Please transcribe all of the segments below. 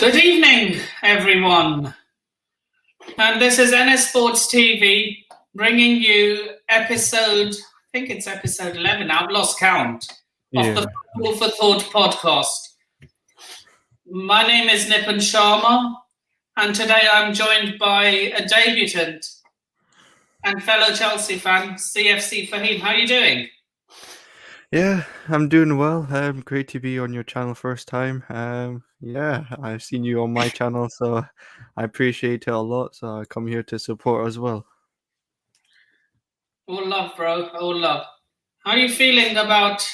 Good evening, everyone. And this is NS Sports TV bringing you episode, I think it's episode 11, I've lost count, of the Football for Thought podcast. My name is Nipun Sharma, and today I'm joined by a debutant and fellow Chelsea fan, CFC Fahim. How are you doing? Yeah, I'm doing well. Great to be on your channel first time. I've seen you on my channel, so I appreciate it a lot. So I come here to support as well. All love, bro. All love. How are you feeling about,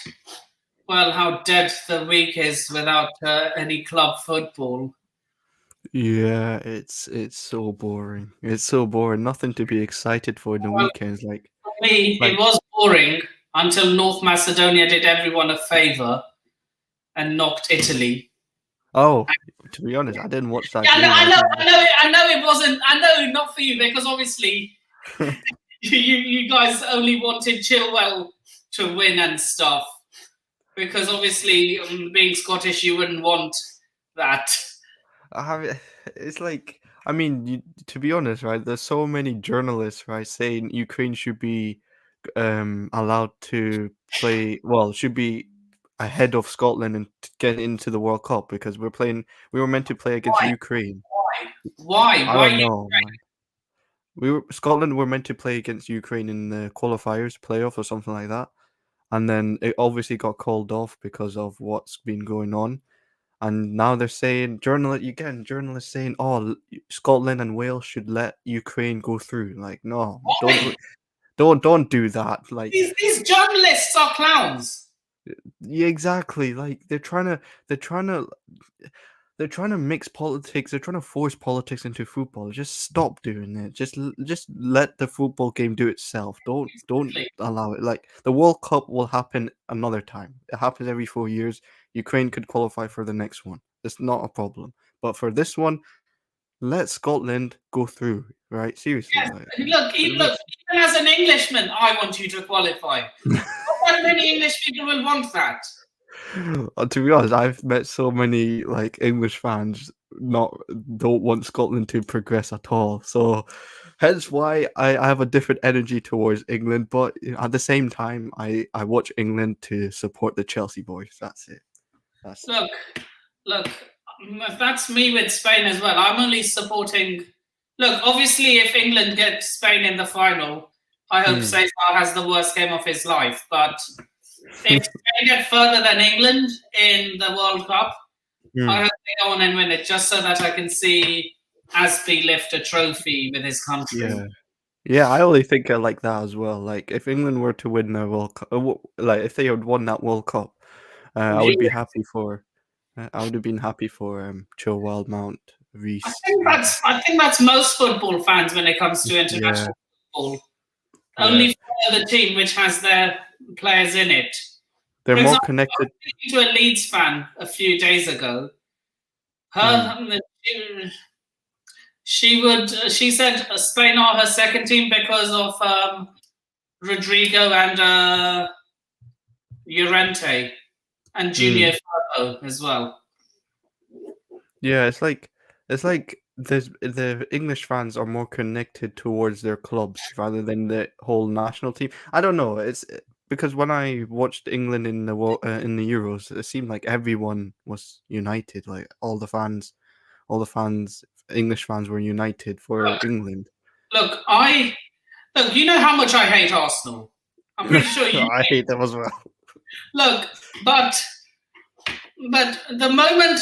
how dead the week is without any club football? Yeah, it's so boring. It's so boring. Nothing to be excited for in the weekends. For me, it was boring until North Macedonia did everyone a favour and knocked Italy. Oh, to be honest, I didn't watch that game. I know it wasn't. I know not for you because obviously you guys only wanted Chilwell to win and stuff. Because obviously, being Scottish, you wouldn't want that. It's like, I mean, to be honest, right? There's so many journalists, right, saying Ukraine should be allowed to play. Well, should be ahead of Scotland and get into the World Cup because we were meant to play against Ukraine. Why? I don't know, man. Scotland were meant to play against Ukraine in the qualifiers, playoff or something like that, and then it obviously got called off because of what's been going on. And now they're saying journalists saying, "Oh, Scotland and Wales should let Ukraine go through." Like, no, don't do that. Like these journalists are clowns. Yeah, exactly. Like they're trying to mix politics. They're trying to force politics into football. Just stop doing it. Just let the football game do itself. Don't allow it. Like the World Cup will happen another time. It happens every 4 years. Ukraine could qualify for the next one. It's not a problem. But for this one, let Scotland go through. Right? Seriously. Yes. Like, Look, even as an Englishman, I want you to qualify. Not that many English people will want that. To be honest, I've met so many like English fans don't want Scotland to progress at all. So hence why I have a different energy towards England. But at the same time, I watch England to support the Chelsea boys. That's it. Look, that's me with Spain as well. I'm only supporting. Look, obviously, if England gets Spain in the final, I hope Cesar has the worst game of his life. But if Spain get further than England in the World Cup, I hope they go on and win it, just so that I can see Aspie lift a trophy with his country. Yeah, I only think like that as well. Like if England were to win the World Cup, like if they had won that World Cup, I would be happy for. I would have been happy for Chilwell, Mount, Reece. I think that's most football fans when it comes to international football. Only for the team which has their players in it. They're more connected. I was speaking to a Leeds fan a few days ago. She said Spain are her second team because of Rodrigo and Llorente and Junior Firpo as well. Yeah, it's like the English fans are more connected towards their clubs rather than the whole national team. I don't know. It's because when I watched England in the Euros, it seemed like everyone was united. Like all the fans, English fans were united for England. Look, you know how much I hate Arsenal. I'm pretty sure you. I hate them as well. Look, but the moment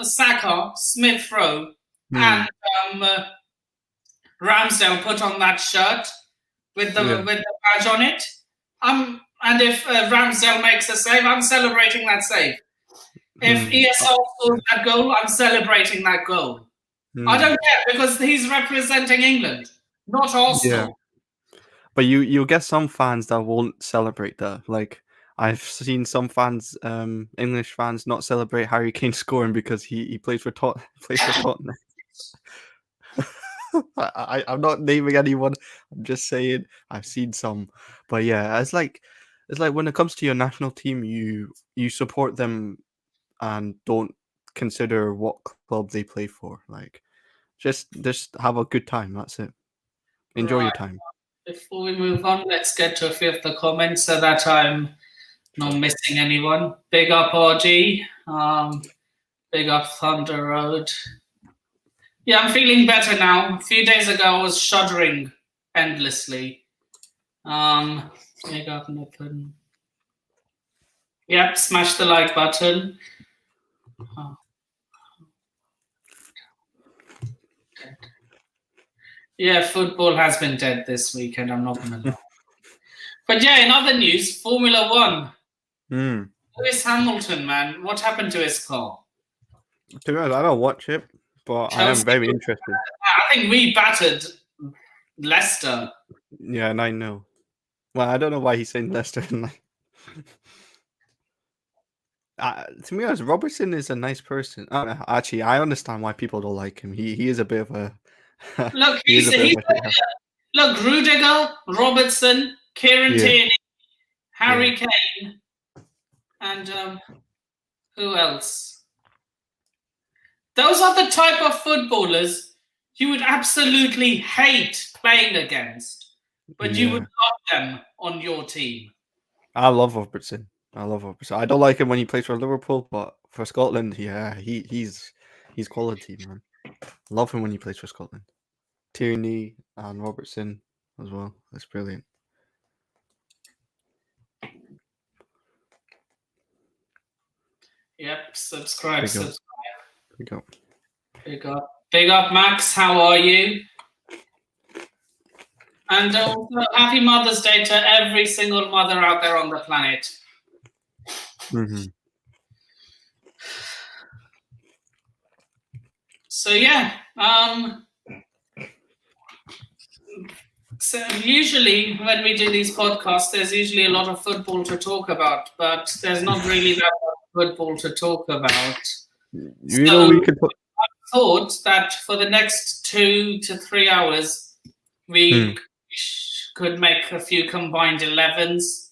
Saka, Smith Rowe, and Ramsdale put on that shirt with the badge on it, and if Ramsdale makes a save, I'm celebrating that save. If ESL scores that goal, I'm celebrating that goal. I don't care because he's representing England, not Arsenal. Yeah. But you'll get some fans that won't celebrate that. Like I've seen some fans, English fans, not celebrate Harry Kane scoring because he plays for Tottenham. I'm not naming anyone. I'm just saying I've seen some. But yeah, it's like when it comes to your national team, you support them and don't consider what club they play for. Like, just have a good time. That's it. Enjoy your time. Before we move on, let's get to a few of the comments so that I'm not missing anyone. Big up RG. Big up Thunder Road. Yeah, I'm feeling better now. A few days ago, I was shuddering endlessly. Big up Nippon. Yep, smash the like button. Oh. Yeah, football has been dead this weekend, I'm not going to lie. But yeah, in other news, Formula One. Lewis Hamilton, man, what happened to his car? To be honest, I don't watch it, but I am very interested. I think we battered Leicester. Yeah, and I know. Well, I don't know why he's saying Leicester. To be honest, Robertson is a nice person. Actually, I understand why people don't like him. He is a bit of a... Look, look, Rudiger, Robertson, Kieran Tierney, Harry Kane, and who else? Those are the type of footballers you would absolutely hate playing against, but you would love them on your team. I love Robertson. I don't like him when he plays for Liverpool, but for Scotland, he's quality, man. Love him when he plays for Scotland. Tierney and Robertson as well. That's brilliant. Yep, subscribe. Big up. Big up, Max. How are you? And also, happy Mother's Day to every single mother out there on the planet. So yeah, so usually when we do these podcasts, there's usually a lot of football to talk about, but there's not really that much football to talk about. I thought that for the next 2 to 3 hours, we could make a few combined 11s.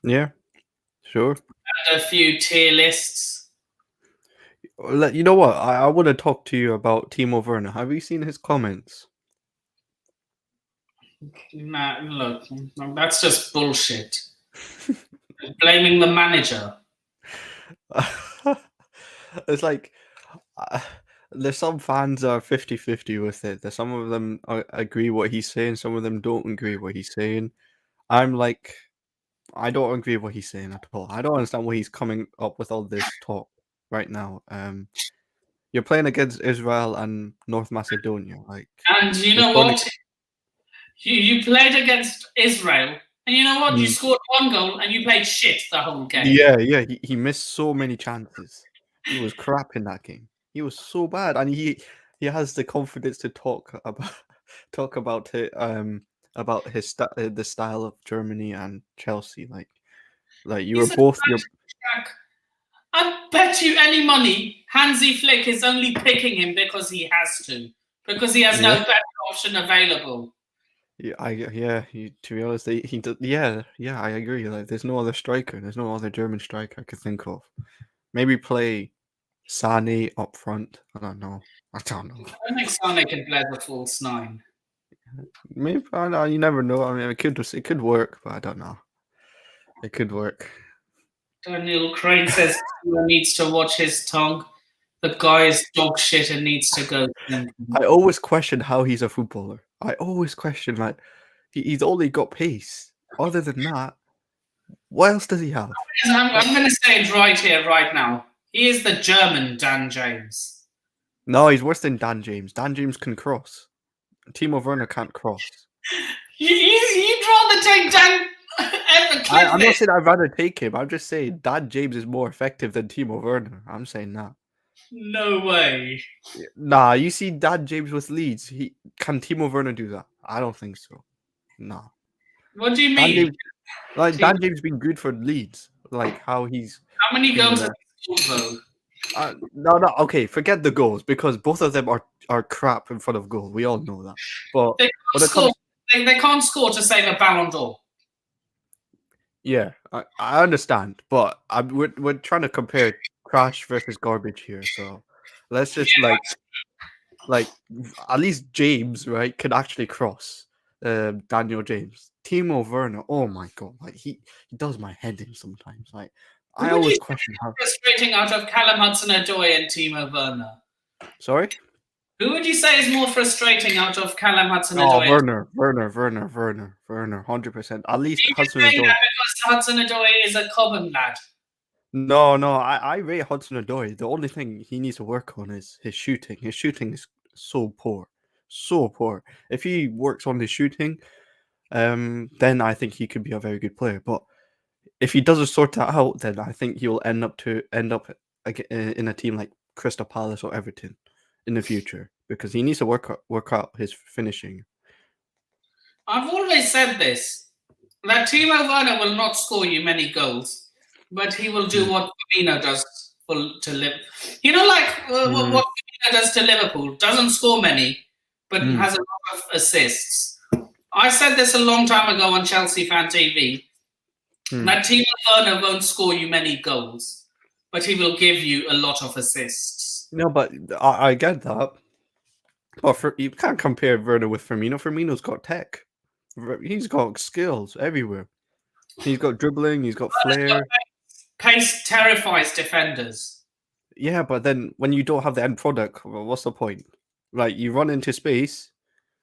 Yeah, sure. And a few tier lists. You know what? I want to talk to you about Timo Werner. Have you seen his comments? Nah, look, that's just bullshit. Blaming the manager. It's like there's some fans are 50-50 with it. There's some of them agree what he's saying, some of them don't agree what he's saying. I'm like, I don't agree with what he's saying at all. I don't understand why he's coming up with all this talk right now. You're playing against Israel and North Macedonia, like. And you know what? You played against Israel, and you know what? You scored 1 goal, and you played shit the whole game. Yeah. He missed so many chances. He was crap in that game. He was so bad, and he has the confidence to talk about it. About the style of Germany and Chelsea, like you were both. I bet you any money Hansi Flick is only picking him because he has to, because he has no better option available. Yeah, to be honest, he does. Yeah, I agree. Like, there's no other striker. There's no other German striker I could think of. Maybe play Sané up front. I don't know. I don't think Sané can play the false 9. Maybe, I don't know. You never know. I mean, it could work, but I don't know. It could work. Daniel Crane says he needs to watch his tongue. The guy is dog shit and needs to go. I always question how he's a footballer. I always question, like, he's only got pace. Other than that, what else does he have? I'm going to say it right here, right now. He is the German Dan James. No, he's worse than Dan James. Dan James can cross. Timo Werner can't cross. You'd rather take Dan... I'm not saying I'd rather take him. I'm just saying Dan James is more effective than Timo Werner. I'm saying that. No way. Nah, you see Dan James with Leeds. Can Timo Werner do that? I don't think so. Nah. What do you mean? Dan James been good for Leeds. Like how he's. How many goals have he scored though? No. Okay, forget the goals because both of them are crap in front of goal. We all know that. But they can't score to save a Ballon d'Or. Yeah, I understand, but we're trying to compare trash versus garbage here. So let's just like at least James, right, can actually cross. Daniel James, Timo Werner. Oh my god, like he does my head in sometimes. Like Who I would you always say question is how. frustrating out of Callum Hudson-Odoi and Timo Werner? Sorry. Who would you say is more frustrating out of Callum Oh, Hudson-Odoi? Werner, 100%. At least Are you just Hudson saying Odoi. that because Hudson-Odoi is a Cobham lad? No, I rate Hudson Odoi. The only thing he needs to work on is his shooting. His shooting is so poor, so poor. If he works on his shooting, then I think he could be a very good player. But if he doesn't sort that out, then I think he'll end up in a team like Crystal Palace or Everton in the future because he needs to work out his finishing. I've always said this, that Timo Werner will not score you many goals, but he will do what Firmino does to live. You know, like what Firmino does to Liverpool, doesn't score many, but has a lot of assists. I said this a long time ago on Chelsea Fan TV, that Timo Werner won't score you many goals, but he will give you a lot of assists. No, but I get that. But you can't compare Werner with Firmino. Firmino's got tech. He's got skills everywhere. He's got dribbling. He's got flair. Pace terrifies defenders. Yeah, but then when you don't have the end product, well, what's the point? Like you run into space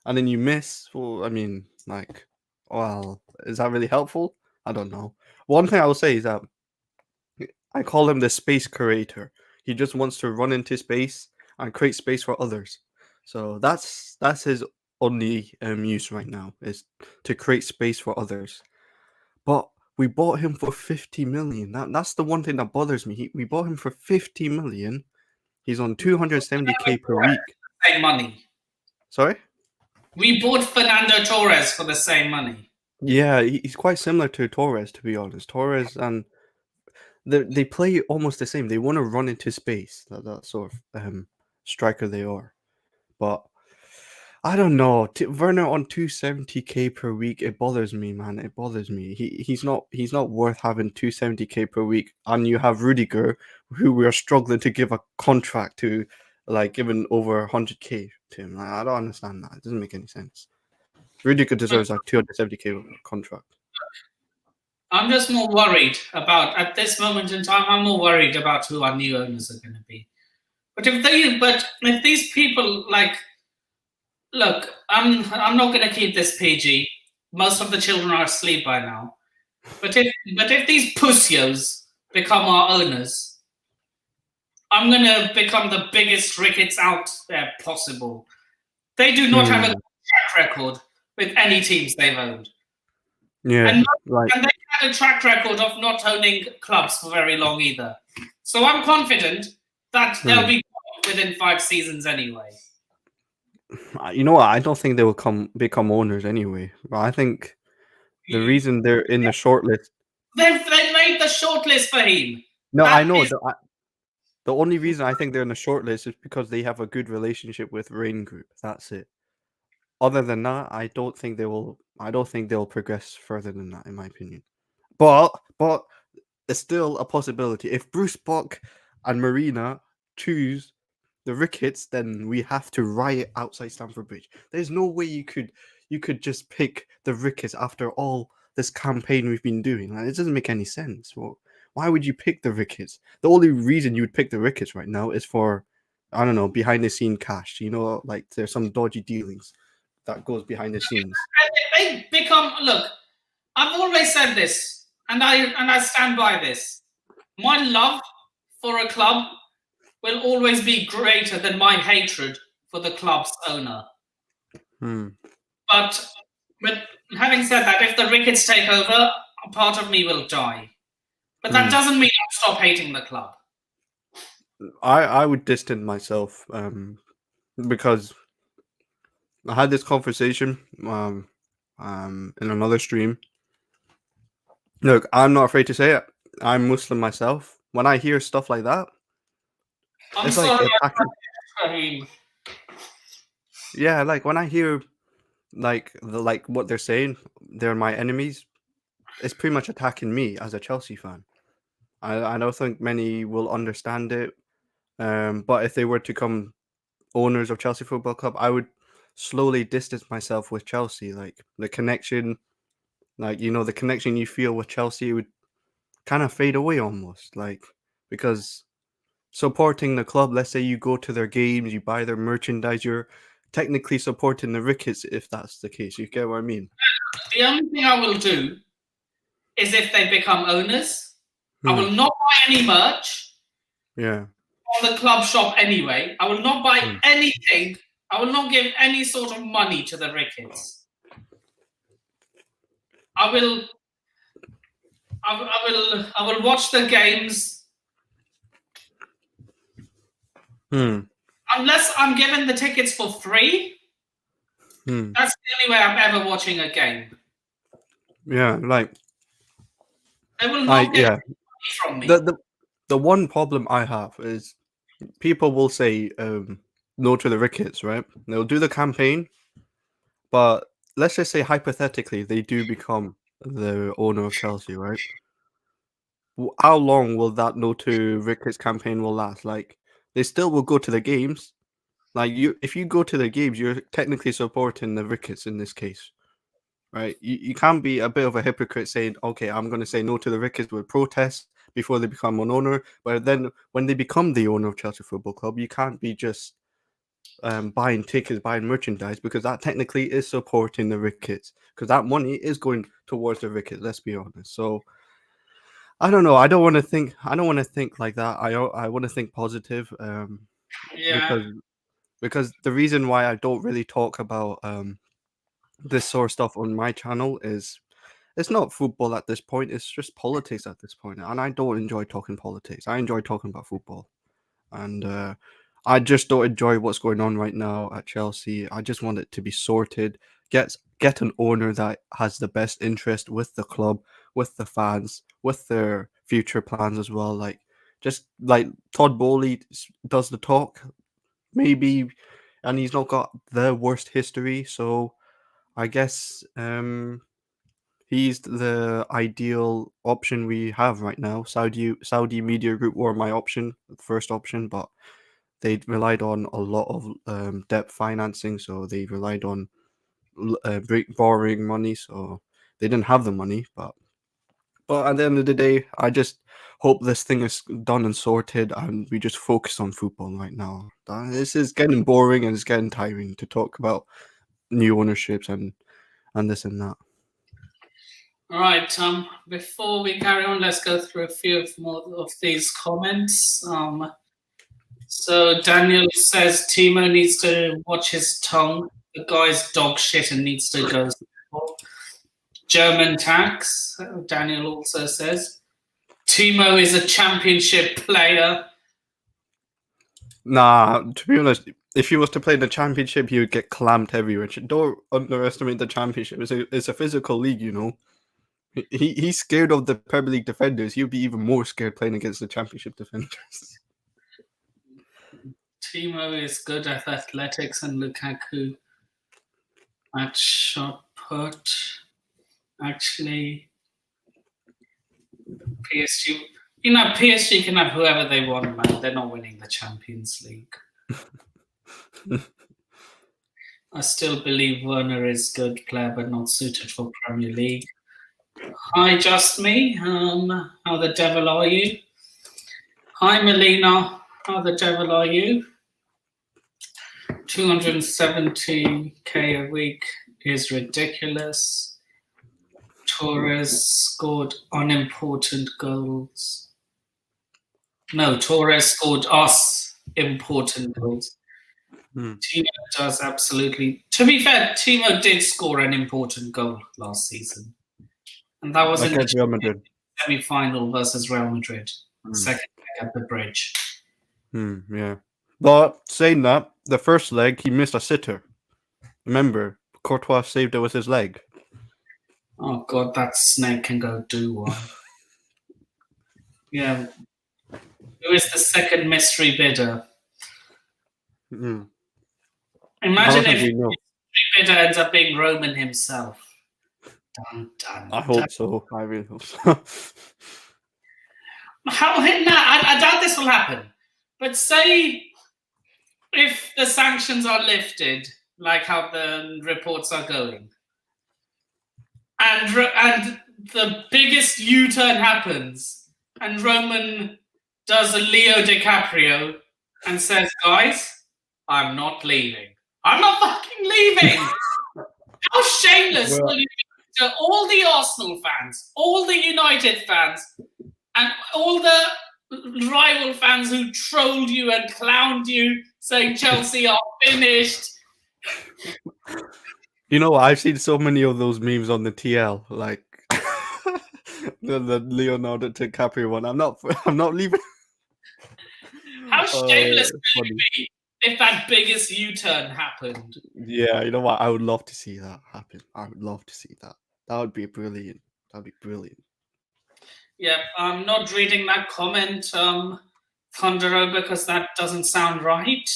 and then you miss. Well, I mean, like, well, is that really helpful? I don't know. One thing I will say is that I call him the space creator. He just wants to run into space and create space for others. So that's his only use right now is to create space for others. But we bought him for 50 million. That's the one thing that bothers me. We bought him for 50 million. He's on 270k per week. Same money. Sorry? We bought Fernando Torres for the same money. Yeah, he's quite similar to Torres, to be honest. Torres and they play almost the same. They want to run into space. That sort of striker they are. But I don't know. Werner on 270k per week, it bothers me, man. It bothers me. He's not worth having 270k per week. And you have Rudiger, who we are struggling to give a contract to, like giving over 100k to him. Like, I don't understand that. It doesn't make any sense. Rudiger deserves a 270k contract. I'm just more worried about, at this moment in time, I'm more worried about who our new owners are going to be. But if these people, like, look, I'm not going to keep this PG. Most of the children are asleep by now. But if these pussios become our owners, I'm going to become the biggest rickets out there possible. They do not have a track record with any teams they've owned. Yeah, and right. And they had a track record of not owning clubs for very long either. So I'm confident that they'll be within 5 seasons anyway. You know what? I don't think they will become owners anyway. But I think the reason they're in the shortlist. They made the shortlist for him. No, I know. The only reason I think they're in the shortlist is because they have a good relationship with Rain Group. That's it. Other than that, I don't think they will. I don't think they'll progress further than that, in my opinion. But it's still a possibility. If Bruce Buck and Marina choose the Ricketts, then we have to riot outside Stamford Bridge. There's no way you could just pick the Ricketts after all this campaign we've been doing. Like, it doesn't make any sense. Well, why would you pick the Ricketts? The only reason you would pick the Ricketts right now is for, I don't know, behind the scene cash. You know, like there's some dodgy dealings that goes behind the scenes. They become, look, I've always said this, and I stand by this. My love for a club will always be greater than my hatred for the club's owner. But having said that, if the Ricketts take over, a part of me will die. But that doesn't mean I'll stop hating the club. I would distance myself because I had this conversation in another stream. Look, I'm not afraid to say it. I'm Muslim myself. When I hear stuff like that, I'm it's sorry. like yeah, like when I hear like what they're saying, they're my enemies. It's pretty much attacking me as a Chelsea fan. I don't think many will understand it. But if they were to become owners of Chelsea Football Club, I would slowly distance myself with Chelsea. Like the connection, the connection you feel with Chelsea would kind of fade away almost. Like because supporting the club, let's say you go to their games, you buy their merchandise, you're technically supporting the Ricketts if that's the case. You get what I mean? The only thing I will do is if they become owners, I will not buy any merch. Yeah. On the club shop anyway. I will not buy anything. I will not give any sort of money to the Ricketts. I will watch the games. Unless I'm given the tickets for free. That's the only way I'm ever watching a game. Yeah, like they will not get money from me. The one problem I have is people will say no to the Ricketts, right? They'll do the campaign, but let's just say hypothetically they do become the owner of Chelsea, right? How long will that no to Ricketts campaign will last? Like they still will go to the games. Like if you go to the games, you're technically supporting the Ricketts in this case, right? You can't be a bit of a hypocrite saying, okay, I'm going to say no to the Ricketts with protest before they become an owner. But then when they become the owner of Chelsea Football Club, you can't be just buying tickets, buying merchandise, because that technically is supporting the Ricketts, because that money is going towards the Ricketts. Let's be honest. So I don't know. I don't want to think like that. I want to think positive. Yeah. Because the reason why I don't really talk about this sort of stuff on my channel is it's not football at this point. It's just politics at this point, and I don't enjoy talking politics. I enjoy talking about football, and I just don't enjoy what's going on right now at Chelsea. I just want it to be sorted. Get an owner that has the best interest with the club, with the fans, with their future plans as well. Like just like Todd Bowley does the talk, maybe, and he's not got the worst history, so I guess he's the ideal option we have right now. Saudi Media Group were my option, first option, but they relied on a lot of debt financing, so they relied on borrowing money, so they didn't have the money. But at the end of the day, I just hope this thing is done and sorted, and we just focus on football right now. This is getting boring and it's getting tiring to talk about new ownerships and this and that. All right. Before we carry on, let's go through a few more of these comments. So Daniel says Timo needs to watch his tongue. The guy's dog shit and needs to go. German tax. Daniel also says Timo is a championship player. Nah, to be honest, if he was to play in the championship, he would get clamped everywhere. Don't underestimate the championship. It's a physical league, you know. He's scared of the Premier League defenders. He'll be even more scared playing against the championship defenders. Timo is good at athletics and Lukaku at shot put. Actually, PSG, PSG can have whoever they want, man. They're not winning the Champions League. I still believe Werner is a good player, but not suited for Premier League. Hi, Just Me. How the devil are you? Hi, Melina. How the devil are you? 270k a week is ridiculous. Torres scored unimportant goals. No, Torres scored us important goals. Timo does absolutely. To be fair, Timo did score an important goal last season, and that was in the Real Madrid semi-final versus Real Madrid, second leg at the bridge. Yeah, but saying that, the first leg he missed a sitter. Remember, Courtois saved it with his leg. Oh God, that snake can go do one. Yeah. Who is the second mystery bidder? Imagine if the mystery bidder ends up being Roman himself. Dun, dun, I hope so. I really hope so. I doubt this will happen. But say if the sanctions are lifted, like how the reports are going, and the biggest U-turn happens, and Roman does a Leo DiCaprio and says, "Guys, I'm not leaving. I'm not fucking leaving." How shameless will you be to all the Arsenal fans, all the United fans, and all the rival fans who trolled you and clowned you, saying Chelsea are finished? You know what? I've seen so many of those memes on the TL, like the Leonardo DiCaprio one. I'm not leaving. How shameless would you be if that biggest U-turn happened? Yeah, you know what? I would love to see that happen. I would love to see that. That would be brilliant. That'd be brilliant. Yeah, I'm not reading that comment, Thundero, because that doesn't sound right.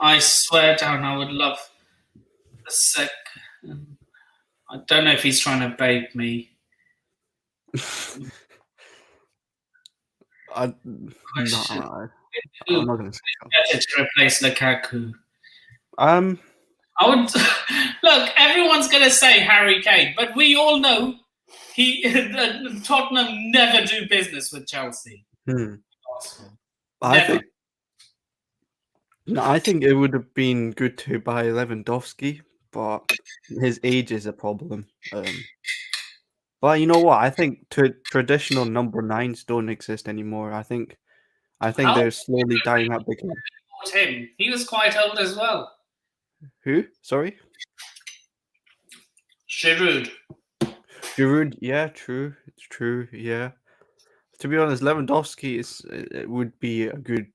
I swear down, I would love a sec. I don't know if he's trying to bait me. I'm not gonna say better to replace Lukaku. I would look. Everyone's going to say Harry Kane, but we all know Tottenham never do business with Chelsea. I think it would have been good to buy Lewandowski, but his age is a problem. But you know what? I think traditional number 9s don't exist anymore. I think they're slowly dying out. Him. He was quite old as well. Who? Sorry? Giroud. Yeah, true. It's true. Yeah. To be honest, Lewandowski would be a good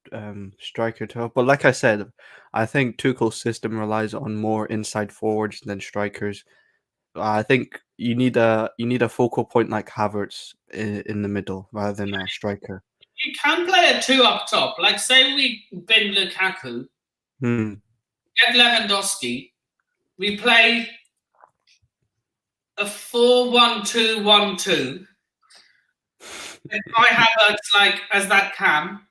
striker to have. But like I said, I think Tuchel's system relies on more inside forwards than strikers. I think you need a focal point like Havertz in the middle rather than a striker. You can play a 2 up top. Like say we bin Lukaku, get Lewandowski, we play a 4-1-2-1-2. If I have like as that cam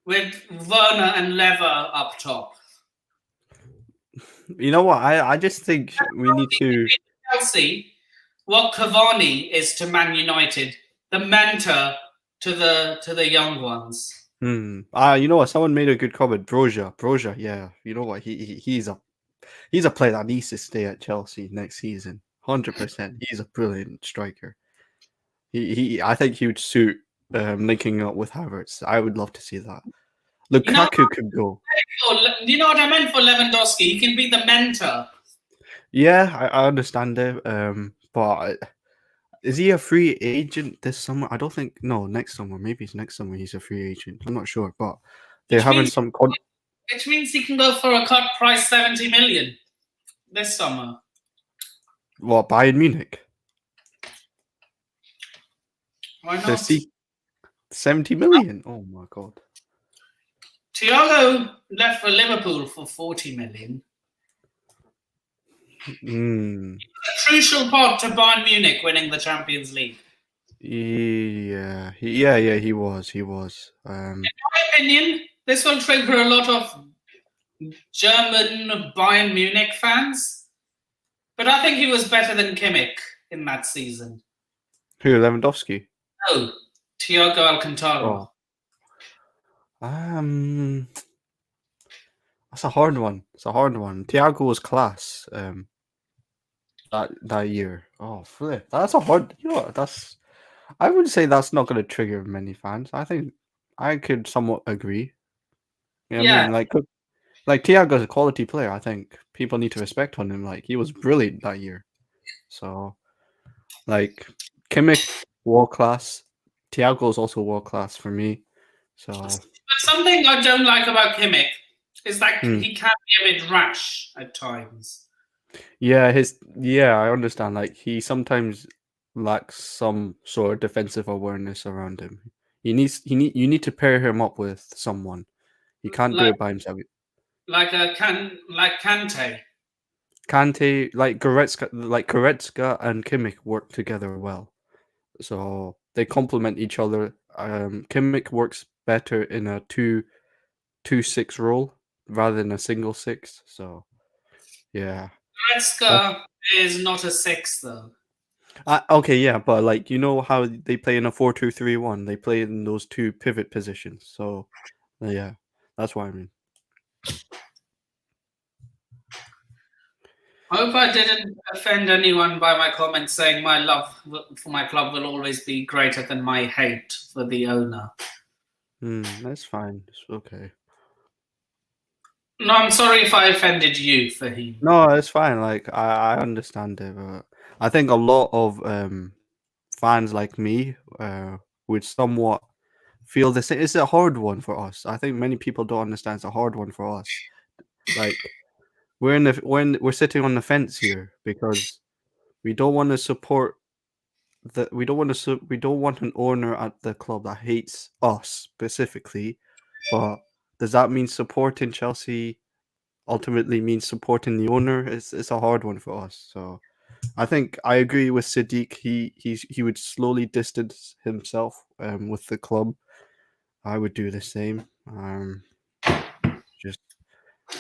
with Werner and Lever up top. You know what? I just think we need to Chelsea. What Cavani is to Man United, the mentor to the young ones. You know what? Someone made a good comment. Broja. Yeah. You know what? He's a player that needs to stay at Chelsea next season. 100%. He's a brilliant striker. I think he would suit linking up with Havertz. I would love to see that. Lukaku could go. You know what I meant for Lewandowski? He can be the mentor. Yeah, I understand it. But is he a free agent this summer? I don't think. No, next summer. Maybe it's next summer. He's a free agent. I'm not sure, but they're having some. Which means he can go for a cut price 70 million this summer. What, Bayern Munich? Why not? 70 million? Oh my god. Thiago left for Liverpool for 40 million. A crucial part to Bayern Munich winning the Champions League. Yeah, he was. In my opinion, this will trigger a lot of German Bayern Munich fans, but I think he was better than Kimmich in that season. Who, Lewandowski? No, Thiago Alcantara. Oh. That's a hard one. Thiago was class. That year. Oh, flip. That's a hard. You know what? I would say that's not going to trigger many fans. I think I could somewhat agree. You know what I mean? Like Thiago's a quality player. I think people need to respect on him. Like he was brilliant that year. So, like Kimmich, world class. Thiago's also world class for me. So, but something I don't like about Kimmich is that he can be a bit rash at times. Yeah, I understand. Like he sometimes lacks some sort of defensive awareness around him. You need to pair him up with someone. He can't do it by himself. Like Kante. Kante, like Goretzka and Kimmich work together well, so they complement each other. Kimmich works better in a 2-2-6 role rather than a single six. So yeah, Goretzka is not a 6 though. okay, yeah, but like you know how they play in a 4-2-3-1, they play in those two pivot positions. So yeah, that's what I mean. I hope I didn't offend anyone by my comments saying my love for my club will always be greater than my hate for the owner. That's fine. It's okay. No, I'm sorry if I offended you, Fahim. No, it's fine. Like I understand it, but I think a lot of fans like me would somewhat feel the same. It's a hard one for us. I think many people don't understand. It's a hard one for us. Like we're sitting on the fence here because we don't want to support we don't want to we don't want an owner at the club that hates us specifically. But does that mean supporting Chelsea ultimately means supporting the owner? It's a hard one for us. So I think I agree with Sadiq. He would slowly distance himself with the club. I would do the same. Just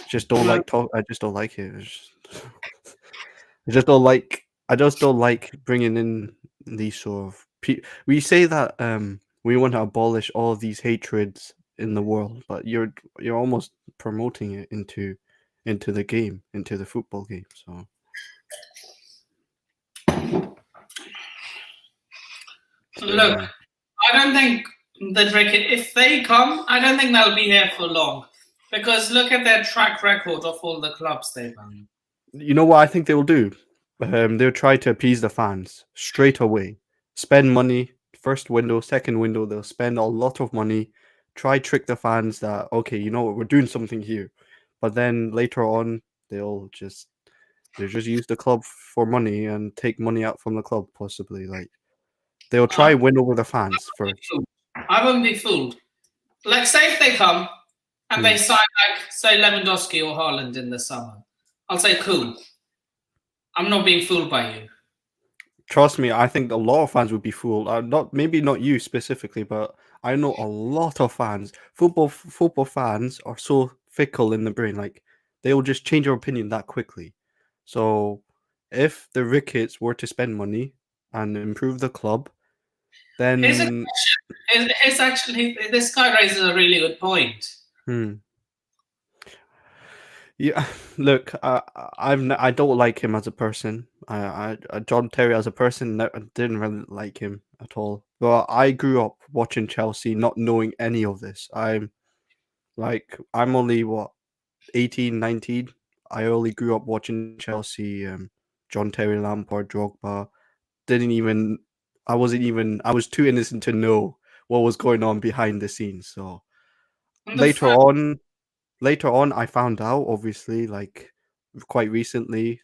just don't Well, like talk. I just don't like it. I just don't like. I just don't like bringing in these sort of. We say that we want to abolish all of these hatreds in the world, but you're almost promoting it into the game, into the football game. So look, yeah. I don't think the cricket, if they come, I don't think they'll be here for long. Because look at their track record of all the clubs they've owned. You know what I think they will do? They'll try to appease the fans straight away. Spend money, first window, second window. They'll spend a lot of money. Try trick the fans that okay, you know what, we're doing something here. But then later on, they'll just use the club for money and take money out from the club. Possibly, like they'll try I and win over the fans first. I won't be fooled. Like, say if they come and they Hmm. sign, like, say Lewandowski or Haaland in the summer, I'll say, cool. I'm not being fooled by you. Trust me, I think a lot of fans would be fooled. Not maybe not you specifically, but I know a lot of fans. Football fans are so fickle in the brain. Like they will just change their opinion that quickly. So if the Ricketts were to spend money and improve the club, Here's a then question. Here's actually, this guy raises a really good point. hmm, yeah. Look, I don't like him as a person. John Terry as a person, I didn't really like him at all. But I grew up watching Chelsea, not knowing any of this. I'm only what 18, 19. I only grew up watching Chelsea. John Terry, Lampard, Drogba. Didn't even. I wasn't even. I was too innocent to know what was going on behind the scenes. So And the later fact, on, later on, I found out. Obviously, like quite recently.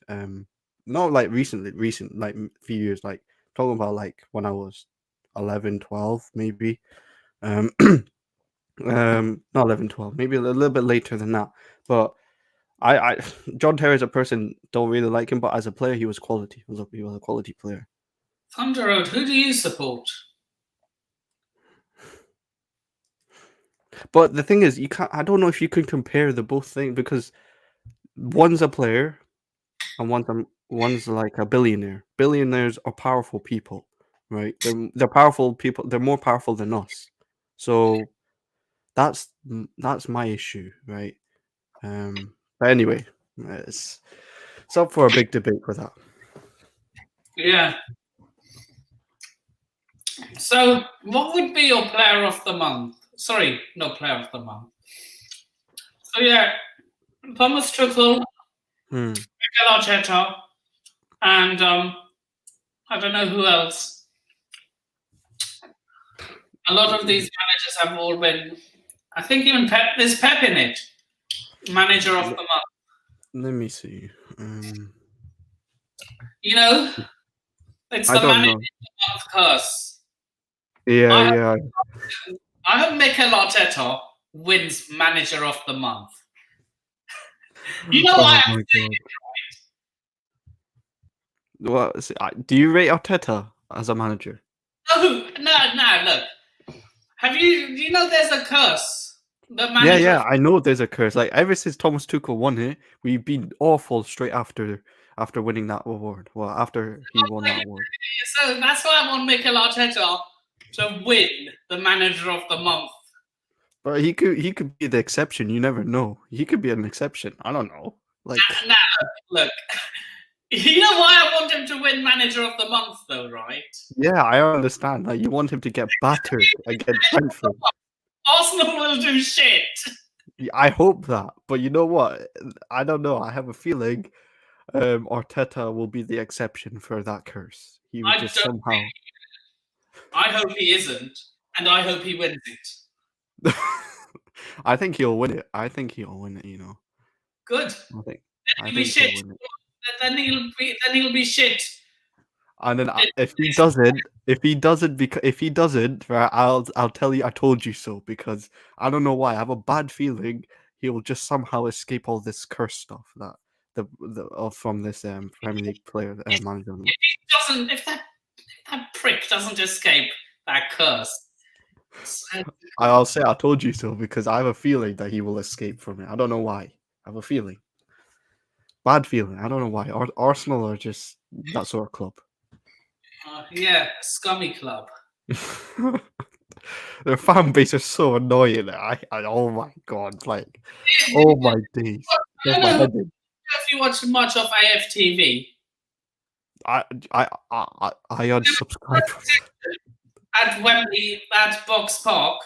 Not like recent like few years. Like talking about like when I was 11, 12, maybe. Um, not 11, 12, maybe a little bit later than that. But I John Terry as a person don't really like him, but as a player, he was quality. He was a quality player. Thunder Road, who do you support? But the thing is, you can't. I don't know if you can compare the both things because one's a player and one's like a billionaire. Billionaires are powerful people, right? They're powerful people. They're more powerful than us. So that's my issue, right? But anyway, it's it's up for a big debate with that. Yeah. So, what would be your player of the month? Sorry, no player of the month. So, yeah, Thomas Tuchel, Hmm. Mikel Arteta, and I don't know who else. A lot of these managers have all been. I think even Pep. There's Pep in it. Manager of the month. Let me see. You know, it's I the don't manager know. of the month curse. Yeah, I yeah. I hope Mikel Arteta wins manager of the month. You know why Oh I'm my saying god. it, right? Well, do you rate Arteta as a manager? No. Look, do you know there's a curse? The Yeah, manager. I know there's a curse. Like ever since Thomas Tuchel won it, we've been awful straight after winning that award. Well, after he won that award. So that's why I want Mikel Arteta to win the Manager of the Month. But he could be the exception. You never know. He could be an exception. I don't know. Like, Now, look, you know why I want him to win Manager of the Month, though, right? yeah, I understand. Like, you want him to get battered against Brentford. Arsenal will do shit. I hope that. But you know what? I don't know. I have a feeling Arteta will be the exception for that curse. He would just somehow. I hope he isn't, and I hope he wins it. I think he'll win it. I think he'll win it. You know. Good. I think He'll be shit. Then he'll be shit. And then if he doesn't, right, I'll tell you I told you so, because I don't know why. I have a bad feeling he'll just somehow escape all this curse stuff that from this Premier League player manager. If that prick doesn't escape that curse, I'll say I told you so, because I have a feeling that he will escape from it. I don't know why. I have a feeling. Bad feeling. I don't know why. Arsenal are just that sort of club. Yeah, scummy club. Their fan base is so annoying. Oh my god, like, oh my days. If you watch much of AFTV, I unsubscribed at Wembley, at Box Park.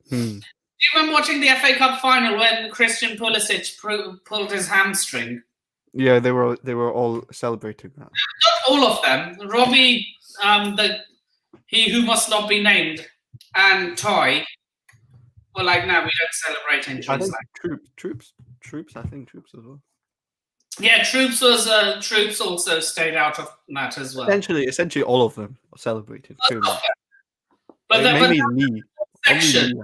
Do you remember watching the FA Cup final when Christian Pulisic pulled his hamstring? Yeah, they were all celebrating that. Not all of them. Robbie, he who must not be named, and Toy were like, "No, we don't celebrate injuries." I think Troops. I think Troops as well. Yeah, Troops also stayed out of that as well. Essentially, all of them celebrated. But mainly Lee. Section.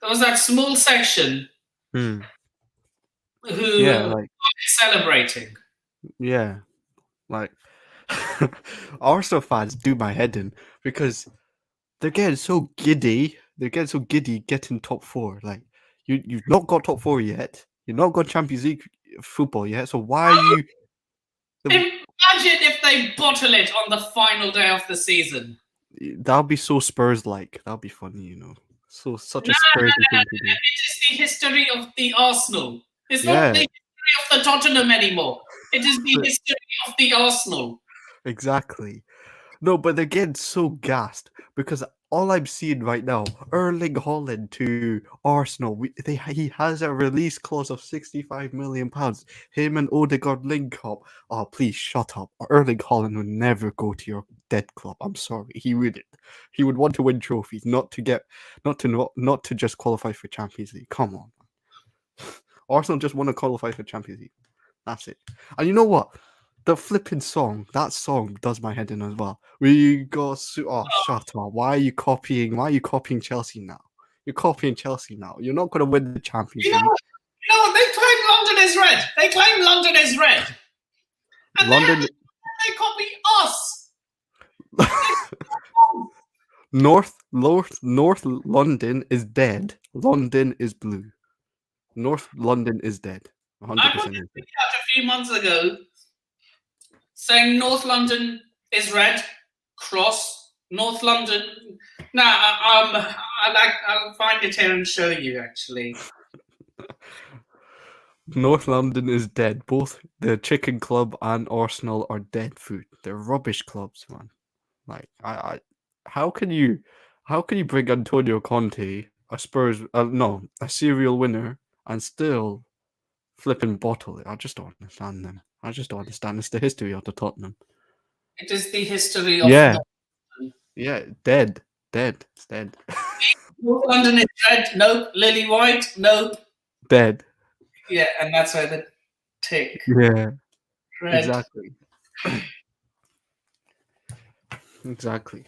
There was that small section who celebrating. Yeah, like Arsenal fans do my head in, because they're getting so giddy. They're getting so giddy getting top four. Like, you've not got top four yet. You've not got Champions League football yet. So why are you? Imagine if they bottle it on the final day of the season. That'll be so Spurs-like. That'll be funny, you know. Such a Spurs thing to do. It is the history of the Arsenal. It's not the history of the Tottenham anymore. It is the history of the Arsenal. Exactly. No, but they're getting so gassed, because all I'm seeing right now, Erling Haaland to Arsenal, he has a release clause of £65 million. Him and Odegaard link up. Oh, please shut up. Erling Haaland would never go to your dead club. I'm sorry, he wouldn't. He would want to win trophies, not to just qualify for Champions League. Come on, Arsenal just want to qualify for Champions League. That's it. And you know what? The flipping song, that song does my head in as well. We got shut up. Why are you copying Chelsea now? You're copying Chelsea now. You're not gonna win the Champions League. No, they claim London is red. And London they copy us. North London is dead. London is blue. North London is dead. 100%. I put this video out a few months ago saying North London is red, cross, North London. Now, I'll find it here and show you, actually. North London is dead. Both the Chicken Club and Arsenal are dead food. They're rubbish clubs, man. Like, how can you bring Antonio Conte, a serial winner, and still flipping bottle it? I just don't understand them. I just don't understand. It's the history of the Tottenham. It is the history of dead. It's dead. North London is red. Nope. Lily White. Nope. Dead. Yeah, and that's why the tick. Yeah. Red. Exactly. Exactly.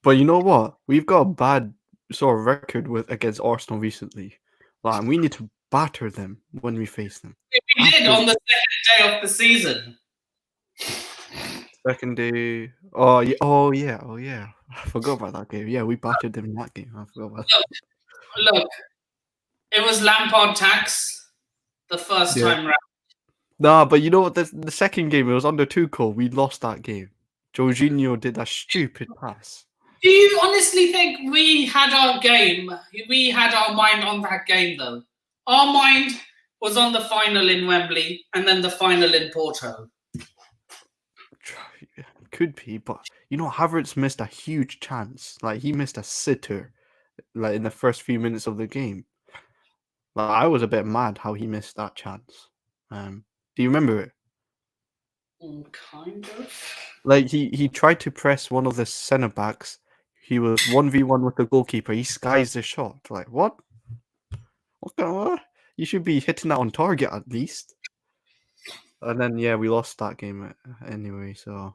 But you know what? We've got a bad sort of record against Arsenal recently. Like, we need to batter them when we face them. We did on the second day of the season. Second day. Oh yeah. I forgot about that game. Yeah, we battered them in that game. I forgot about that. Look, it was Lampard tax the first time round. Nah, but you know what? The second game, it was under Tuchel. We lost that game. Jorginho did that stupid pass. Do you honestly think we had our game? We had our mind on that game, though. Our mind was on the final in Wembley and then the final in Porto. Could be, but you know, Havertz missed a huge chance. Like, he missed a sitter, like, in the first few minutes of the game. Like, I was a bit mad how he missed that chance. Do you remember it? Kind of. Like, he tried to press one of the centre backs. He was 1v1 with the goalkeeper. He skies the shot. Like, what? What? You should be hitting that on target at least. And then, yeah, we lost that game anyway, so.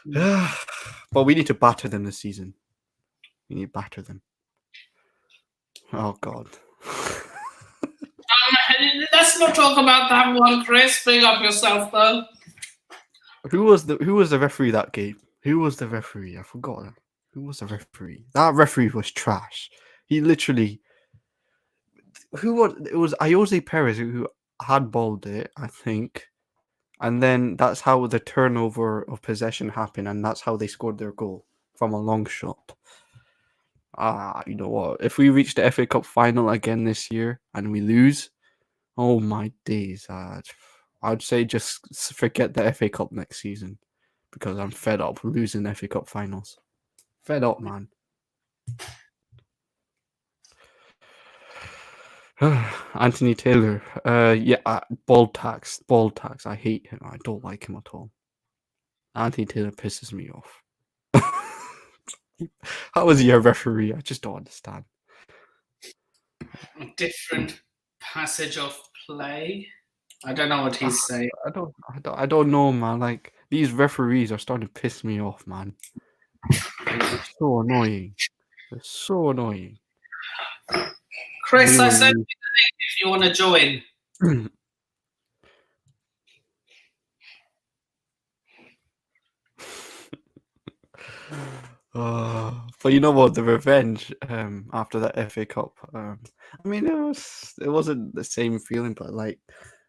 But we need to batter them this season. We need to batter them. Oh, God. Let's not talk about that one, Chris. Big up yourself, though. Who was the referee that game? Who was the referee? I forgot. Who was the referee? That referee was trash. He literally. Who was it? Was Jose Perez who handballed it, I think, and then that's how the turnover of possession happened, and that's how they scored their goal from a long shot. You know what? If we reach the FA Cup final again this year and we lose, oh my days! I'd say just forget the FA Cup next season because I'm fed up losing FA Cup finals. Fed up, man. Anthony Taylor. Ball tax. I hate him. I don't like him at all. Anthony Taylor pisses me off. How is he a referee? I just don't understand. Different passage of play. I don't know what he's saying. I don't know, man. Like, these referees are starting to piss me off, man. They're so annoying. They're so annoying. Chris, I sent you the link if you want to join. But you know what? The revenge after that FA Cup. I mean, it wasn't the same feeling, but like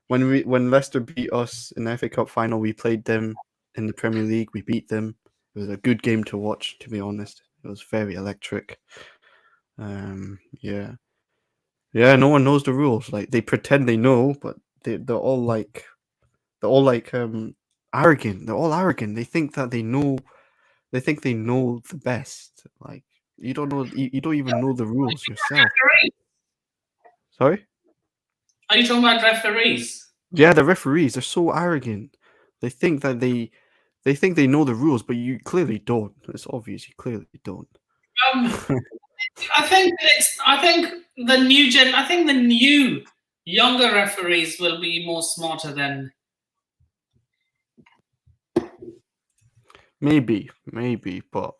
when Leicester beat us in the FA Cup final, we played them in the Premier League. We beat them. It was a good game to watch, to be honest. It was very electric. Yeah. No one knows the rules. Like, they pretend they know, but they're all arrogant. They're all arrogant. They think that they know. They think they know the best. Like, you don't know. You don't even know the rules yourself. Sorry? Are you talking about referees? Yeah, the referees. They're so arrogant. They think that they think they know the rules, but you clearly don't. It's obvious you clearly don't. I think the new younger referees will be more smarter than. Maybe, but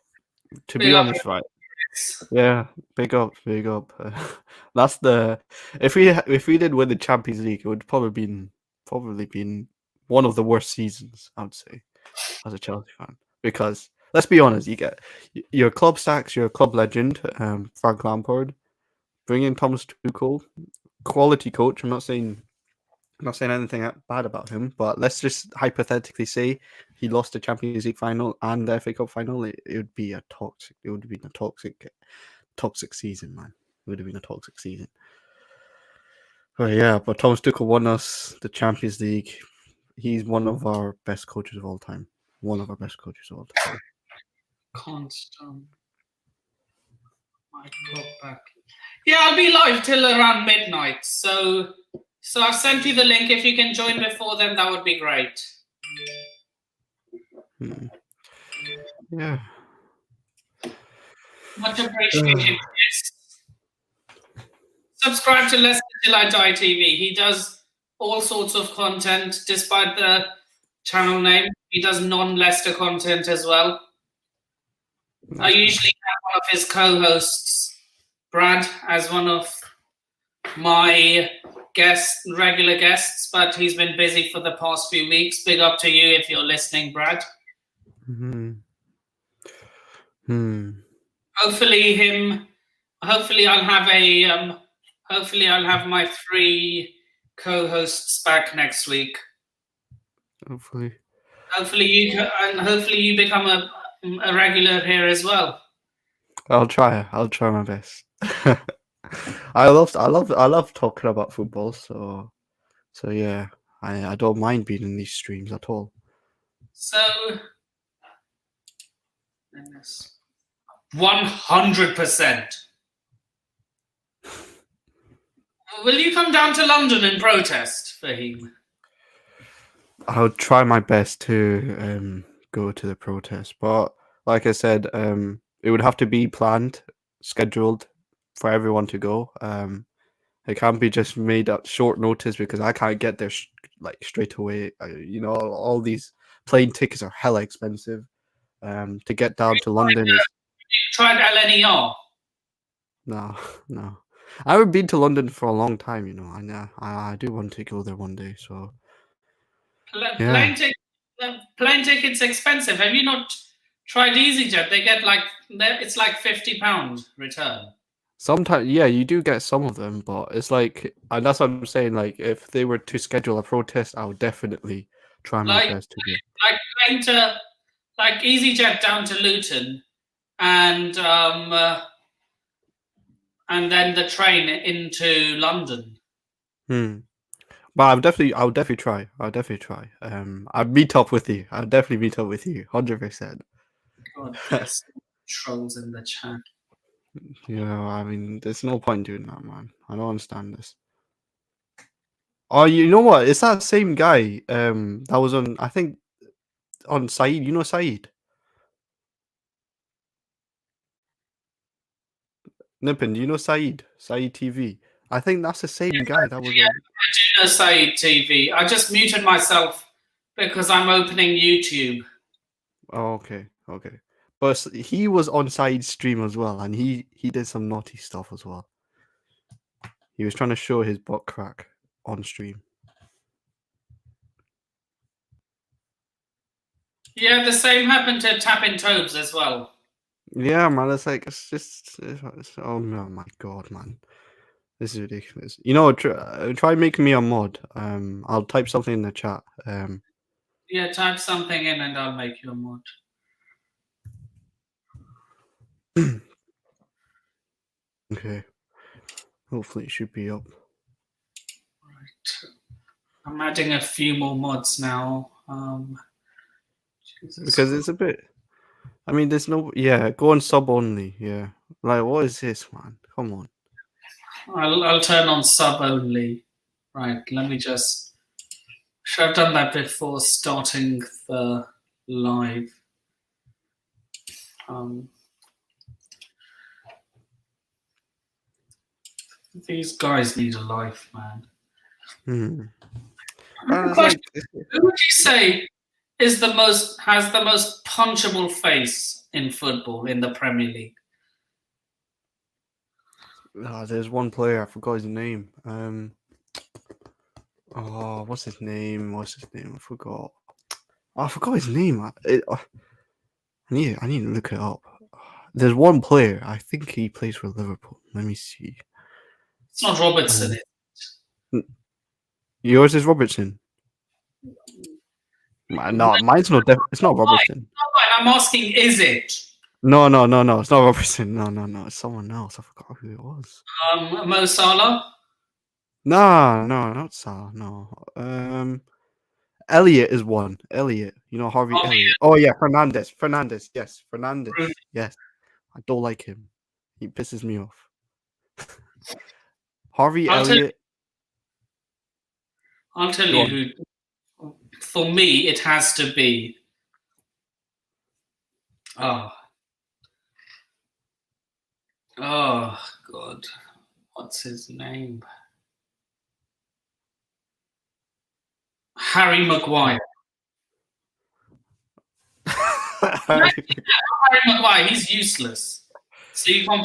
to be honest, right? Yeah, big up. That's the if we did win the Champions League, it would probably been one of the worst seasons, I would say, as a Chelsea fan. Because let's be honest, you get your club stacks, your club legend, Frank Lampard, bring in Thomas Tuchel, quality coach. I'm not saying anything bad about him, but let's just hypothetically say he lost the Champions League final and the FA Cup final. It would be a toxic. It would have been a toxic season, man. It would have been a toxic season. Oh yeah, but Thomas Tuchel won us the Champions League. He's one of our best coaches of all time. One of our best coaches of all time. Constant. Yeah, I'll be live till around midnight. So I've sent you the link. If you can join before then, that would be great. Yeah. Much appreciated. Subscribe to Leicester Till I Die TV. He does all sorts of content, despite the channel name. He does non-Leicester content as well. I usually have one of his co-hosts, Brad, as one of my regular guests, but he's been busy for the past few weeks. Big up to you if you're listening, Brad. Hopefully I'll have my 3 co-hosts back next week. Hopefully you become a regular here as well. I'll try my best. I love talking about football, so yeah, I don't mind being in these streams at all. So 100%. Will you come down to London and protest, Fahim? I'll try my best to go to the protest, but like I said, it would have to be planned, scheduled for everyone to go. It can't be just made at short notice because I can't get there straight away. All these plane tickets are hella expensive. To get down to London is. You tried LNER? No. I haven't been to London for a long time. I do want to go there one day. So. Yeah. Plane tickets expensive. Have you not tried EasyJet? They get it's like £50 return. Sometimes, yeah, you do get some of them, but it's and that's what I'm saying. Like, if they were to schedule a protest, I would definitely try my best to go. Like EasyJet down to Luton, and then the train into London. But I'll definitely try. I'll meet up with you. I'll definitely meet up with you, 100%. God bless trolls in the chat. I mean, there's no point doing that, man. I don't understand this. Oh, you know what? It's that same guy. That was on. I think on Saeed. You know Saeed. Nippin, do you know Saeed? Saeed TV. I think that's the same guy that was on. I do know Saeed TV. I just muted myself because I'm opening YouTube. Oh, okay. But he was on Saeed's stream as well, and he did some naughty stuff as well. He was trying to show his butt crack on stream. Yeah, the same happened to Tappin Tobes as well. Yeah, man, oh my god, man. This is ridiculous. Try making me a mod. I'll type something in the chat. Yeah, type something in and I'll make you a mod. Okay. Hopefully it should be up. Right. I'm adding a few more mods now. Because it's a bit. I mean, there's no. Yeah, go on sub only. Yeah. Like, what is this, man? Come on. I'll turn on sub only. Right, let me just. Should have done that before starting the live. These guys need a life, man. Who would you say has the most punchable face in football in the Premier League? There's one player. I forgot his name. What's his name? I forgot. I forgot his name. I need to look it up. There's one player. I think he plays for Liverpool. Let me see. It's not Robertson, is it? Yours is Robertson. No, mine's not. It's not Robertson. I'm asking, is it? No. It's not Robertson. No. It's someone else. I forgot who it was. Mo Salah? No, not Salah. No. Elliot is one. Elliot. Harvey Elliott. Oh yeah, Fernandez. Yes, Fernandez. Yes. I don't like him. He pisses me off. Harvey Elliott. I'll tell you who. For me, it has to be. Oh God. What's his name? Harry Maguire. Harry Maguire, he's useless. So you can't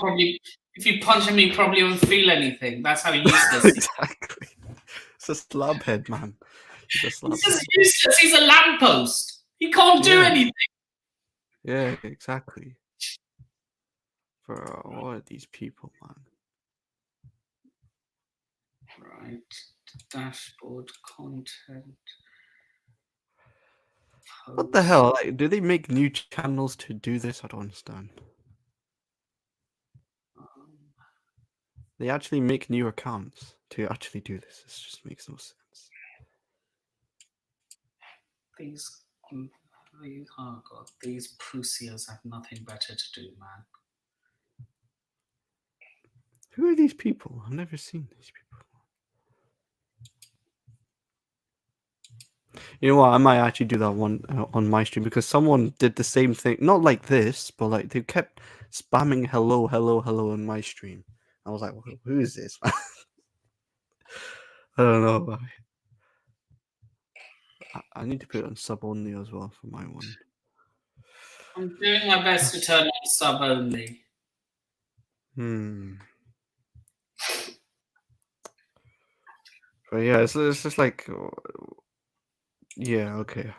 If you punch him, he probably won't feel anything. That's how useless he is. Exactly. It's a slab head, man. He's a slab He's head. just useless. He's a lamppost. He can't do anything. Yeah, exactly. Bro, what are these people, man? Right. Dashboard content. What the hell? Like, do they make new channels to do this? I don't understand. They actually make new accounts to actually do this. This just makes no sense. These, oh god, these pussies have nothing better to do, man. Who are these people? I've never seen these people. You know what? I might actually do that one on my stream because someone did the same thing. Not like this, but like they kept spamming hello, hello, hello on my stream. I was like, who is this? I don't know. I need to put it on sub only as well for my one. I'm doing my best to turn on sub only. But yeah, it's just like, yeah, okay.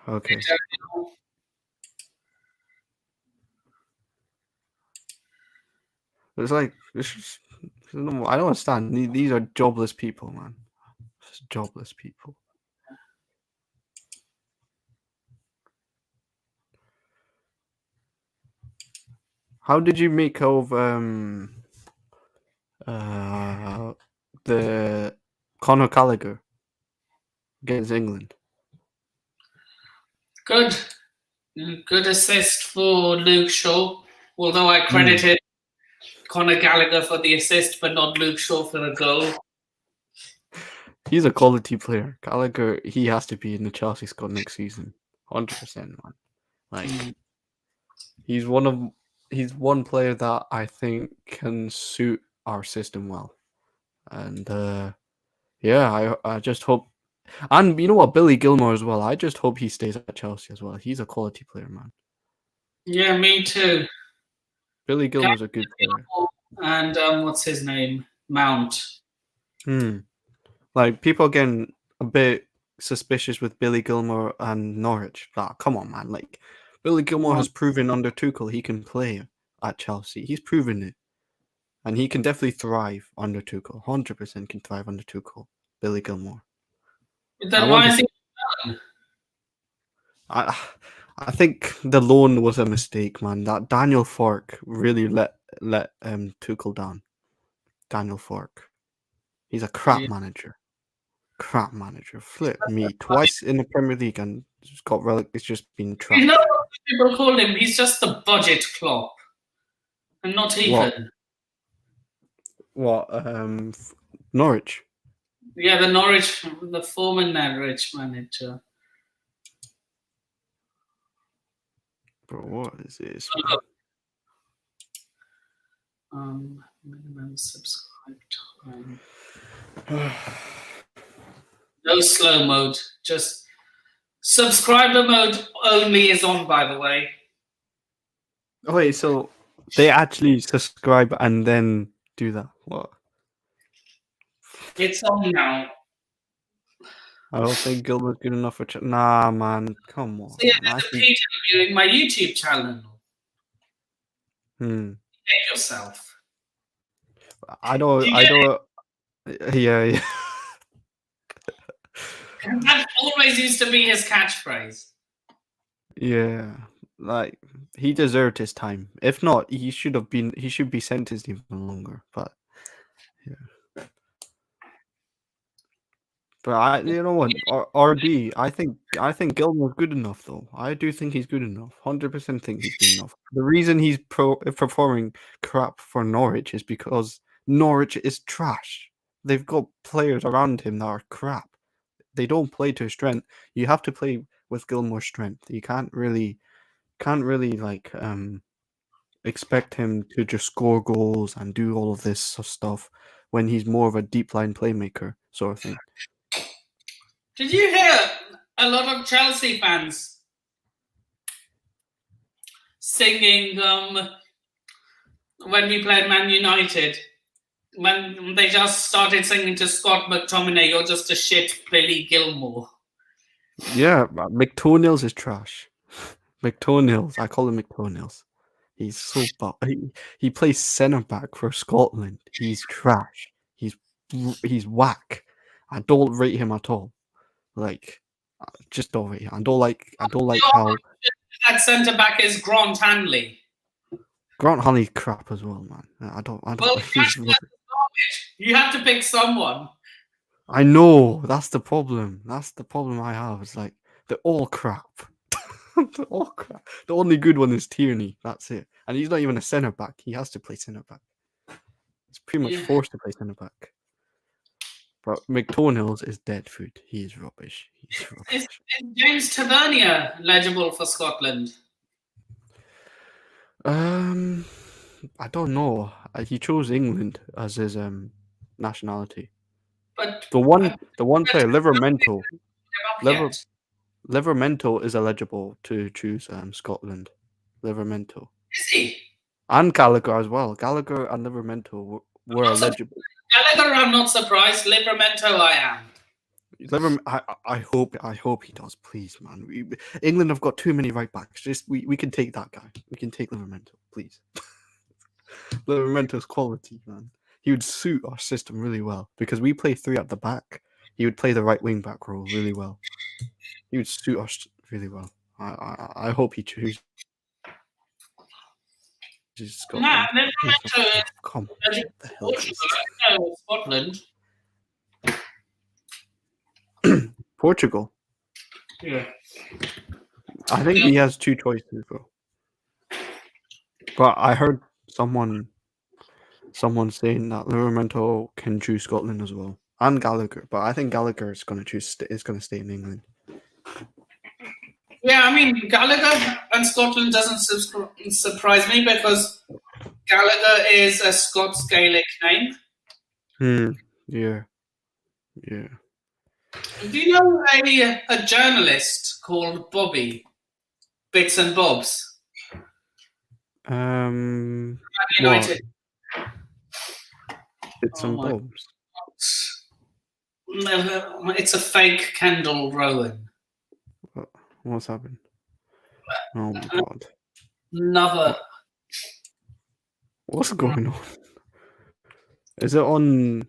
It's like, I don't understand. These are jobless people, man. Just jobless people. How did you make of the Conor Gallagher against England? Good assist for Luke Shaw. Although I credited Conor Gallagher for the assist, but not Luke Shaw for the goal. He's a quality player. Gallagher, he has to be in the Chelsea squad next season. 100%, man. Like, he's one player that I think can suit our system well. And yeah, I just hope. And you know what, Billy Gilmore as well. I just hope he stays at Chelsea as well. He's a quality player, man. Yeah, me too. Billy Gilmore's a good player. And what's his name? Mount. Like, people are getting a bit suspicious with Billy Gilmore and Norwich. Come on, man. Like, Billy Gilmore has proven under Tuchel he can play at Chelsea. He's proven it. And he can definitely thrive under Tuchel. 100% can thrive under Tuchel. Billy Gilmore. Then why is he? I think the loan was a mistake, man. That Daniel Farke really let Tuchel down. Daniel Farke. He's a crap manager. Crap manager. Flip me twice in the Premier League and got relegated. It's just been trapped. You know what people call him? He's just the budget Klopp, and not even. What? Norwich. Yeah, the former Norwich manager. Bro, what is this? Minimum subscribe time. No slow mode. Just subscriber mode only is on, by the way. Oh, wait, so they actually subscribe and then do that? What? It's on now. I don't think Gilbert's good enough for. Nah, man, come on. So yeah, there's a Peter viewing my YouTube channel. Hate yourself. I don't. Yeah. That always used to be his catchphrase. Yeah, like he deserved his time. If not, he should be sentenced even longer. But yeah. But you know what, RD, I think Gilmore's good enough though. I do think he's good enough. 100% think he's good enough. The reason he's performing crap for Norwich is because Norwich is trash. They've got players around him that are crap. They don't play to his strength. You have to play with Gilmore's strength. You can't really like expect him to just score goals and do all of this stuff when he's more of a deep line playmaker sort of thing. Did you hear a lot of Chelsea fans singing when we played Man United. When they just started singing to Scott McTominay, you're just a shit Billy Gilmore. Yeah, McToenails is trash. McToenails, I call him McToenails. He's so bad. He plays centre back for Scotland. He's trash. He's whack. I don't rate him at all. Like, just don't rate him. I don't like how That centre back is Grant Hanley. Grant Hanley's crap as well, man. I don't. Well, He's rubbish. you have to pick someone. I know that's the problem. That's the problem I have. It's like they're all crap. They're all crap. The only good one is Tierney. That's it. And he's not even a centre back. He has to play centre back. He's pretty much forced to play centre back. But McToenails is dead food. He is rubbish. He's rubbish. Is James Tavernier legible for Scotland? I don't know. He chose England as his nationality. But The one player, Livermento. Liver. Livermento is eligible to choose Scotland. Livermento. Is he? And Gallagher as well. Gallagher and Livermento were eligible. Gallagher, I'm not surprised. Livermento, I am. I hope he does, please, man. England have got too many right backs. Just we can take that guy. We can take Livermento, please. Livermento's quality, man. He would suit our system really well because we play 3 at the back. He would play the right wing back role really well. He would suit us really well. I hope he chooses Scotland. Nah, Livermento. Come on. What the hell is this? Scotland. Portugal. Yeah. I think he has 2 choices, bro. But I heard someone saying that Livermento can choose Scotland as well, and Gallagher. But I think Gallagher is going to stay in England. Yeah, I mean Gallagher and Scotland doesn't surprise me because Gallagher is a Scots Gaelic name. Yeah. Do you know a journalist called Bobby Bits and Bobs? United. Bits and Bobs. It's a fake Kendall Rowan. What's happened? Oh my god! Another. What's going on? Is it on?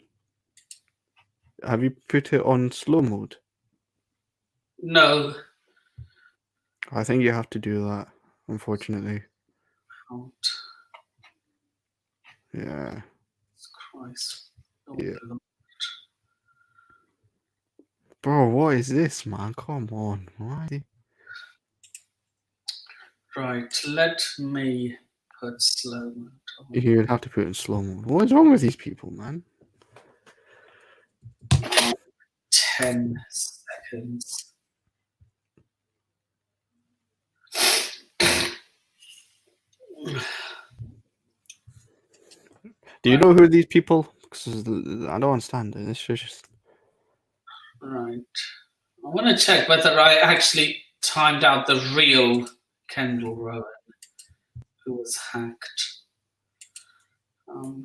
Have you put it on slow mode? No. I think you have to do that, unfortunately. Yeah. Christ. Yeah. Bro, what is this, man? Come on. Why? Right, let me put slow mode on. You'd have to put it in slow mode. What is wrong with these people, man? 10 seconds. Do you know who these people? Because I don't understand it. It's just right. I want to check whether I actually timed out the real Kendall Rowan who was hacked. Unhide.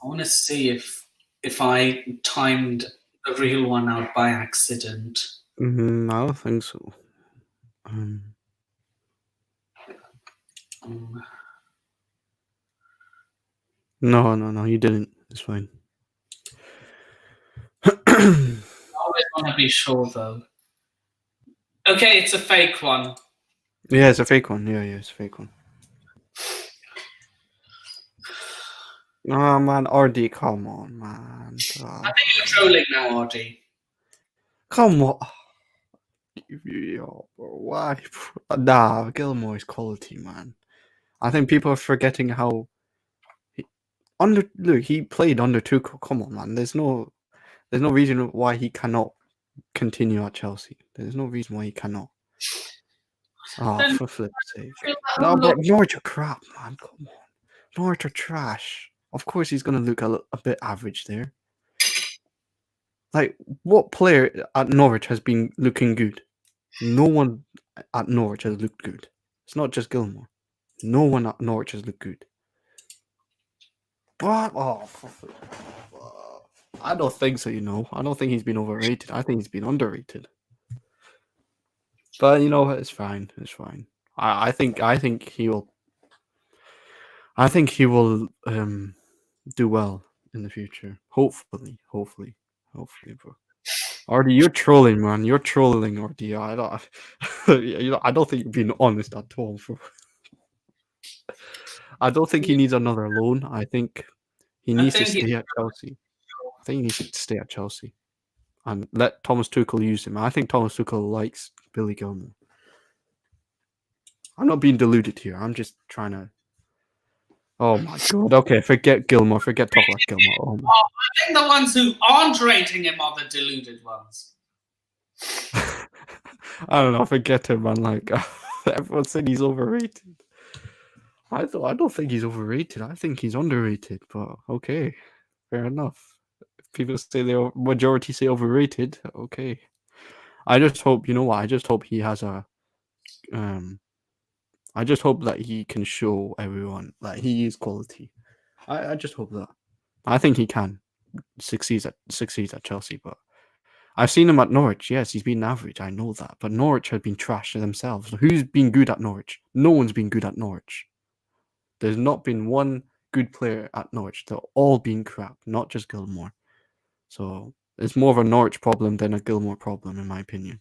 I want to see if I timed the real one out by accident. I don't think so. No, you didn't. It's fine. I always want to be sure, though. Okay, it's a fake one. Yeah, it's a fake one. Yeah, it's a fake one. Oh, man, RD, come on, man. I think you're trolling now, RD. Come on. Yo, bro, why? Nah, Gilmore's quality, man. I think people are forgetting how he played under Tuchel. Come on, man. There's no reason why he cannot continue at Chelsea. There's no reason why he cannot. Oh, for flip's sake. No, but Norwich are crap, man. Come on. Norwich are trash. Of course he's going to look a bit average there. Like, what player at Norwich has been looking good? No one at Norwich has looked good. It's not just Gilmore. No one at Norwich has looked good. But I don't think so. I don't think he's been overrated. I think he's been underrated. But it's fine. It's fine. I think he will. I think he will do well in the future. Hopefully, bro. Artie, you're trolling, man. You're trolling, Artie. I don't. I don't think you're being honest at all, bro. I don't think he needs another loan. I think he needs to stay at Chelsea. I think he needs to stay at Chelsea and let Thomas Tuchel use him. I think Thomas Tuchel likes Billy Gilmore. I'm not being deluded here. I'm just trying to. Oh my god. Okay, forget Gilmore. Forget talk about Gilmore. Oh my. I think the ones who aren't rating him are the deluded ones. I don't know. Forget him, man. Like everyone said, he's overrated. I don't think he's overrated. I think he's underrated. But okay, fair enough. If people say majority say overrated. Okay. I just hope I just hope he has a. I just hope that he can show everyone that he is quality. I just hope that. I think he can succeed at Chelsea, but I've seen him at Norwich. Yes, he's been average. I know that, but Norwich have been trash themselves. Who's been good at Norwich? No one's been good at Norwich. There's not been one good player at Norwich. They're all been crap, not just Gilmore. So it's more of a Norwich problem than a Gilmore problem, in my opinion.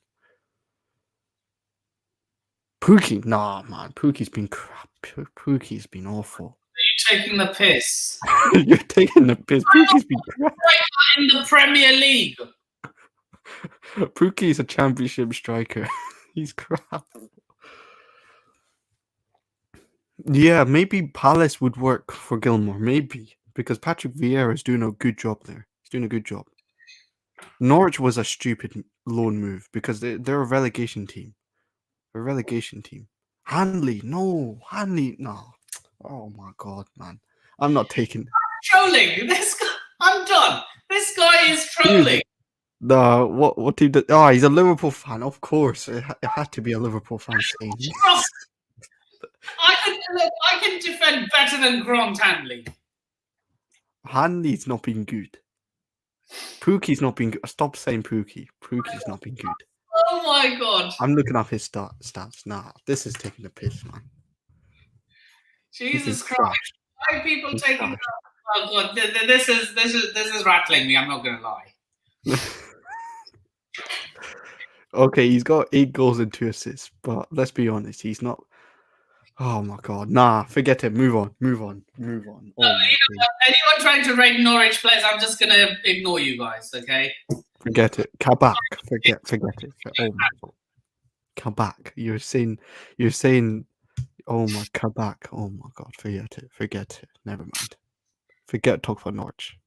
Pookie, nah, man. Pookie's been crap. Pookie's been awful. Are you taking the piss? You're taking the piss. Pookie's been crap. In the Premier League. Pookie's a championship striker. He's crap. Yeah, maybe Palace would work for Gilmore. Maybe. Because Patrick Vieira is doing a good job there. He's doing a good job. Norwich was a stupid loan move because they're a relegation team. A relegation team. Hanley, no. Oh my god, man. I'm not taking. Trolling. This guy. I'm done. This guy is trolling. No, what team did? Oh, he's a Liverpool fan. Of course, it had to be a Liverpool fan saying. I can defend better than Grant Hanley. Hanley's not been good. Pookie's not been good. Stop saying Pookie. Pookie's not been good. Oh my god! I'm looking up his stats. Nah, this is taking the piss, man. Jesus Christ! Why are people taking? Oh god! This is rattling me. I'm not gonna lie. Okay, he's got 8 goals and 2 assists, but let's be honest, he's not. Oh my god, nah, forget it. Move on. Oh, anyone trying to rate Norwich players, I'm just gonna ignore you guys. Okay. Forget it. Kabak. Forget it. Oh my god. Kabak. You're saying. Oh my Kabak. Oh my god. Forget it. Never mind. Talk about Norwich.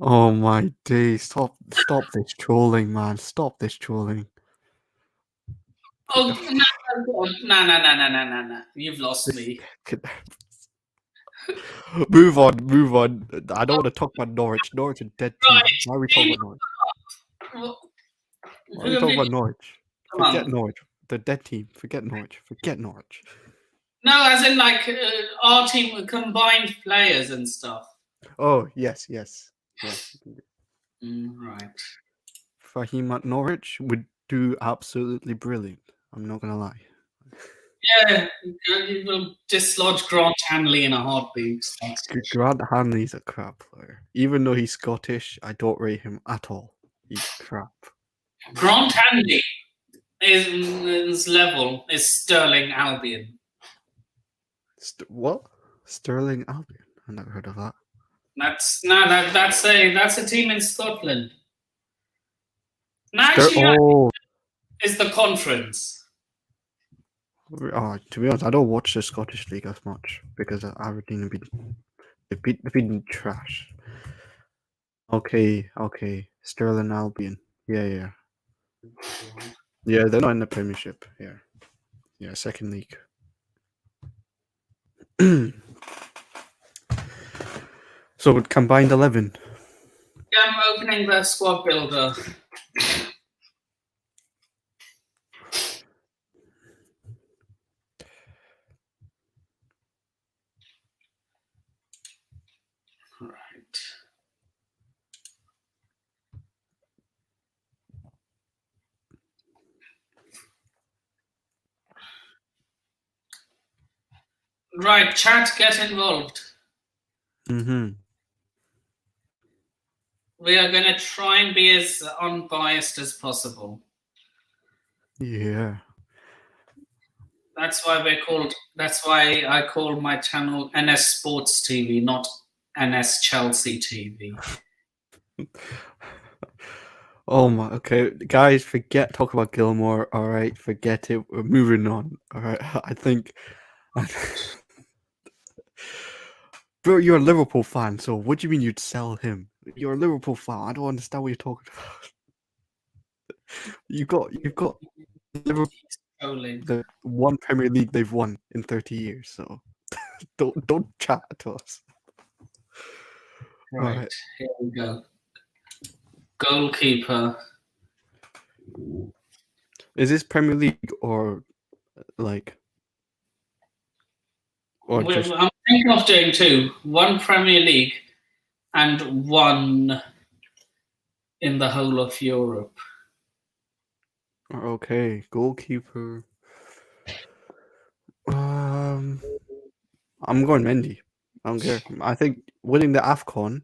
Oh my days. Stop this trolling, man. Stop this trolling. Oh no. You've lost me. Move on. I don't want to talk about Norwich. Norwich is a dead team. Why are we talking about Norwich? Why are we talking about Norwich? Forget Norwich. The dead team. Forget Norwich. No, as in like our team with combined players and stuff. Oh, yes. Right. Fahim at Norwich would do absolutely brilliant. I'm not going to lie. Yeah, you will dislodge Grant Hanley in a heartbeat. Grant Hanley's a crap player. Even though he's Scottish, I don't rate him at all. He's crap. Grant Hanley his level is Sterling Albion. What? Sterling Albion? I never heard of that. That's a team in Scotland. Actually, is the conference. Oh, to be honest, I don't watch the Scottish League as much because Aberdeen have been trash. Okay. Sterling Albion. Yeah. Yeah, they're not in the Premiership. Yeah, second league. So combined 11. Yeah, I'm opening the squad builder. Right, chat, get involved. Mm-hmm. We are going to try and be as unbiased as possible. Yeah. That's why I call my channel NS Sports TV, not NS Chelsea TV. Oh my. Okay, guys, talk about Gilmore. All right, forget it. We're moving on. All right, I think. Bro, you're a Liverpool fan, so what do you mean you'd sell him? You're a Liverpool fan. I don't understand what you're talking about. You've got Liverpool, the one Premier League they've won in 30 years. So don't chat to us. Right, Alright. here we go. Goalkeeper. Is this Premier League or like just I'm thinking of doing two. One Premier League and one in the whole of Europe. okay, goalkeeper? I'm going Mendy. I don't care. I think winning the AFCON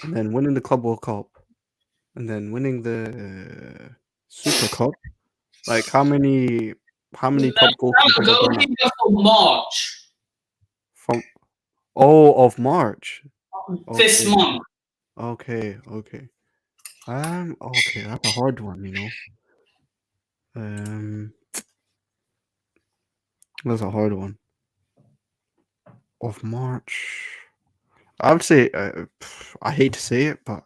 and then winning the Club World Cup and then winning the Super Cup. Like how many top goalkeepers have done that? Goalkeeper for March. Of March. This Okay. month. Okay. Okay, that's a hard one, that's a hard one. Of March. I would say I hate to say it, but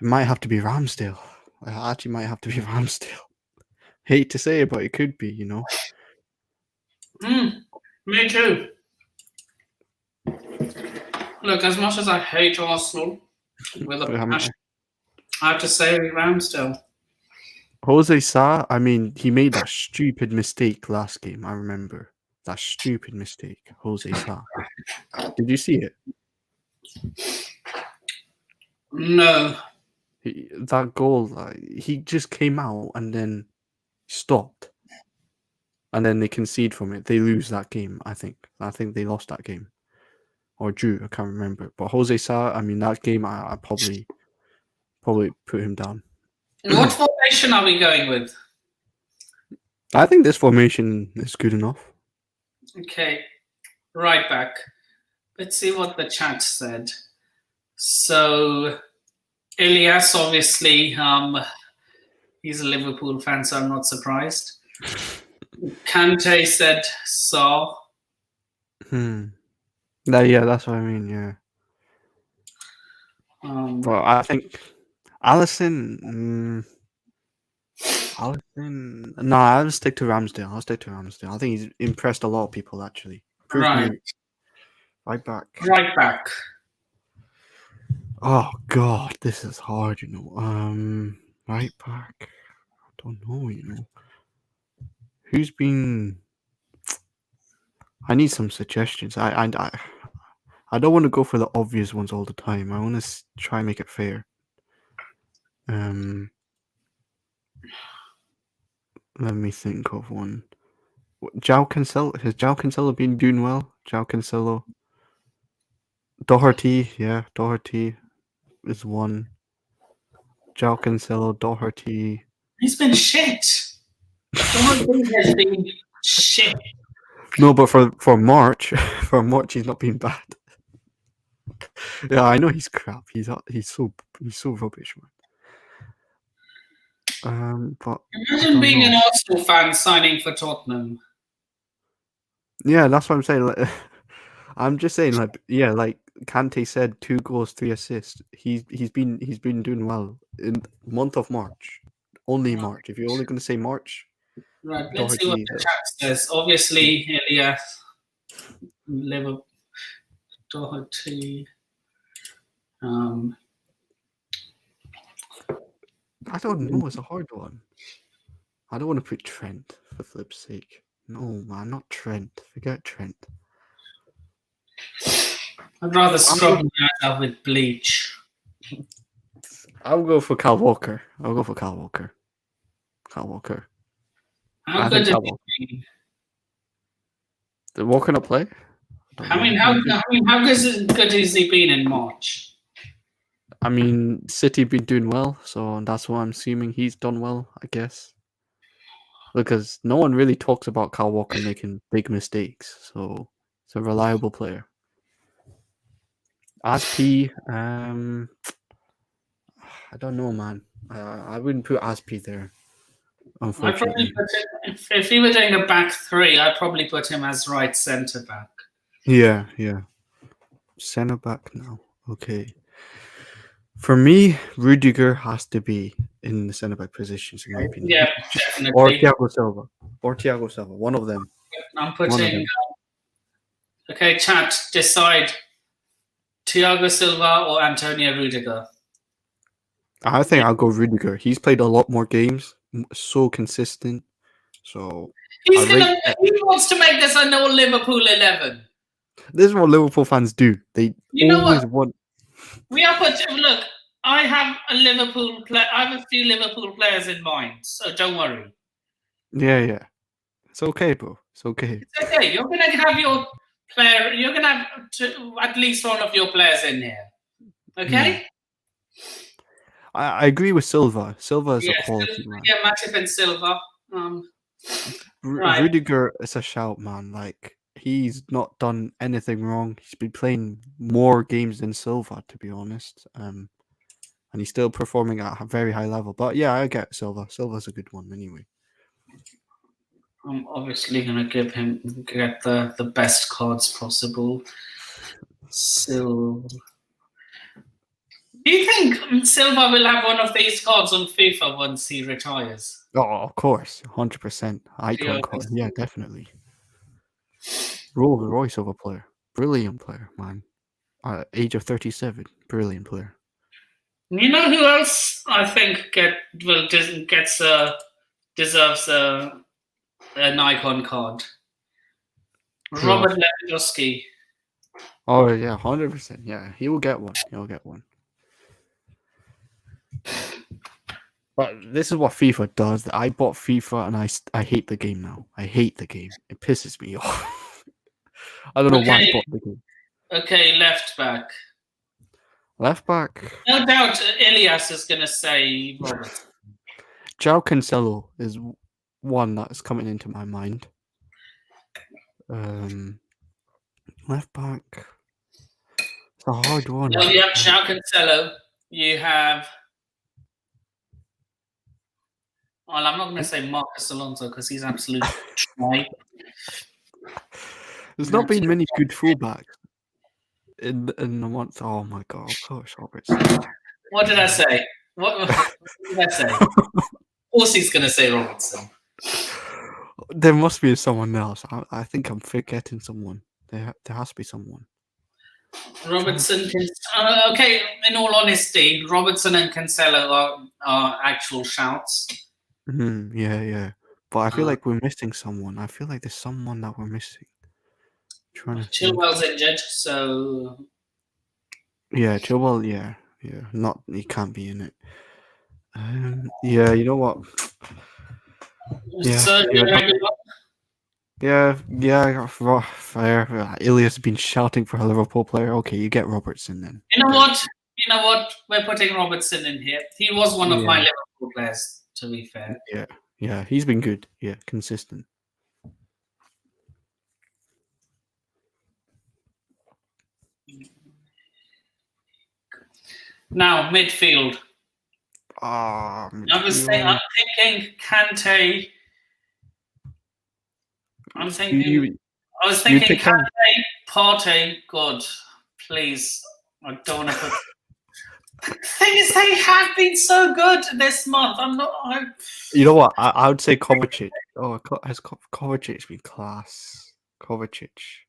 it might have to be Ramsdale. It actually might have to be Ramsdale. Hate to say it, but it could be, Me too. Look, as much as I hate Arsenal with a passion, I have to say Ramsdale. Jose Sa, I mean, he made that stupid mistake last game. I remember that stupid mistake, Jose Sa. Did you see it? No. That goal, he just came out and then stopped, and then they concede from it. They lose that game. I think they lost that game or drew. I can't remember. But Jose Sa, I mean, that game, I probably put him down. What formation are we going with? I think this formation is good enough. Okay, right back. Let's see what the chat said. So, Elias, obviously, he's a Liverpool fan, so I'm not surprised. Kante said Saw. Yeah, that's what I mean. Yeah. But I think Alisson. No, I'll stick to Ramsdale. I think he's impressed a lot of people actually. Right. Right back. Right back. Oh God, this is hard. Right back. I don't know. Who's been? I need some suggestions. I don't want to go for the obvious ones all the time. I want to try and make it fair. Let me think of one. João Cancelo. Has João Cancelo been doing well? João Cancelo. Doherty. Yeah, Doherty is one. João Cancelo, Doherty. He's been shit. Doherty has been shit. No, but for March, he's not been bad. Yeah, I know he's crap. He's so rubbish, man. But imagine being an Arsenal fan signing for Tottenham. Yeah, that's what I'm saying. Like, I'm just saying, like Kante said, 2 goals, 3 assists. He's been doing well in the month of March. Only March. If you're only going to say March, right? Let's see what the chat says. Obviously, Elias, Liverpool, Doherty. I don't know. It's a hard one. I don't want to put Trent for flip's sake. No, man, not Trent. Forget Trent. I'd rather scrub my eyes out with bleach. I'll go for Kyle Walker. Kyle Walker. How good is he? Did Walker not play? I mean, how good has he been in March? I mean, City been doing well, so that's why I'm assuming he's done well, I guess. Because no one really talks about Kyle Walker making big mistakes, so it's a reliable player. As P, I don't know, man. I wouldn't put Aspi there, I probably unfortunately. put him, if he were doing a back three, I'd probably put him as right centre back. Yeah. Centre back now. Okay. For me, Rudiger has to be in the centre back positions, in my opinion. Yeah, Or definitely. Thiago Silva. One of them. I'm putting. Okay, chat, decide Thiago Silva or Antonio Rudiger. I think I'll go Rudiger. He's played a lot more games, so consistent. So He wants to make this a no Liverpool 11. This is what Liverpool fans do. They always want. We are putting. Look, I have a Liverpool player. I have a few Liverpool players in mind, so don't worry. Yeah. It's okay, bro. It's okay. It's okay. You're gonna have your player. You're gonna have at least one of your players in here. Okay. I agree with Silva. Silva is a quality man. Yeah, Matip and Silva. Right. Rudiger is a shout, man. Like, he's not done anything wrong. He's been playing more games than Silva, to be honest. And he's still performing at a very high level. But yeah, I get Silva. Silva's a good one anyway. I'm obviously gonna get the best cards possible. Silva. Do you think Silva will have one of these cards on FIFA once he retires? Oh, of course, 100%. Icon card, yeah, definitely. Rolls Royce of a player, brilliant player, man. Age of 37, brilliant player. You know who else I think deserves an icon card? Robert Lewandowski. Oh yeah, 100%. Yeah, he will get one. He'll get one. But this is what FIFA does. I bought FIFA and I hate the game now. I hate the game. It pisses me off. I don't know why I bought the game. Okay, left back. Left back. No doubt Ilias is going to say Robert. João Cancelo is one that's coming into my mind. Left back. It's a hard one. Well, you have João Cancelo. You have... Well, I'm not going to say Marcus Alonso because he's absolutely tripe. There's not been many good fullbacks in the month. Oh my god, of course, Roberts. What did I say? What did I say? Of course he's going to say Robertson. There must be someone else. I think I'm forgetting someone. There has to be someone. Robertson can... okay, in all honesty, Robertson and Cancelo are actual shouts. Yeah. But I feel like we're missing someone. I feel like there's someone that we're missing. Chilwell's injured, so... Yeah, Chilwell, yeah. Not, he can't be in it. Yeah, you know what? Yeah, fair. Ilias has been shouting for a Liverpool player. Okay, you get Robertson then. You know what? We're putting Robertson in here. He was one of my Liverpool players, to be fair. Yeah, he's been good. Yeah, consistent. Now, midfield. I'm thinking Kante. I was thinking Kante, Partey. God, please. I don't want to put... The thing is, they have been so good this month. You know what? I would say Kovacic. Oh, has Kovacic been class? Kovacic.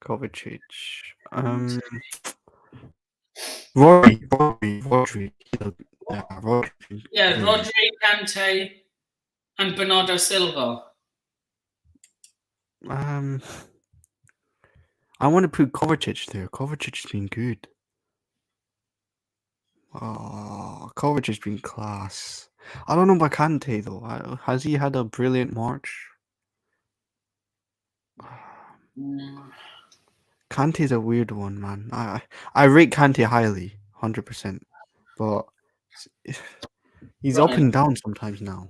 Rodri. Yeah, Rodri, Kante, and Bernardo Silva. I want to put Kovacic there. Kovacic's been good. Oh, Kovacic's been class. I don't know about Kante though. Has he had a brilliant March? Kante's a weird one, man. I rate Kante highly, 100%, but he's up Right. and down sometimes now.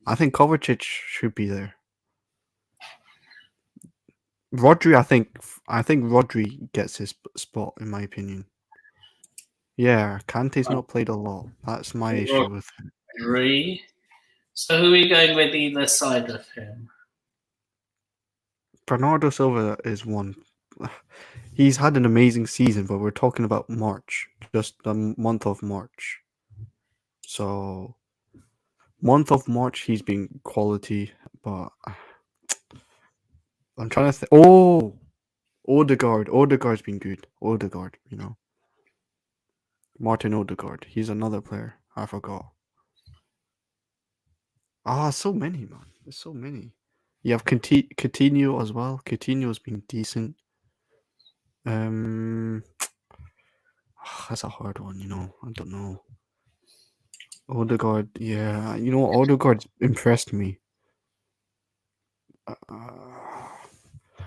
I think Kovacic should be there. Rodri, I think Rodri gets his spot in my opinion. Yeah, Kante's not played a lot. That's my issue with him. Rodri. So who are we going with either side of him? Bernardo Silva is one. He's had an amazing season, but we're talking about March, just the month of March. So, month of March, he's been quality, but I'm trying to think. Oh, Odegaard. Odegaard's been good. Odegaard, Martin Odegaard. He's another player. I forgot. So many, man. There's so many. You have Coutinho as well. Coutinho's been decent. That's a hard one, I don't know. Odegaard, yeah. Odegaard's impressed me.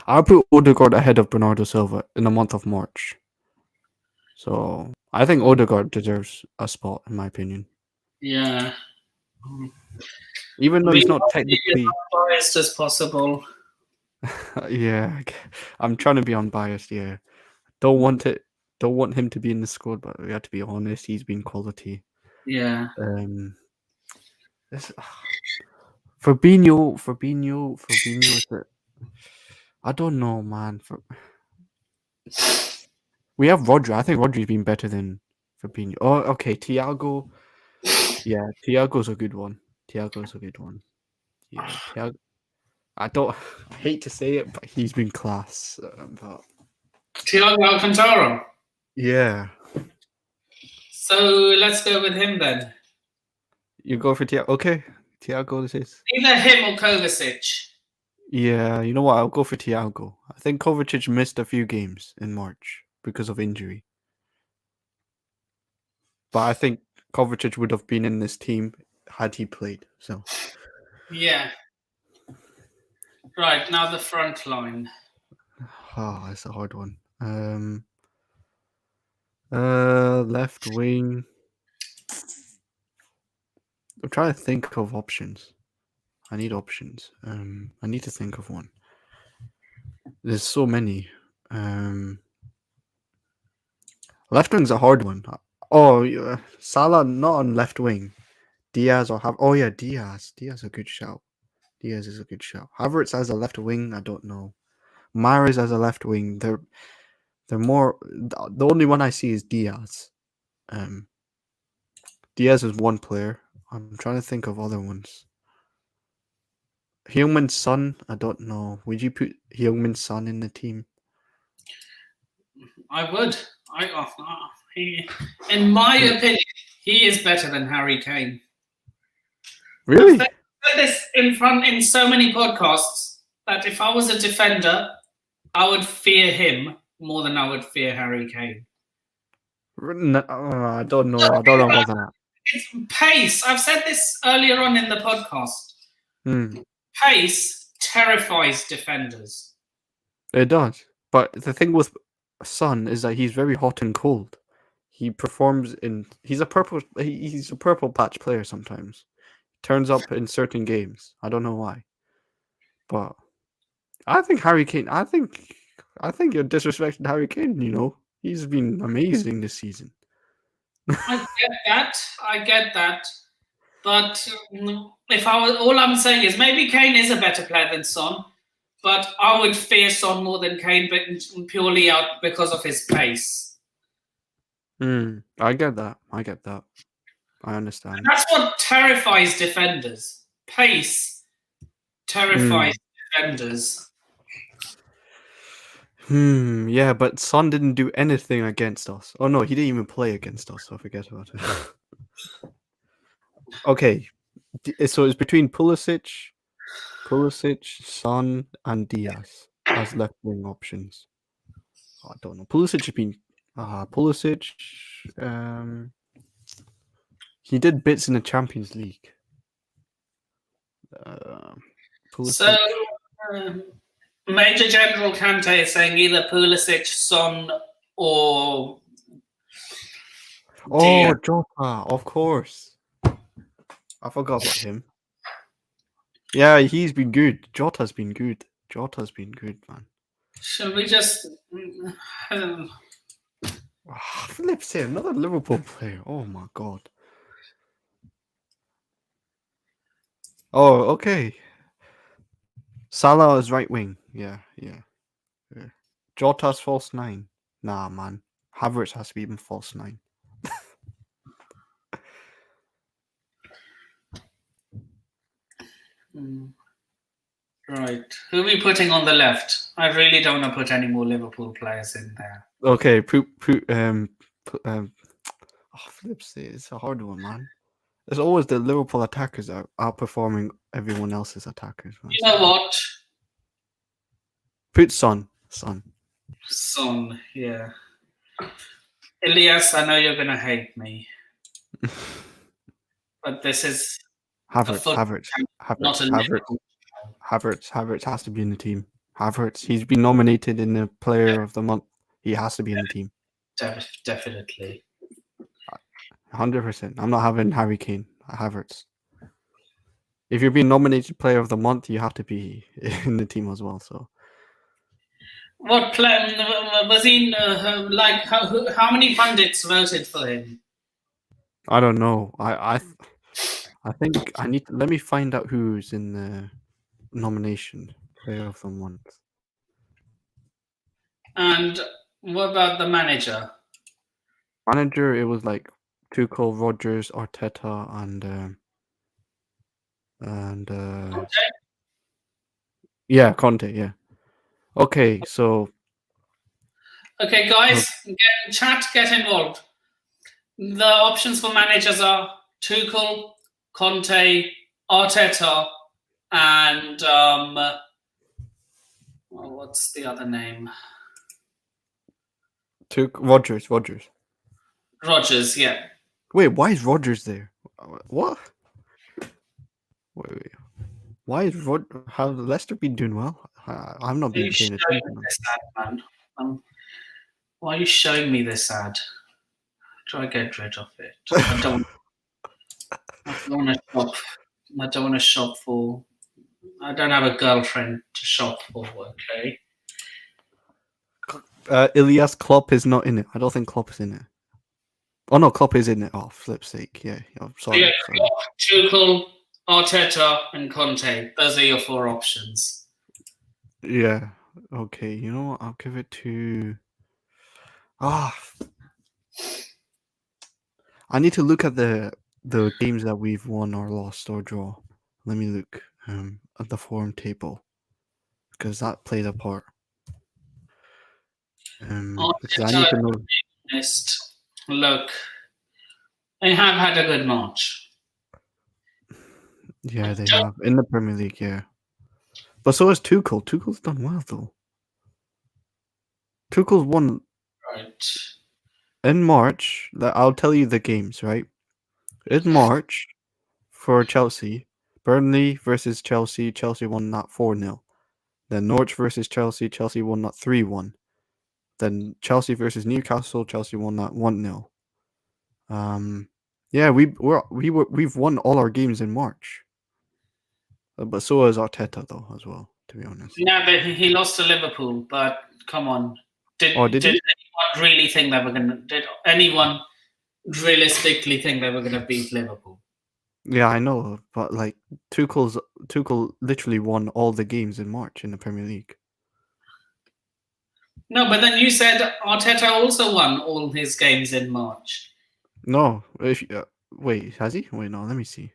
I'll put Odegaard ahead of Bernardo Silva in the month of March. So I think Odegaard deserves a spot, in my opinion. Yeah. Even though he's not Be technically. as biased as possible. Yeah, I'm trying to be unbiased. Yeah, don't want him to be in the squad, but we have to be honest. He's been quality. Yeah. This, Fabinho. Is it? I don't know, man. We have Rodri. I think Rodri's been better than Fabinho. Oh, okay. Thiago. Yeah, Thiago's a good one. Yeah, Thiago. I hate to say it, but he's been class. But Thiago Alcantara. yeah, So let's go with him then. you go for Thiago. Okay, Thiago. This is either him or Kovacic. Yeah, you know what? I'll go for Thiago. I think Kovacic missed a few games in March because of injury, but I think Kovacic would have been in this team had he played. So yeah. Right, now the front line. That's a hard one. Left wing. I'm trying to think of options. I need options. I need to think of one. There's so many. Left wing's a hard one. Oh, Salah not on left wing. Diaz or have. Oh yeah, Diaz. Diaz is a good shout. Havertz as a left wing. I don't know. Mahrez as a left wing. They're more. The only one I see is Diaz. Diaz is one player. I'm trying to think of other ones. Heung-min Son, I don't know. Would you put Heung-min Son in the team? I would. In my opinion, he is better than Harry Kane. Really? I've said this in so many podcasts that if I was a defender, I would fear him more than I would fear Harry Kane. No, I don't know. I don't know about that. It's pace. I've said this earlier on in the podcast. Pace terrifies defenders. It does. But the thing with Son is that he's very hot and cold. He performs in. He's a purple patch player sometimes. Turns up in certain games. I don't know why. But I think Harry Kane. I think you're disrespecting Harry Kane. He's been amazing this season. I get that. But if I was, all I'm saying is maybe Kane is a better player than Son, but I would fear Son more than Kane, but purely out because of his pace. I get that. I understand. And that's what terrifies defenders. Pace terrifies defenders. Yeah, but Son didn't do anything against us. Oh no, he didn't even play against us, so forget about it. Okay, so it's between Pulisic, Son, and Diaz as left wing options. I don't know. Pulisic has been Pulisic. He did bits in the Champions League. So Major General Kante is saying either Pulisic, Son, or Oh, Jota, of course. I forgot about him. Yeah, he's been good. Jota's been good. Jota's been good, man. Shall we just? Flip's here, another Liverpool player. Oh my god. Oh, okay. Salah is right wing. Yeah. Jota's false 9. Nah, man. Havertz has to be even false 9. Right. Who are we putting on the left? I really don't want to put any more Liverpool players in there. Okay, Flips, it's a hard one, man. There's always the Liverpool attackers are outperforming everyone else's attackers. Man. You know what? Put Son. Son, yeah. Elias, I know you're going to hate me. But this is Havertz not a Liverpool. Havertz has to be in the team. Havertz, he's been nominated in the Player of the Month. He has to be in the team. Definitely. 100%. I'm not having Harry Kane. Havertz. If you're being nominated Player of the Month, you have to be in the team as well. So, what plan was he? How many pundits voted for him? I don't know. I think I need to let me find out who's in the nomination Player of the Month. And what about the manager? Manager, it was like Tuchel, Rodgers, Arteta, and Conte? yeah, Conte. Yeah. Okay, so Okay, guys, get involved. The options for managers are Tuchel, Conte, Arteta, and what's the other name? Rodgers. Rodgers, yeah. Wait, why is Rodgers there? What? Wait. Why is have Leicester been doing well? I'm not being paying attention. This ad, man? Why are you showing me this ad? Try to get rid of it. I don't want to shop for. I don't have a girlfriend to shop for. Okay. Ilias Klopp is not in it. I don't think Klopp is in it. Oh no, Klopp is in it. Oh, flip's sake. Yeah, I'm sorry. Yeah, Tuchel, Arteta, and Conte. Those are your 4 options. Yeah. Okay. You know what? I'll give it to. I need to look at the games that we've won or lost or draw. Let me look at the form table because that played a part. Because I need to know. Look, they have had a good March. Yeah, they have in the Premier League. Yeah, but so has Tuchel. Tuchel's done well though. Tuchel's won. Right. In March, I'll tell you the games, right? In March, for Chelsea, Burnley versus Chelsea, Chelsea won that 4-0. Then Norwich versus Chelsea, Chelsea won that 3-1. Then Chelsea versus Newcastle, Chelsea won that 1-0. Yeah, we've won all our games in March. But so has Arteta though, as well, to be honest. Yeah, but he lost to Liverpool, but come on. Did anyone really think they were gonna did anyone realistically think they were gonna beat Liverpool? Yeah, I know, but like Tuchel literally won all the games in March in the Premier League. No, but then you said Arteta also won all his games in March. No, wait, has he? Wait, no, let me see.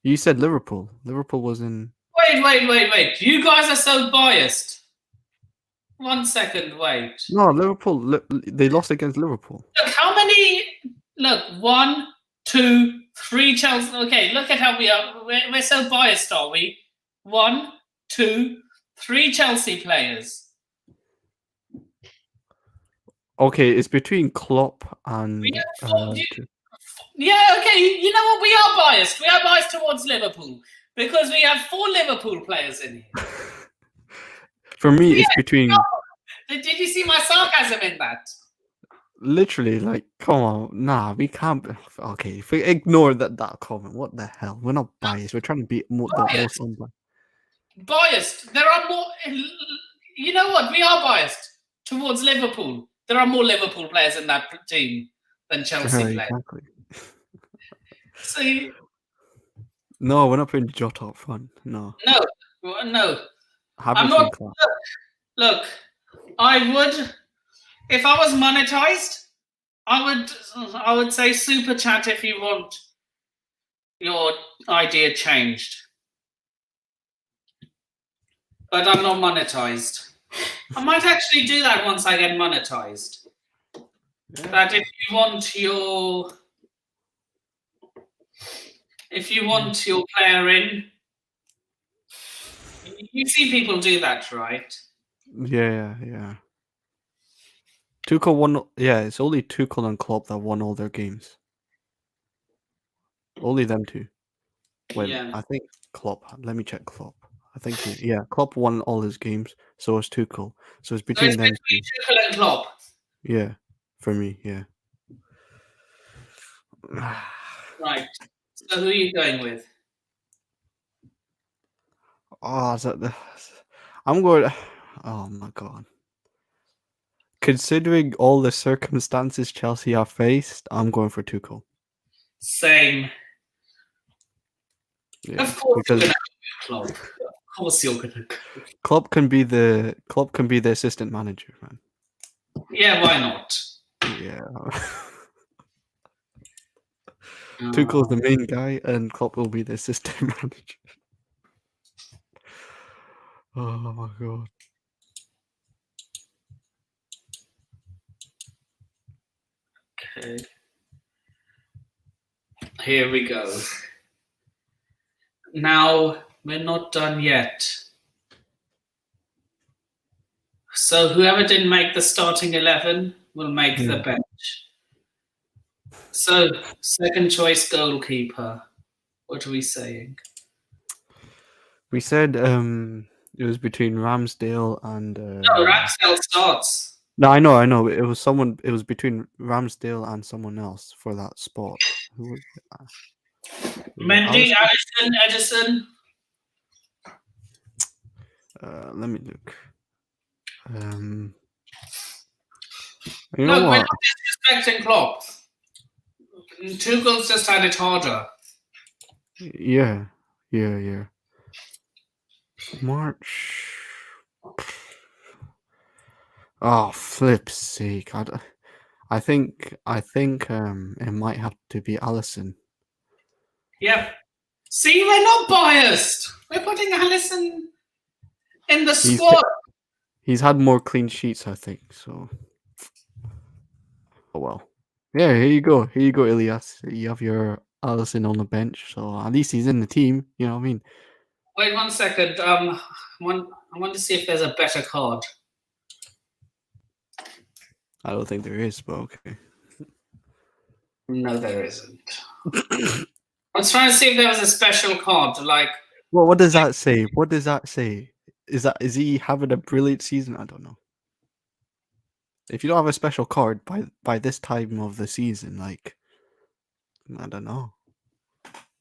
You said Liverpool. Liverpool was in. Wait! You guys are so biased. 1 second, wait. No, Liverpool. They lost against Liverpool. Look, how many? Look, 1, 2, 3 Chelsea. Okay, look at how we are. We're so biased, are we? 1, 2, 3 Chelsea players. Okay, it's between Klopp and. Yeah, okay. You know what? We are biased. We are biased towards Liverpool because we have 4 Liverpool players in here. For me, it's between. Did you see my sarcasm in that? Literally, like, come on, nah, we can't. Okay, if we ignore that comment, what the hell? We're not biased. We're trying to be the most unbiased. Biased. There are more. You know what? We are biased towards Liverpool. There are more Liverpool players in that team than Chelsea players. Exactly. See, no, we're not putting Jota up front. No. No. I'm not. Look, I would, if I was monetized, I would say super chat if you want your idea changed. But I'm not monetized. I might actually do that once I get monetized. Yeah. That if you want your player in, you see people do that, right? Yeah. Tuchel won. Yeah, it's only Tuchel and Klopp that won all their games. Only them two. I think Klopp. Let me check Klopp. I think Klopp won all his games. So is Tuchel. So it's between them. Tuchel and Klopp. Yeah, for me, yeah. Right. So who are you going with? Oh, I'm going. Oh my god. Considering all the circumstances Chelsea have faced, I'm going for Tuchel. Same. Yeah, of course, you're going to Klopp. Of course, you're going to. Klopp can be the assistant manager, man. Yeah, why not? Yeah. Tuchel's the main guy, and Klopp will be the assistant manager. Oh my god. Okay. Here we go. Now, we're not done yet. So whoever didn't make the starting 11 will make the bench. So, second choice goalkeeper. What are we saying? We said it was between Ramsdale and. No, Ramsdale starts. No, I know. It was someone. It was between Ramsdale and someone else for that spot. Who was it? Mendy, Alisson, Edison. Let me look. Look, we're not disrespecting Klopp. Tuchel's just had it harder. Yeah. March. Oh, flip's sake! I think it might have to be Alisson. Yep. See, we're not biased. We're putting Alisson in the squad. He's had more clean sheets, I think. So. Oh well. Yeah, here you go, Ilias. You have your Alisson on the bench, so at least he's in the team. You know what I mean? Wait 1 second. I want to see if there's a better card. I don't think there is, but okay. No, there isn't. I was trying to see if there was a special card, like. Well, what does that say? Is he having a brilliant season? I don't know. If you don't have a special card by this time of the season, like, I don't know.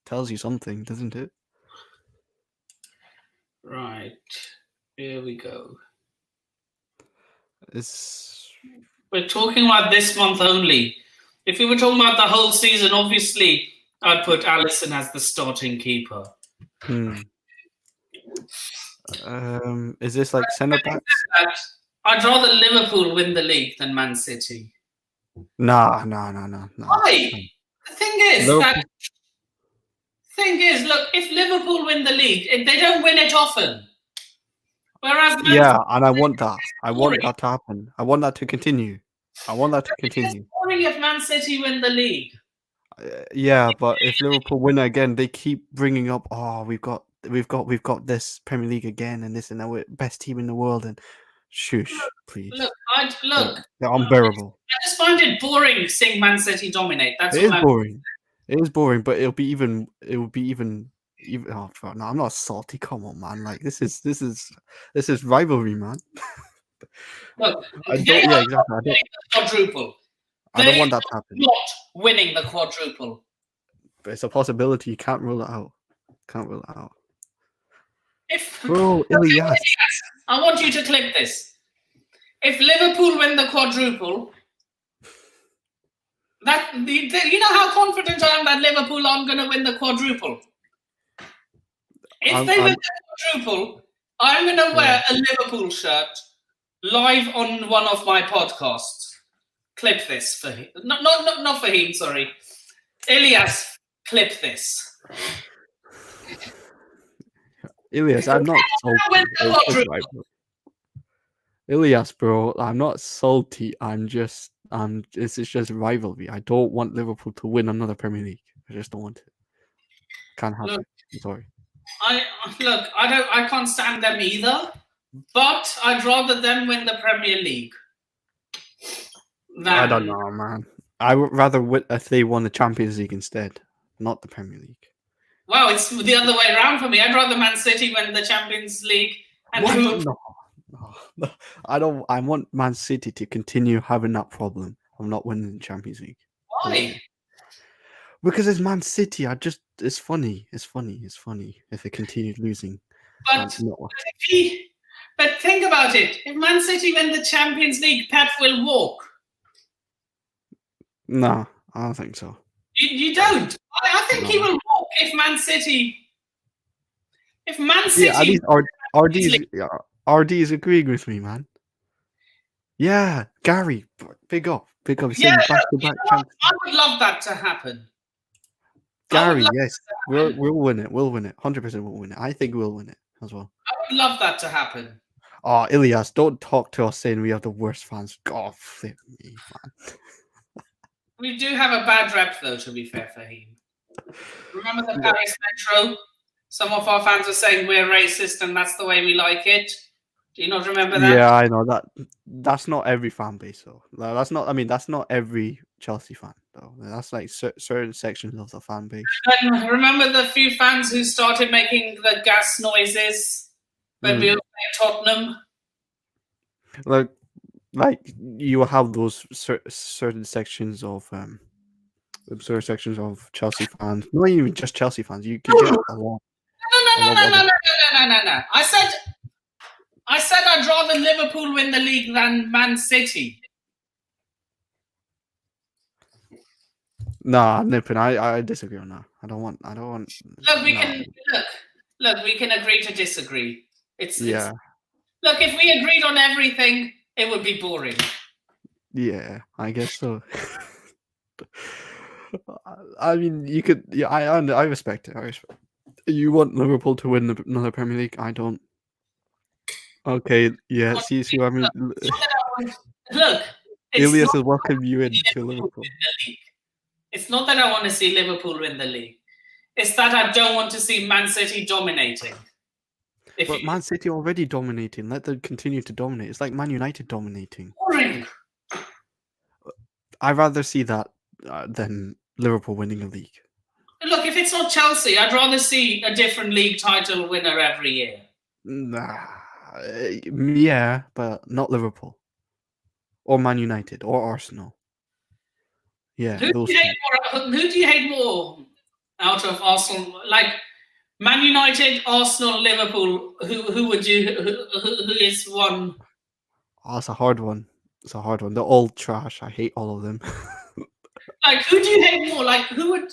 Tells you something, doesn't it? Right. Here we go. We're talking about this month only. If we were talking about the whole season, obviously, I'd put Alisson as the starting keeper. Is this like centre backs? I'd rather Liverpool win the league than Man City. No. Why? The thing is, look, if Liverpool win the league, they don't win it often. Whereas and I want that. I want that to happen. I want that to continue. It's boring if Man City win the league. Yeah, but if Liverpool win again, they keep bringing up, oh, we've got this Premier League again, and this and that, we're best team in the world, and shush, please. Look. They're unbearable. I just find it boring seeing Man City dominate. It is boring, but it would be even bro, no, I'm not salty. Come on, man. Like this is rivalry, man. Look, I they don't. are Yeah, not exactly. winning the quadruple. I don't They want that to are happen. not winning the quadruple. But it's a possibility. You can't rule it out. Can't rule it out. If Bro, Ilias. I want you to clip this. If Liverpool win the quadruple, you know how confident I am that Liverpool aren't going to win the quadruple. If they win the quadruple, I'm going to wear a Liverpool shirt live on one of my podcasts. Clip this for him. Not for him, sorry. Ilias, clip this. Ilias, I'm not salty. It's right, bro. Ilias, bro, I'm not salty. It's just rivalry. I don't want Liverpool to win another Premier League. I just don't want it. Can't have it. I'm sorry. I can't stand them either, but I'd rather them win the Premier League. I don't know, man. I would rather if they won the Champions League instead, not the Premier League. Wow, it's the other way around for me. I'd rather Man City win the Champions League. And No, I don't. I want Man City to continue having that problem of not winning the Champions League. Why? Because it's Man City. It's funny. It's funny if they continued losing. But think about it. If Man City win the Champions League, Pep will walk. No, I don't think so. You don't. I think he will walk if Man City. If Man City. Yeah, at least RD's agreeing with me, man. Yeah, Gary, big up. Yeah, back-to-back champions. I would love that to happen. Gary, yes, we'll win it. We'll win it. 100% we'll win it. I think we'll win it as well. I would love that to happen. Oh, Ilias, don't talk to us saying we have the worst fans. God, flip me, man. We do have a bad rep, though, to be fair for him. Remember the Paris Metro? Some of our fans are saying we're racist and that's the way we like it. Do you not remember that? Yeah, I know that. That's not every fan base, though. That's not every Chelsea fan, though. That's like certain sections of the fan base. And remember the few fans who started making the gas noises when we were playing Tottenham? Like you have those certain sections of Chelsea fans. Not even just Chelsea fans. You can get a lot. No. I said I'd rather Liverpool win the league than Man City. Nah, Nippin, I disagree on that. I don't want. Look, we can agree to disagree. Look, if we agreed on everything, it would be boring. Yeah, I guess so. I mean, you could. Yeah, I respect it. You want Liverpool to win another Premier League? I don't. Okay, yeah. See what I mean. Look, Ilias has welcomed you into Liverpool. It's not that I want to see Liverpool win the league. It's that I don't want to see Man City dominating. But Man City already dominating. Let them continue to dominate. It's like Man United dominating. Boring. I'd rather see that than Liverpool winning a league. Look, if it's not Chelsea, I'd rather see a different league title winner every year. Nah, yeah, but not Liverpool. Or Man United or Arsenal. Yeah, who do you hate more out of Arsenal? Like Man United, Arsenal, Liverpool. Who is one? Oh, it's a hard one. They're all trash. I hate all of them. Like, who do you hate more? Like, who would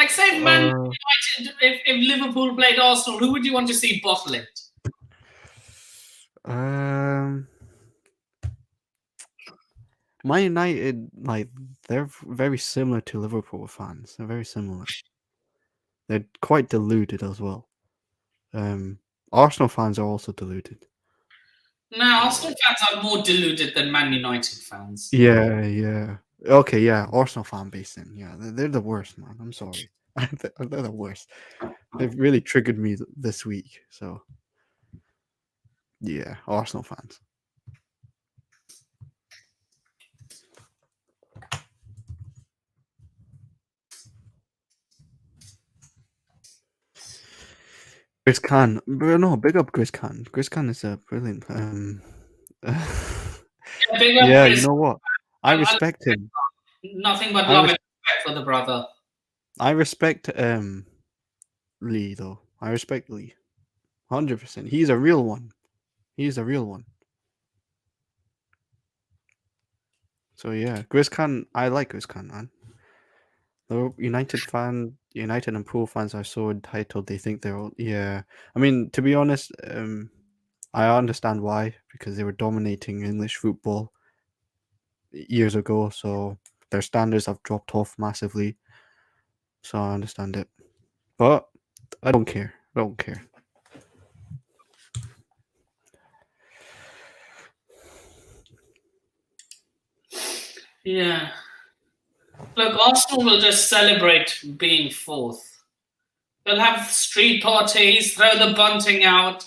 say if Man United, if Liverpool played Arsenal, who would you want to see bottle it? Man United, like, they're very similar to Liverpool fans. They're very similar. They're quite deluded as well. Arsenal fans are also deluded. No, Arsenal fans are more deluded than Man United fans. Yeah. Okay, yeah. Arsenal fan base then. Yeah, they're the worst, man. I'm sorry. They're the worst. They've really triggered me this week. So, yeah, Arsenal fans. Chris Khan. No, big up Chris Khan. Chris Khan is a brilliant. Big up Yeah, you Chris. know what? I respect him. Nothing but I love and res- respect for the brother. I respect Lee though. I respect Lee. 100%. He's a real one. He's a real one. So yeah, Chris Khan. I like Chris Khan, man. The United and Pool fans are so entitled. They think they're all. Yeah, I mean, to be honest, I understand why, because they were dominating English football years ago, so their standards have dropped off massively. So I understand it, but I don't care. I don't care. Yeah. Look, Arsenal will just celebrate being fourth. They'll have street parties, throw the bunting out,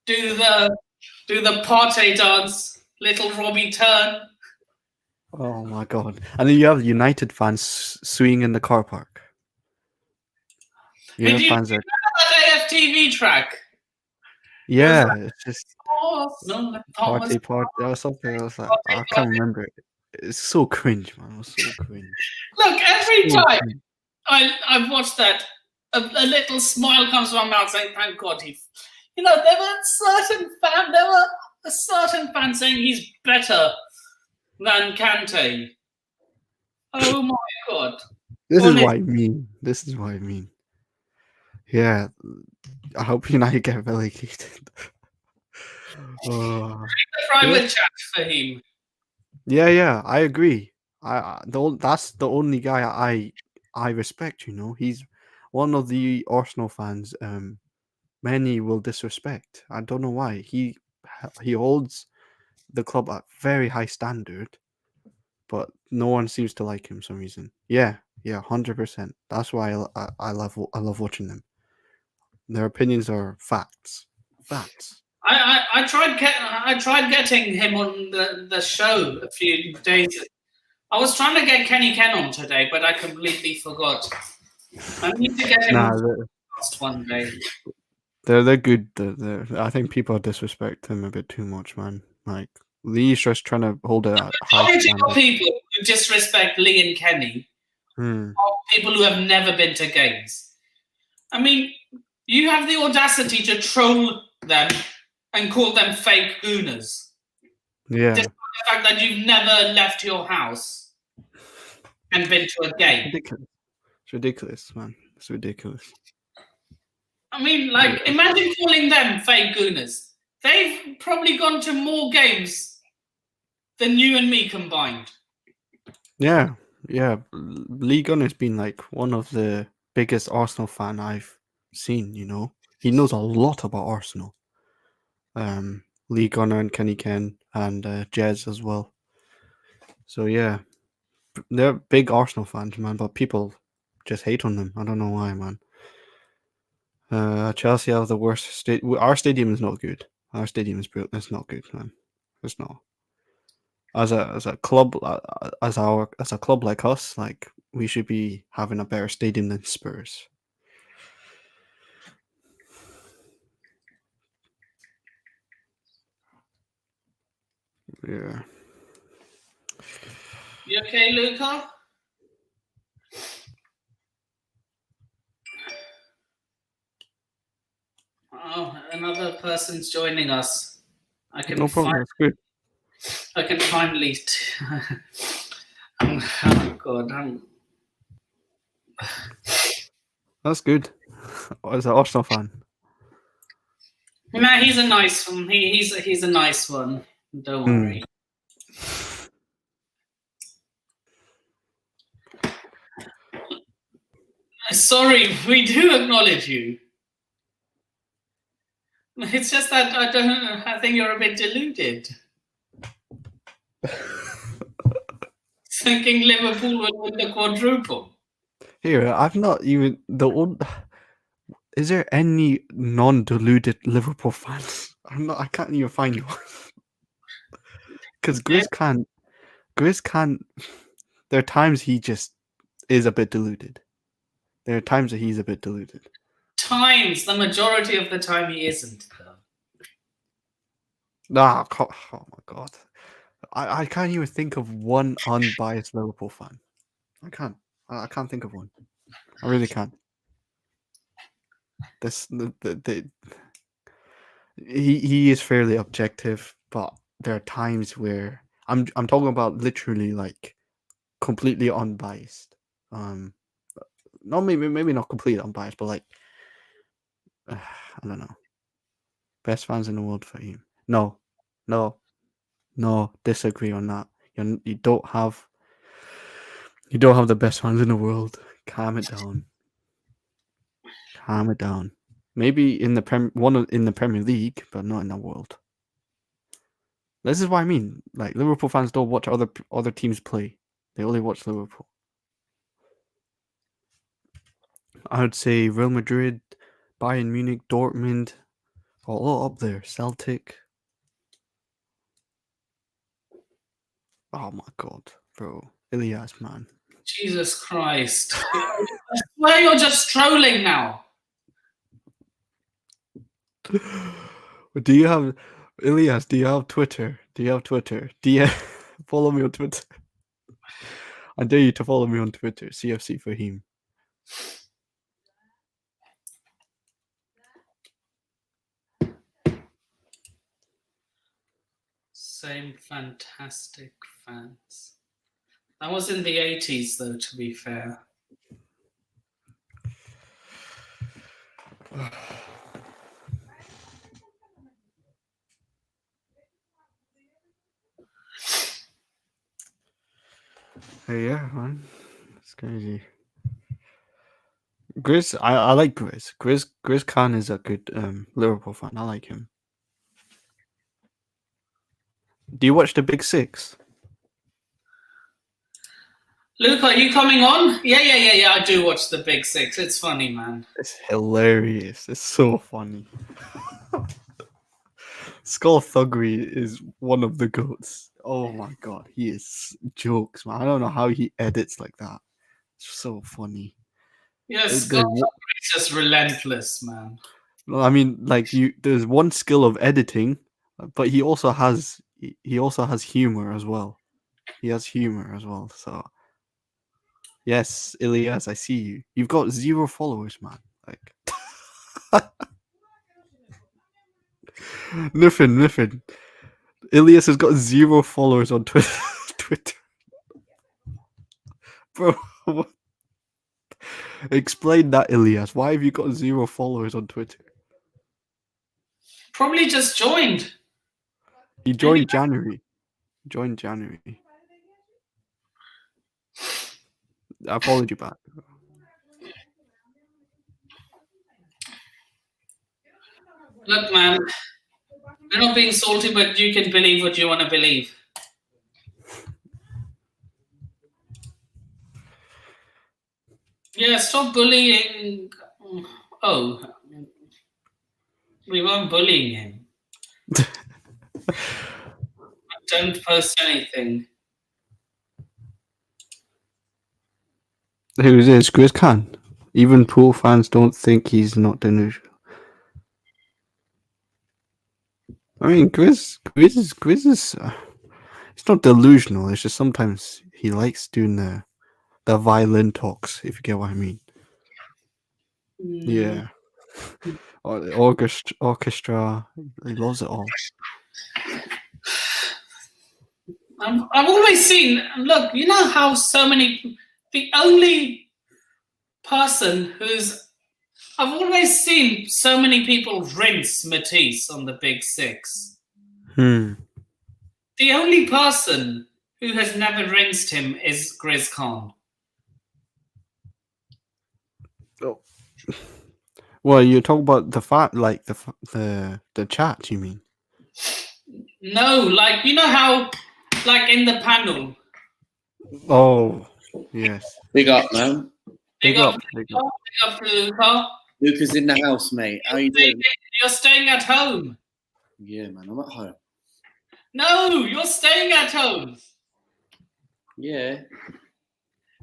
do the party dance, little Robbie turn. Oh my god! And then you have United fans swinging in the car park. Did you Fans are. remember that AFTV track? Yeah, it's just No, party or something. I was like, I can't remember it. It's so cringe, man. It was so cringe. Look, every So time cringe. I've watched that, a little smile comes to my mouth saying, "Thank God he." There were a certain fan saying he's better than Kante. Oh my God! This is what I mean. This is what I mean. Yeah, I hope United get relegated. Oh. Private chat for him. Yeah, I agree. That's the only guy I respect. He's one of the Arsenal fans. Many will disrespect. I don't know why. He holds the club at very high standard, but no one seems to like him for some reason. Yeah, 100%. That's why I love watching them. Their opinions are facts. Facts. I tried getting him on the show a few days. I was trying to get Kenny Ken on today, but I completely forgot. I need to get him on one day. They're good. I think people disrespect him a bit too much, man. Like Lee's just trying to hold it at high standard. People who disrespect Lee and Kenny are people who have never been to games. I mean, you have the audacity to troll them and call them fake gooners. Yeah. Despite the fact that you've never left your house and been to a game. It's ridiculous, man. It's ridiculous. I mean, imagine calling them fake gooners. They've probably gone to more games than you and me combined. Yeah. Lee Gunner's been one of the biggest Arsenal fan I've seen. He knows a lot about Arsenal. Lee Gunner and Kenny Ken and Jez as well. So yeah, they're big Arsenal fans, man. But people just hate on them. I don't know why, man. Chelsea have the worst stadium. Our stadium is not good. Our stadium is brutal. It's not good, man. It's not. As a club, as a club like us, we should be having a better stadium than Spurs. Yeah. You okay, Luca? Oh, another person's joining us. No problem. That's good. I can finally. Oh God! That's good. As an Arsenal fan. Nah, he's a nice one. He's a nice one. Don't worry. Sorry, we do acknowledge you. It's just that I think you're a bit deluded. Thinking Liverpool will win the quadruple. Here, I've not even Is there any non-deluded Liverpool fans? I can't even find one. Because Grizz can't. There are times he just is a bit deluded. There are times that he's a bit deluded. times, the majority of the time, he isn't, though. Nah, oh my god. I can't even think of one unbiased Liverpool fan. I can't. I can't think of one. I really can't. He is fairly objective, but there are times where I'm talking about literally like completely unbiased. Not maybe not completely unbiased, but like I don't know. Best fans in the world for him. No, disagree on that. You don't have the best fans in the world. Calm it down. Calm it down. Maybe in the in the Premier League, but not in the world. This is what I mean. Like Liverpool fans don't watch other teams play. They only watch Liverpool. I would say Real Madrid, Bayern Munich, Dortmund, all up there. Celtic. Oh my god, bro. Ilias, man. Jesus Christ. I swear you're just trolling now. Do you have Ilias? Do you have Twitter? Do you follow me on Twitter? I dare you to follow me on Twitter. CFC Fahim. Same fantastic fans. That was in the 80s, though, to be fair. Hey, yeah, man. It's crazy. Grizz, I like Grizz. Grizz Khan is a good Liverpool fan. I like him. Do you watch the Big Six? Luke, are you coming on? Yeah. I do watch the Big Six. It's funny, man. It's hilarious. It's so funny. Thuggery is one of the goats. Oh my god, he is jokes, man. I don't know how he edits like that. It's so funny. Yeah, Scott is just relentless, man. I mean, like there's one skill of editing, but he also has humor as well. He has humor as well. So yes, Ilias, I see you. You've got 0 followers, man. Like nothing. Ilias has got 0 followers on Twitter. Bro, what? Explain that, Ilias. Why have you got 0 followers on Twitter? Probably just joined. He joined January. January. I followed you back. Look, man, I'm not being salty, but you can believe what you want to believe. Yeah, stop bullying. Oh, we weren't bullying him. Don't post anything. Who is this? Grizz Khan. Even pool fans don't think he's not delusional. I mean, Grizz is. It's not delusional. It's just sometimes he likes doing the violin talks. If you get what I mean. Yeah. Or the orchestra. He loves it all. I've always seen. Look, you know how so many. The only person who's. I've always seen so many people rinse Matisse on the Big Six. The only person who has never rinsed him is Grizz Khan. Oh. Well, you talk about the fact, like the chat. You mean? No, like you know how, like in the panel. Oh, yes. Big up, man. Big up, Luca. Luca's in the house, mate. How you doing? You're staying at home. Yeah, man, I'm at home. No, you're staying at home. Yeah.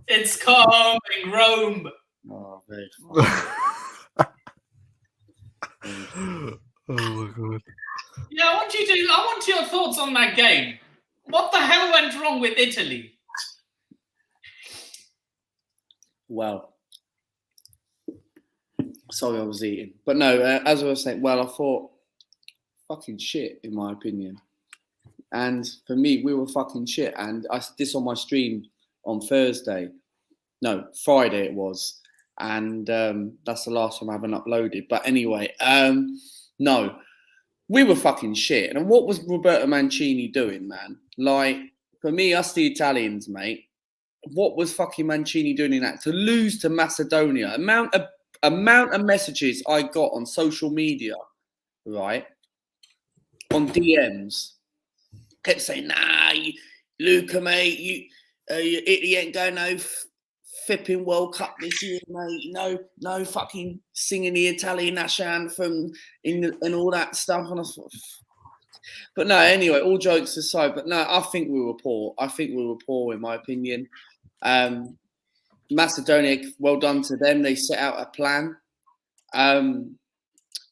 It's coming, Rome. Oh, very Oh my god. Yeah, I want your thoughts on that game. What the hell went wrong with Italy? Well, sorry, I was eating. But no, as I was saying, I thought fucking shit, in my opinion. And for me, we were fucking shit. And I did this on my stream on Friday it was. And that's the last time I haven't uploaded. But anyway, no, we were fucking shit. And what was Roberto Mancini doing, man? Like, for me, us the Italians, mate, what was fucking Mancini doing in that? To lose to Macedonia, amount of messages I got on social media, right, on DMs, kept saying, nah, Luca, mate, Italy ain't going no flipping World Cup this year, mate. No fucking singing the Italian national anthem and all that stuff. And I thought, but no, anyway, all jokes aside, but no, I think we were poor. In my opinion. Macedonia, well done to them. They set out a plan.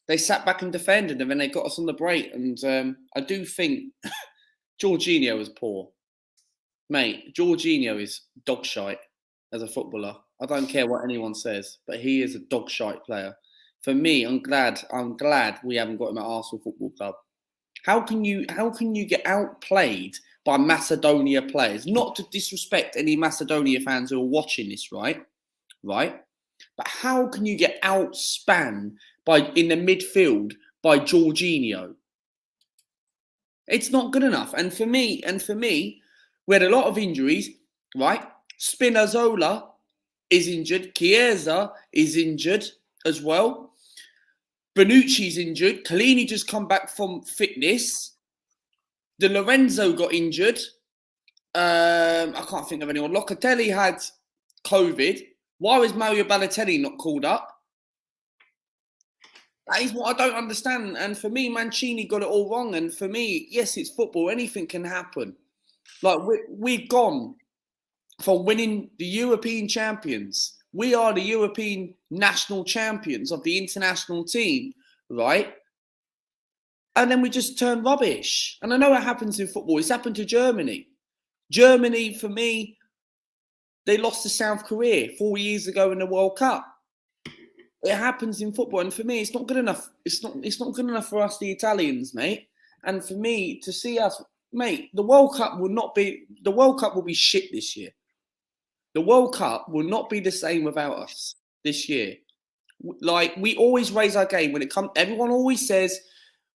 They sat back and defended, and then they got us on the break. And I do think Jorginho was poor. Mate, Jorginho is dog shite as a footballer. I don't care what anyone says, but he is a dog shite player. For me, I'm glad we haven't got him at Arsenal Football Club. How can you get outplayed by Macedonia players? Not to disrespect any Macedonia fans who are watching this, right? But how can you get outspanned in the midfield by Jorginho? It's not good enough. And for me, we had a lot of injuries, right? Spinazzola is injured. Chiesa is injured as well. Bonucci's injured. Chiellini just come back from fitness. De Lorenzo got injured. I can't think of anyone. Locatelli had COVID. Why was Mario Balotelli not called up? That is what I don't understand. And for me, Mancini got it all wrong. And for me, yes, it's football. Anything can happen. Like, we've gone from winning the European champions. We are the European national champions of the international team, right? And then we just turn rubbish. And I know it happens in football. It's happened to Germany. Germany, for me, they lost to South Korea 4 years ago in the World Cup. It happens in football. And for me, it's not good enough. It's not good enough for us, the Italians, mate. And for me, to see us, mate, the World Cup will be shit this year. The World Cup will not be the same without us this year. Like, we always raise our game when it comes. Everyone always says,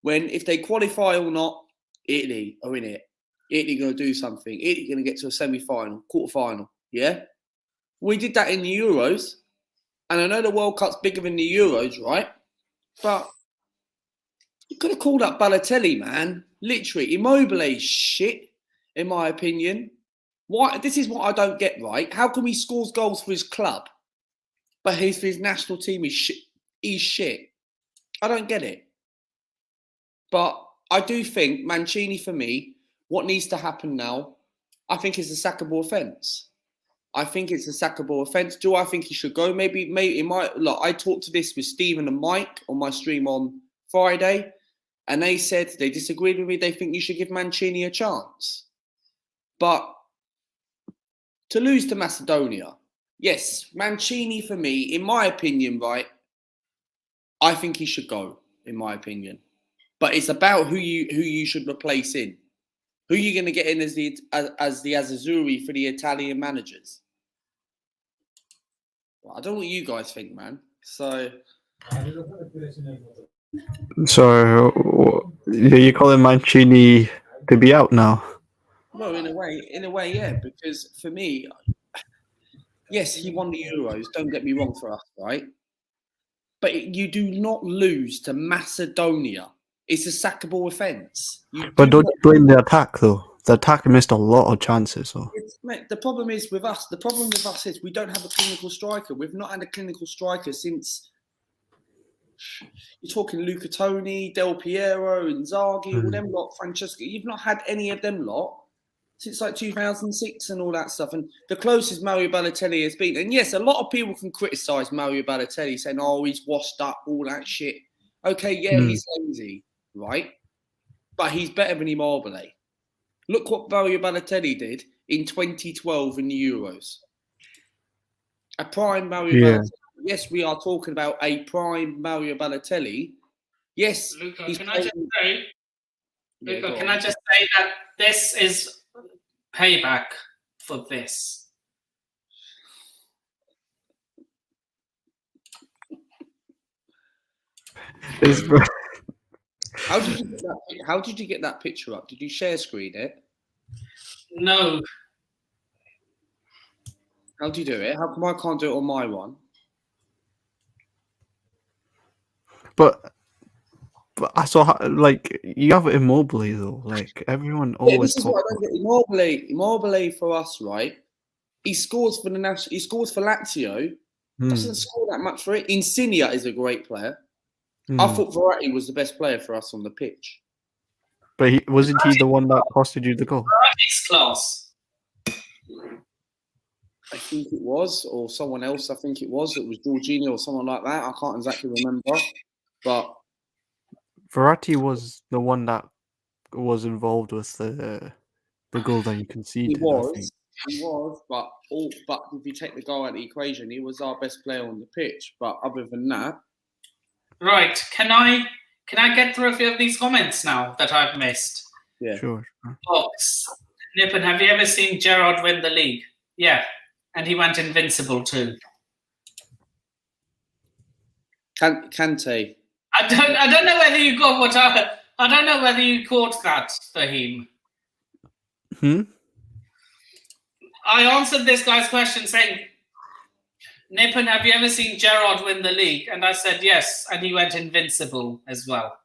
if they qualify or not, Italy are in it. Italy going to do something. Italy going to get to a semi-final, quarter-final. Yeah? We did that in the Euros. And I know the World Cup's bigger than the Euros, right? But you could have called up Balotelli, man. Literally. Immobile shit, in my opinion. Why? This is what I don't get, right? How come he scores goals for his club, but for his national team is shit? He's shit. I don't get it. But I do think Mancini, for me, what needs to happen now, I think is a sackable offence. Do I think he should go? Maybe it might. Look, I talked to this with Stephen and Mike on my stream on Friday, and they said they disagreed with me. They think you should give Mancini a chance. But to lose to Macedonia, yes, Mancini, for me, in my opinion, right, I think he should go, in my opinion. But it's about who you should replace in. Who are you going to get in as the Azzurri for the Italian managers? Well, I don't know what you guys think, man. So you calling Mancini to be out now? Well, in a way, yeah. Because for me, yes, he won the Euros. Don't get me wrong, for us, right? But you do not lose to Macedonia. It's a sackable offence. But don't you blame the attack, though? The attack missed a lot of chances. So. Mate, the problem with us is we don't have a clinical striker. We've not had a clinical striker since. You're talking Luca Toni, Del Piero, Inzaghi, all them lot, Francesco. You've not had any of them lot since like 2006 and all that stuff. And the closest Mario Balotelli has been. And yes, a lot of people can criticise Mario Balotelli, saying, "Oh, he's washed up," all that shit. Okay, yeah, he's lazy, right? But he's better than Immobile. Look what Mario Balotelli did in 2012 in the Euros. A prime Mario Balotelli. Yes, we are talking about a prime Mario Balotelli. Yes, Luca, he's can I just say? Yeah, Luca, go can on. I just say that this is payback for this? How did you get that picture up? Did you share screen it? No. How do you do it? How come I can't do it on my one? But I saw like you have Immobile though. Like everyone always this is what I talks. don't get. Immobile for us, right? He scores for the national. He scores for Lazio. Doesn't score that much for it. Insigne is a great player. I thought Verratti was the best player for us on the pitch. But wasn't he the one that costed you the goal? Verratti's class. I think it was, or someone else. I think it was. It was Jorginho or someone like that. I can't exactly remember, but Verratti was the one that was involved with the goal that you conceded. he was. I think. He was, but if you take the goal out of the equation, he was our best player on the pitch. But other than that, right? Can I get through a few of these comments now that I've missed? yeah, Sure. Fox, Nippon, have you ever seen Gerrard win the league? Yeah, and he went invincible too. Kante. I don't know whether you got what I don't know whether you caught that, Fahim. I answered this guy's question saying, Nippon, have you ever seen Gerrard win the league? And I said yes, and he went invincible as well.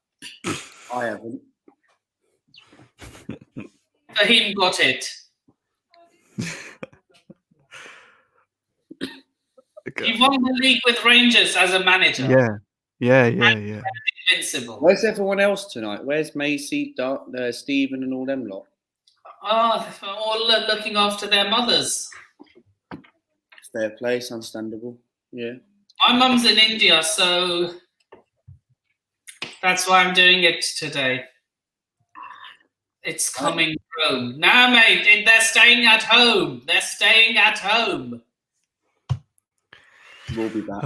I haven't. Fahim got it. Okay. He won the league with Rangers as a manager. Yeah. Invincible. Where's everyone else tonight? Where's Macy, Stephen, and all them lot? Oh, all looking after their mothers. Fair play, understandable. Yeah. My mum's in India, so that's why I'm doing it today. It's coming home. Nah, mate, they're staying at home. They're staying at home. We'll be back.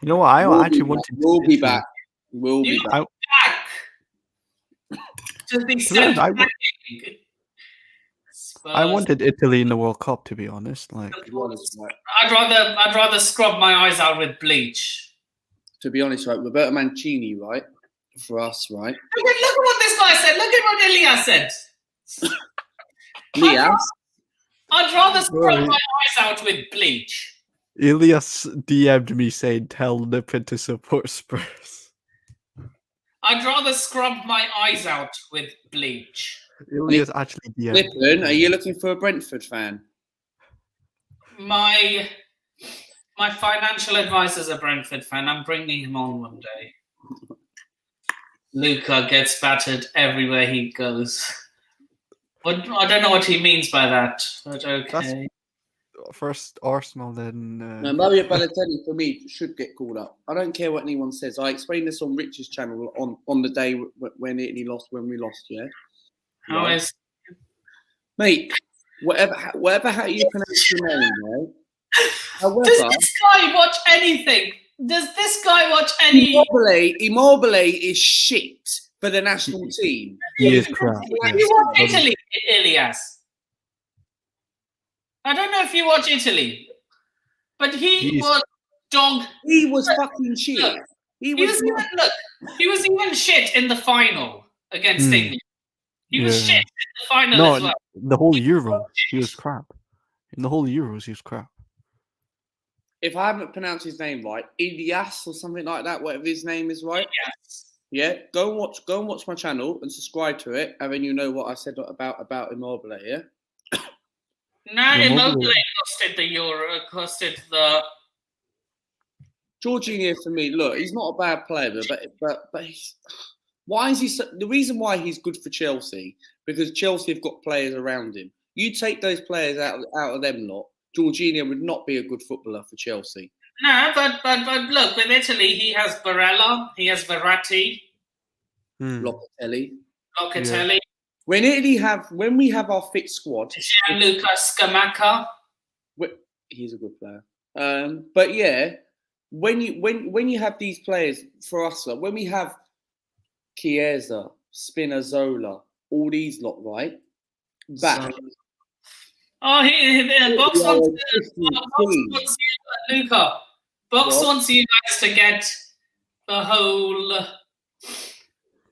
You know what? I actually wanted. We'll be back. We'll be back. To be sent back. I wanted Italy in the World Cup, to be honest. Like, I'd rather scrub my eyes out with bleach. To be honest, right, Roberto Mancini, right, for us, right. Look at what this guy said. Look at what Elias said. Elias? I'd rather scrub my eyes out with bleach. Elias DM'd me saying, "Tell Nippon to support Spurs." I'd rather scrub my eyes out with bleach. Elias actually DM'd. Nippon, are you looking for a Brentford fan? My financial advisor's a Brentford fan. I'm bringing him on one day. Luca gets battered everywhere he goes. I don't know what he means by that, but okay. First Arsenal, then. No, Mario Balotelli, for me, should get called up. I don't care what anyone says. I explained this on Rich's channel on the day when Italy lost, when we lost, yeah? How is... Mate, whatever how you pronounce your name, right? However, does this guy watch anything? Does this guy watch any... Immobile is shit for the national team. He is crap. You watch Italy, Elias? I don't know if you watch Italy, but he was dog. He was fucking shit. Look, he was even shit in the final against England. He was shit in the final as well. The whole Euro, he was crap. In the whole Euros, he was crap. If I haven't pronounced his name right, Elias or something like that, whatever his name is, right? Yes. Yeah, go and watch my channel and subscribe to it, and then you know what I said about Immobile, yeah? Nah, Immobile costed the Euro, costed the... Jorginho, for me, look, he's not a bad player, but he's... Why is he the reason why he's good for Chelsea, because Chelsea have got players around him. You take those players out of them lot, Jorginho would not be a good footballer for Chelsea. No, but look, with Italy, he has Barella, he has Verratti, Locatelli. Locatelli, When we have our fit squad, Gianluca Scamacca. he's a good player. But yeah, when you have these players for us, like when we have Chiesa, Spinazzola, all these lot, right? Back. Oh, Box wants you, Luca. Box wants you guys to get the whole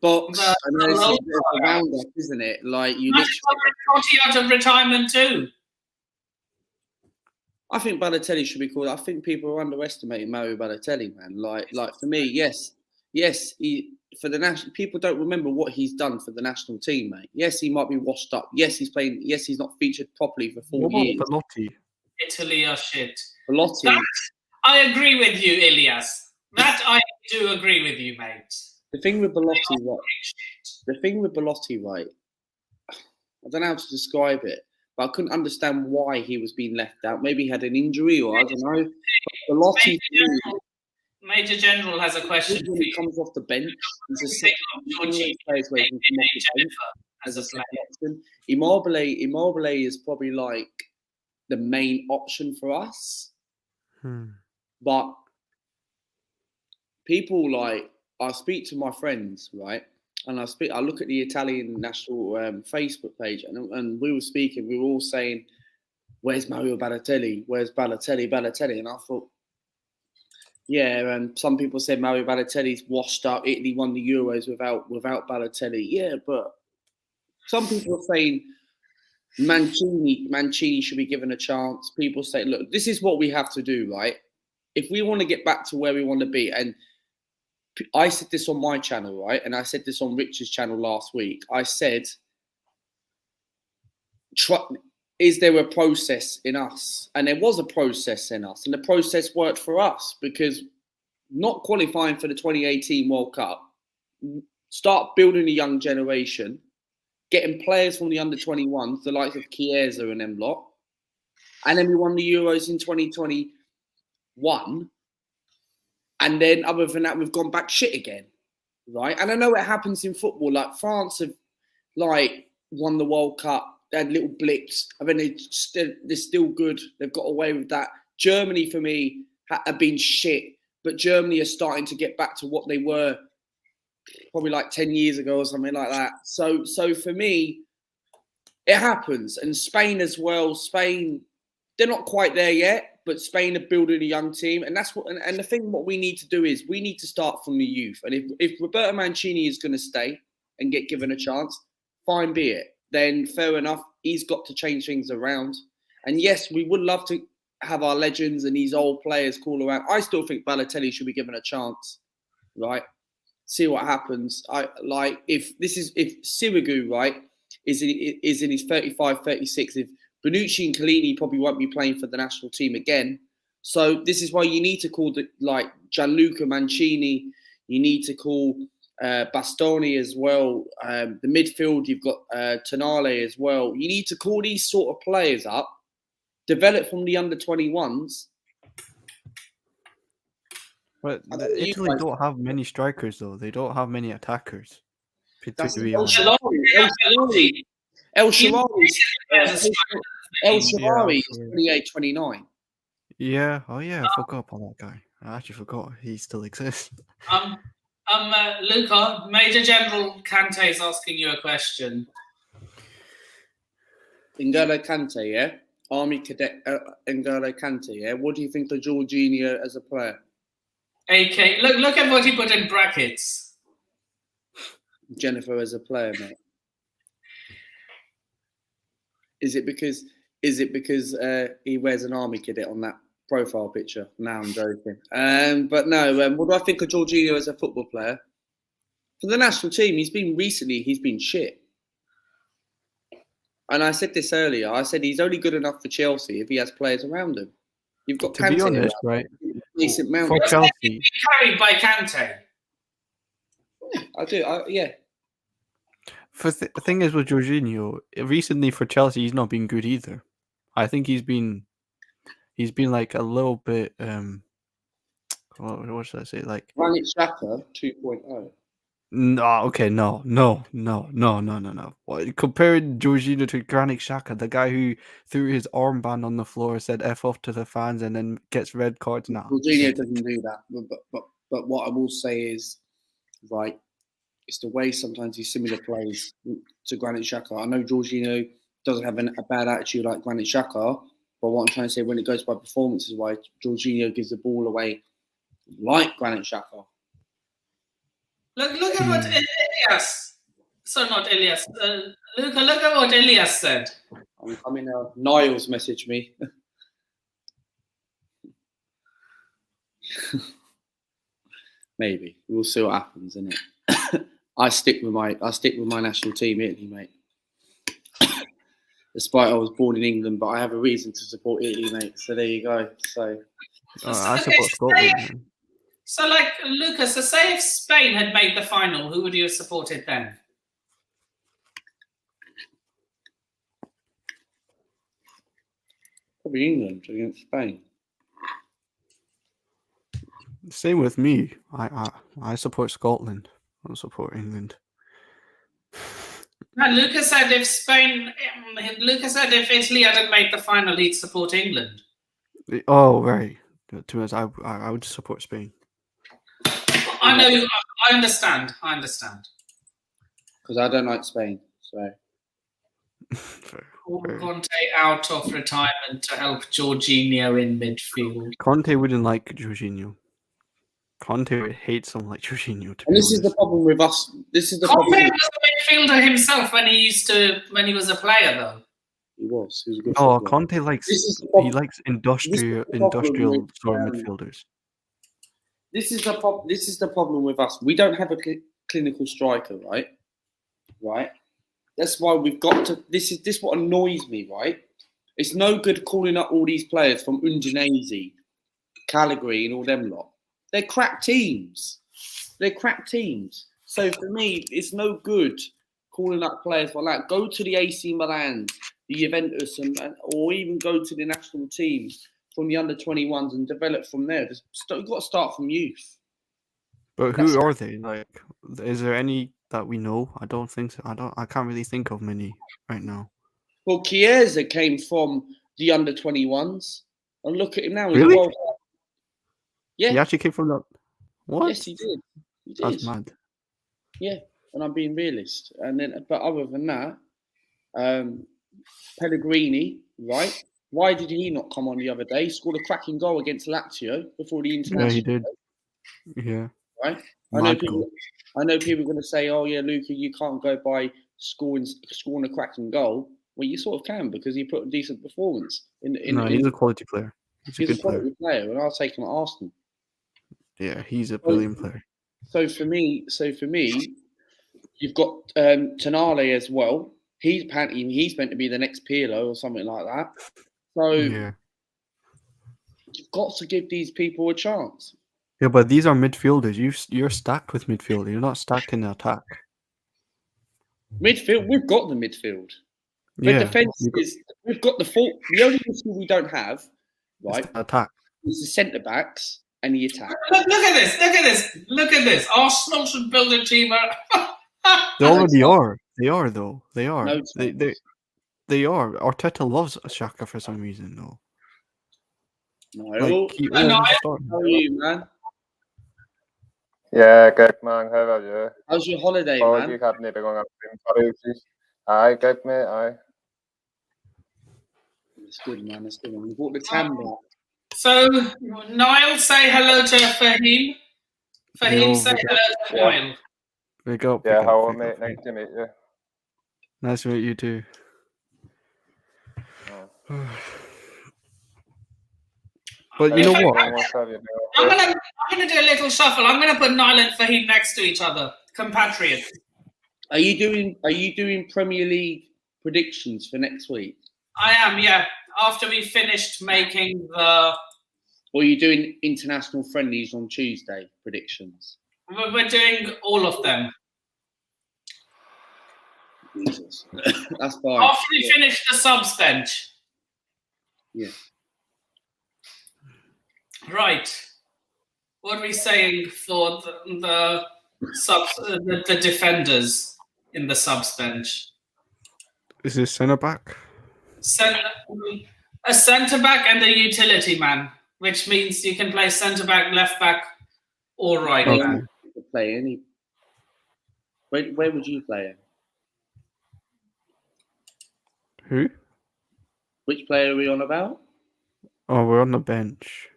Box. I know it's a bit of a roundup, isn't it? Like you literally out of retirement too. I think Balotelli should be called. I think people are underestimating Mario Balotelli, man. Like for me, yes, he for the national. People don't remember what he's done for the national team, mate. Yes, he might be washed up. Yes, he's playing. Yes, he's not featured properly for 4 years. Belotti? Italy are shit. Belotti. That, I agree with you, Ilias. That I do agree with you, mate. The thing with Belotti, right? I don't know how to describe it. But I couldn't understand why he was being left out. Maybe he had an injury, or I don't know. Belotti, Major General has a question. When he comes off the bench, he's as a second option. Immobile is probably like the main option for us. But people I speak to my friends, right? And I look at the Italian national Facebook page, and we were all saying, "Where's Mario Balotelli? Where's Balotelli?" And I thought, yeah. And some people said Mario Balotelli's washed up. Italy won the Euros without Balotelli. Yeah, but some people are saying Mancini should be given a chance. People say, look, this is what we have to do, right? If we want to get back to where we want to be, and I said this on my channel, right? And I said this on Rich's channel last week. I said, is there a process in us? And there was a process in us. And the process worked for us because not qualifying for the 2018 World Cup, start building a young generation, getting players from the under-21s, the likes of Chiesa and them lot. And then we won the Euros in 2021. And then other than that, we've gone back shit again, right? And I know it happens in football. Like France have won the World Cup. They had little blips. I mean, they're still good. They've got away with that. Germany, for me, have been shit. But Germany are starting to get back to what they were probably like 10 years ago or something like that. So for me, it happens. And Spain as well. Spain, they're not quite there yet. But Spain are building a young team, and that's what the thing. What we need to do is we need to start from the youth. And if Roberto Mancini is going to stay and get given a chance, fine be it. Then fair enough. He's got to change things around. And yes, we would love to have our legends and these old players call around. I still think Balotelli should be given a chance, right? See what happens. If Sirigu, right, is in his 35, 36. If Bonucci and Chiellini probably won't be playing for the national team again. So this is why you need to call Gianluca Mancini. You need to call Bastoni as well. The midfield, you've got Tonale as well. You need to call these sort of players up, develop from the under-21s. But Italy don't have many strikers, though. They don't have many attackers. El Shaarawy is 28, 29. Yeah. Oh, yeah. I forgot about that guy. I actually forgot he still exists. Luca, Major General Kante is asking you a question. N'Golo Kante, yeah? Army Cadet N'Golo Kante, yeah? What do you think of Jorginho as a player? AK, look at what he put in brackets. Jennifer as a player, mate. Is it because he wears an army cadet on that profile picture? No, I'm joking. But no, what do I think of Jorginho as a football player? For the national team, he's been shit. And I said this earlier. I said he's only good enough for Chelsea if he has players around him. You've got to be honest, right? Decent for Chelsea, carried by Kante. I do. Yeah. The thing is with Jorginho, recently for Chelsea, he's not been good either. I think he's been like a little bit what should I say? Like, Granit Xhaka 2.0. no, okay, no. What, comparing Jorginho to Granit Xhaka, the guy who threw his armband on the floor, said "f off" to the fans, and then gets red cards now. Jorginho doesn't do that, but what I will say is, right, it's the way sometimes he similar plays to Granit Xhaka. I know Jorginho doesn't have a bad attitude like Granit Xhaka, but what I'm trying to say, when it goes by performance, is why Jorginho gives the ball away like Granit Xhaka. Look at what Elias. So not Elias. Luca, look at what Elias said. I'm coming now. Niles messaged me. Maybe we'll see what happens, innit? I stick with my national team, Italy, mate. Despite I was born in England, but I have a reason to support Italy, mate. So there you go. So I support Scotland. Man. So, like, Lucas, so say if Spain had made the final, who would you have supported then? probably England against Spain. Same with me. I support Scotland. I don't support England. No, Lucas said if Italy hadn't made the final, he'd support England. Oh, right. To be honest, I would support Spain. I know. I understand. Because I don't like Spain. So Conte out of retirement to help Jorginho in midfield. Conte wouldn't like Jorginho. Conte would hate someone like Jorginho. And this is the problem with us. This is the Conte problem. was a midfielder himself when he was a player, though. He was a good Oh, footballer. Conte likes industrial sort of midfielders. This is the problem with us. We don't have a clinical striker, right? Right. That's why we've got to. This what annoys me, right? It's no good calling up all these players from Udinese, Cagliari, and all them lot. They're crap teams. So for me, it's no good calling up players like that. Go to the AC Milan, the Juventus, or even go to the national team from the under-21s and develop from there. You've got to start from youth. But who are they? Like, is there any that we know? I don't think so. I can't really think of many right now. Well, Chiesa came from the under-21s, and look at him now. Really? Yeah. He actually came from that. What? Yes, he did. That's mad. Yeah, and I'm being realist. But other than that, Pellegrini, right? Why did he not come on the other day? Scored a cracking goal against Lazio before the international. Yeah, he did. Yeah. Right. I know people are going to say, "Oh yeah, Luca, you can't go by scoring a cracking goal." Well, you sort of can because he put a decent performance he's a quality player. He's a quality player, and I'll take him at Arsenal. Yeah, he's a brilliant player. So for me, you've got Tonali as well. He's meant to be the next Pirlo or something like that. So you've got to give these people a chance. Yeah, but these are midfielders. You're stacked with midfield. You're not stacked in attack. Midfield, we've got the midfield. The defence we've got the fault. The only issue we don't have, right, attack, is the centre backs and the attack. Look at this. Arsenal should build a team. They already are. They are though. They are. No, they are. Arteta loves Xhaka for some reason though. How are you, man? Yeah, good man. How about you? How's your holiday, man? man? Aye, good mate. Aye. It's good, man. It's good. We bought the tan back. So, Niall, say hello to Fahim. Fahim, say hello to Niall. Pick up. Yeah, how are mate? Nice to meet you. Nice to meet you too. But you know what? I'm gonna do a little shuffle. I'm gonna put Niall and Fahim next to each other, compatriots. Are you doing Premier League predictions for next week? I am, yeah. After we finished making the. Or are you doing international friendlies on Tuesday predictions? We're doing all of them. Jesus, that's fine. After we finish the subs bench. Yeah. Right. What are we saying for the subs, the defenders in the subs bench? Is this centre back? A centre back and a utility man, which means you can play centre back, left back, or right Okay. back. You could play any. Where would you play him? Who? Which player are we on about? Oh, we're on the bench.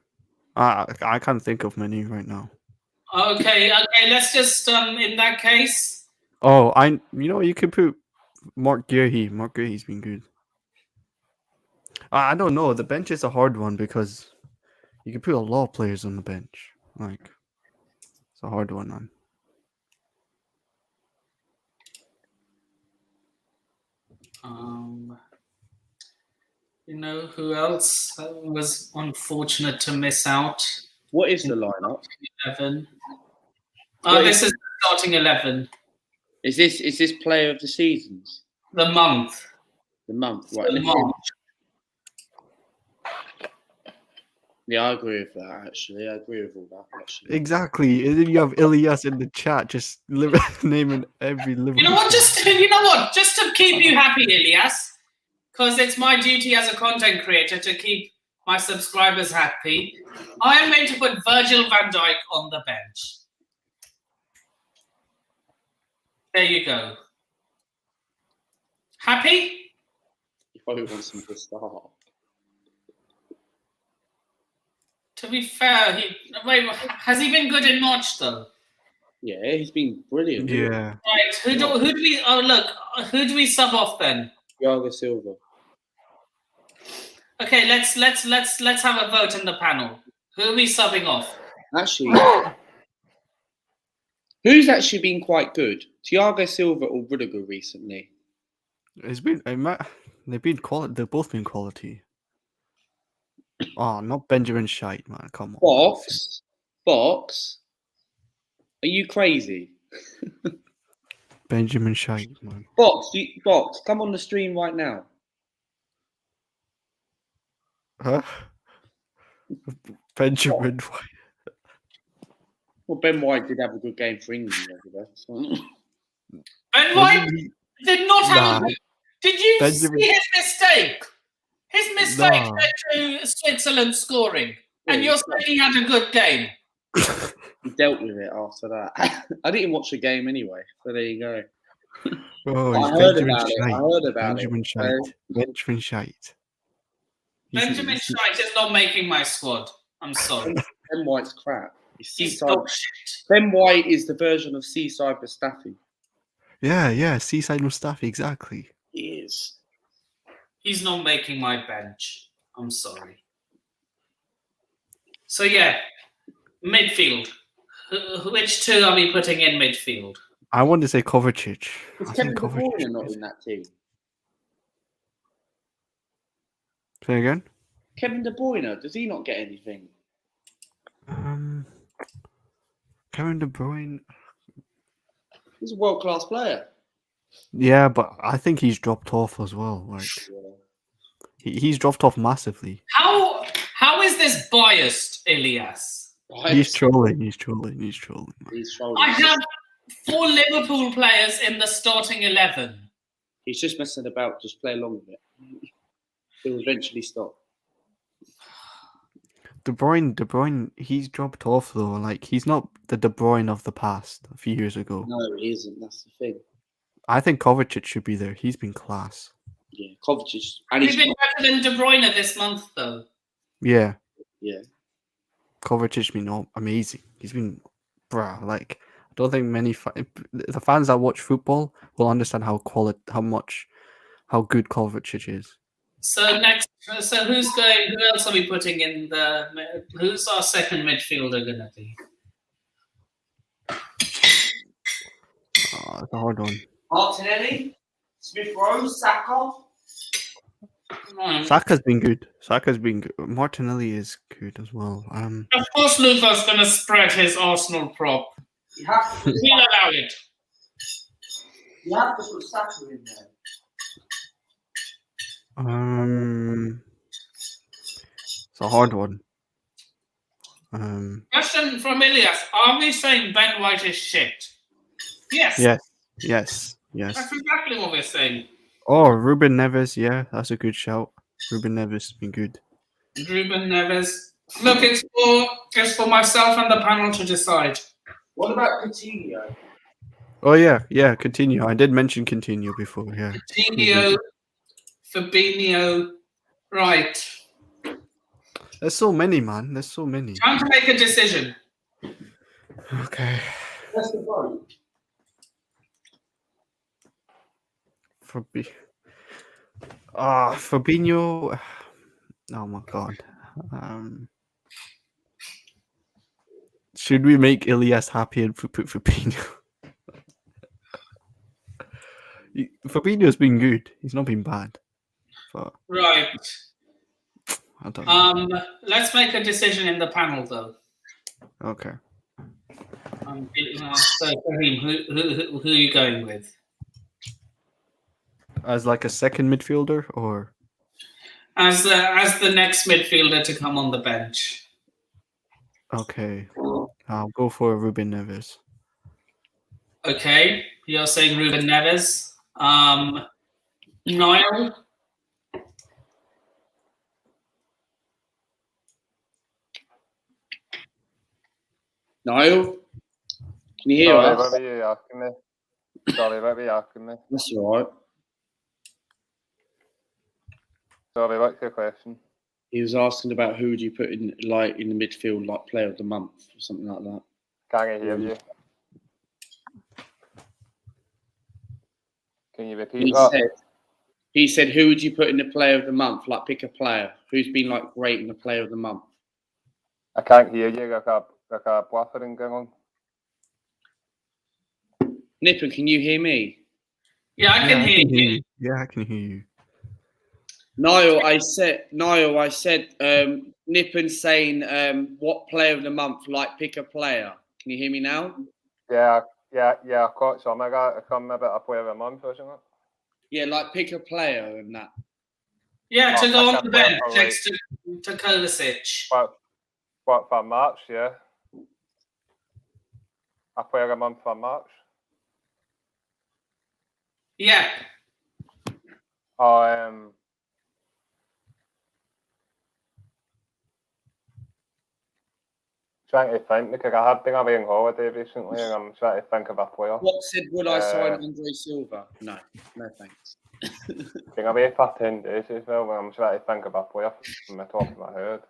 I can't think of many right now. Okay. Let's just in that case. Oh, you could put Mark Guehi. Mark Guehi's been good. I don't know. The bench is a hard one because you can put a lot of players on the bench. Like, it's a hard one, man. You know who else was unfortunate to miss out? What is the lineup? 11. What This is the starting 11. Is this player of the seasons? The month. The month, right? The March. Yeah, I agree with that. Actually, I agree with all that. Actually, Exactly. And then you have Ilias in the chat just naming every Liverpool. You know what? Just to keep you happy, Ilias, because it's my duty as a content creator to keep my subscribers happy. I am going to put Virgil van Dijk on the bench. There you go. Happy? you probably want him to start. To be fair, has he been good in March though? Yeah, he's been brilliant. Yeah. Right. Who do we sub off then? Thiago Silva. Okay, let's have a vote in the panel. Who are we subbing off? Actually, who's actually been quite good? Thiago Silva or Rudiger recently? They've been quality. They've both been quality. Oh, not Benjamin Shite, man. Come on. Box. Are you crazy? Benjamin Shite, man. Box, come on the stream right now. Huh? Benjamin White. Well, Ben White did have a good game for England the other day. So. Ben White did not have. Did you Benjamin... see his mistake? His mistake led to Switzerland scoring, and you're saying he had a good game. He dealt with it after that. I didn't watch the game anyway, so there you go. Oh, I heard about it. Benjamin Shite. Benjamin Shite. Benjamin Shite is not making my squad. I'm sorry. Ben White's crap. He's bullshit. Ben White is the version of Seaside Mustafi. Yeah, Seaside Mustafi, exactly. He is. He's not making my bench. I'm sorry. So yeah, midfield. Which two are we putting in midfield? I want to say Kovacic. Is Kevin De Bruyne not in that team? Say again? Kevin De Bruyne, does he not get anything? Kevin De Bruyne. He's a world-class player. Yeah, but I think he's dropped off as well. Like, he's dropped off massively. How is this biased, Ilias? He's trolling. I have 4 Liverpool players in the starting 11. He's just messing about. Just play along with it. He'll eventually stop. De Bruyne, he's dropped off though. Like, he's not the De Bruyne of the past a few years ago. No, he isn't. That's the thing. I think Kovacic should be there. He's been class. Yeah, Kovacic. He's been better than De Bruyne this month, though. Yeah. Yeah. Kovacic's been amazing. He's been, like, I don't think the fans that watch football will understand how good Kovacic is. So who's going? Who else are we putting in the? Who's our second midfielder going to be? Oh, it's a hard one. Martinelli, Smith Rowe, Saka. Saka's been good. Martinelli is good as well. Of course, Luther's going to spread his Arsenal prop. You have to. He'll allow it. You have to put Saka in there. It's a hard one. Question from Ilias: are we saying Ben White is shit? Yes. Yes. That's exactly what we're saying. Oh, Ruben Neves. Yeah, that's a good shout. Ruben Neves has been good. Ruben Neves. Look, it's for myself and the panel to decide. What about Coutinho? Oh yeah. Continue. I did mention Continue before. Yeah. Coutinho, Fabinho. Right. There's so many, man. There's so many. Time to make a decision. Okay. That's the vote. Fabinho. Oh my god. Should we make Ilias happy and put Fabinho? Fabinho's been good. He's not been bad. But Right. I don't know. Let's make a decision in the panel, though. Okay. So, Kareem, who are you going with? As like a second midfielder, or As the next midfielder to come on the bench. okay, I'll go for Ruben Neves. Okay, you're saying Ruben Neves. Niall? Niall, can you hear Sorry, us? what were you asking me? Sorry, what were you asking me? That's all right. Sorry, what's your question? He was asking about who would you put in the midfield, like player of the month or something like that. Can't hear you. Can you repeat that? He said, who would you put in the player of the month? Like, pick a player who's been like great in the player of the month. I can't hear you. Like a buffering going on. Nippon, can you hear me? Yeah, I can hear you. Yeah, I can hear you. Niall, I said, Nippon saying, what player of the month? Like, pick a player. Can you hear me now? Yeah. I caught some. I got come about a player of a month, wasn't it? Yeah, like pick a player and that. Yeah, to go on the bench right. next to Kovacic. What for March? Yeah. A player a month for March. Yeah. Trying to think because I had been away on holiday recently and I'm trying to think of a player. What said, would I sign Andre Silva? No thanks. Been away for 10 days as well and I'm trying to think of a player from the top of my head.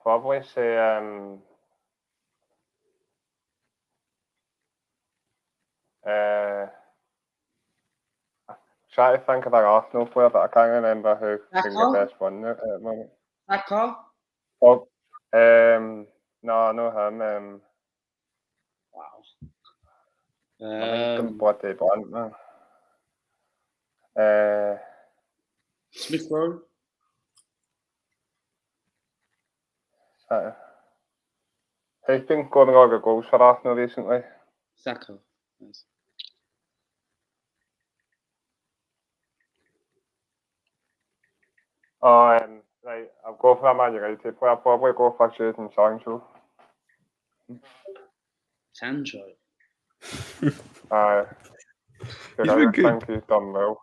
Probably say try to think of an Arsenal player, but I can't remember who being the best one at the moment. Saka? Oh, no him. Wow. I think bloody blunt, man. Smith Rowe? He's been scoring all the goals for Arsenal recently. Saka. Nice. Right, I'll go for a Man United player. I'll probably go for Jadon Sancho. Sancho? He's been I good. think he's done well.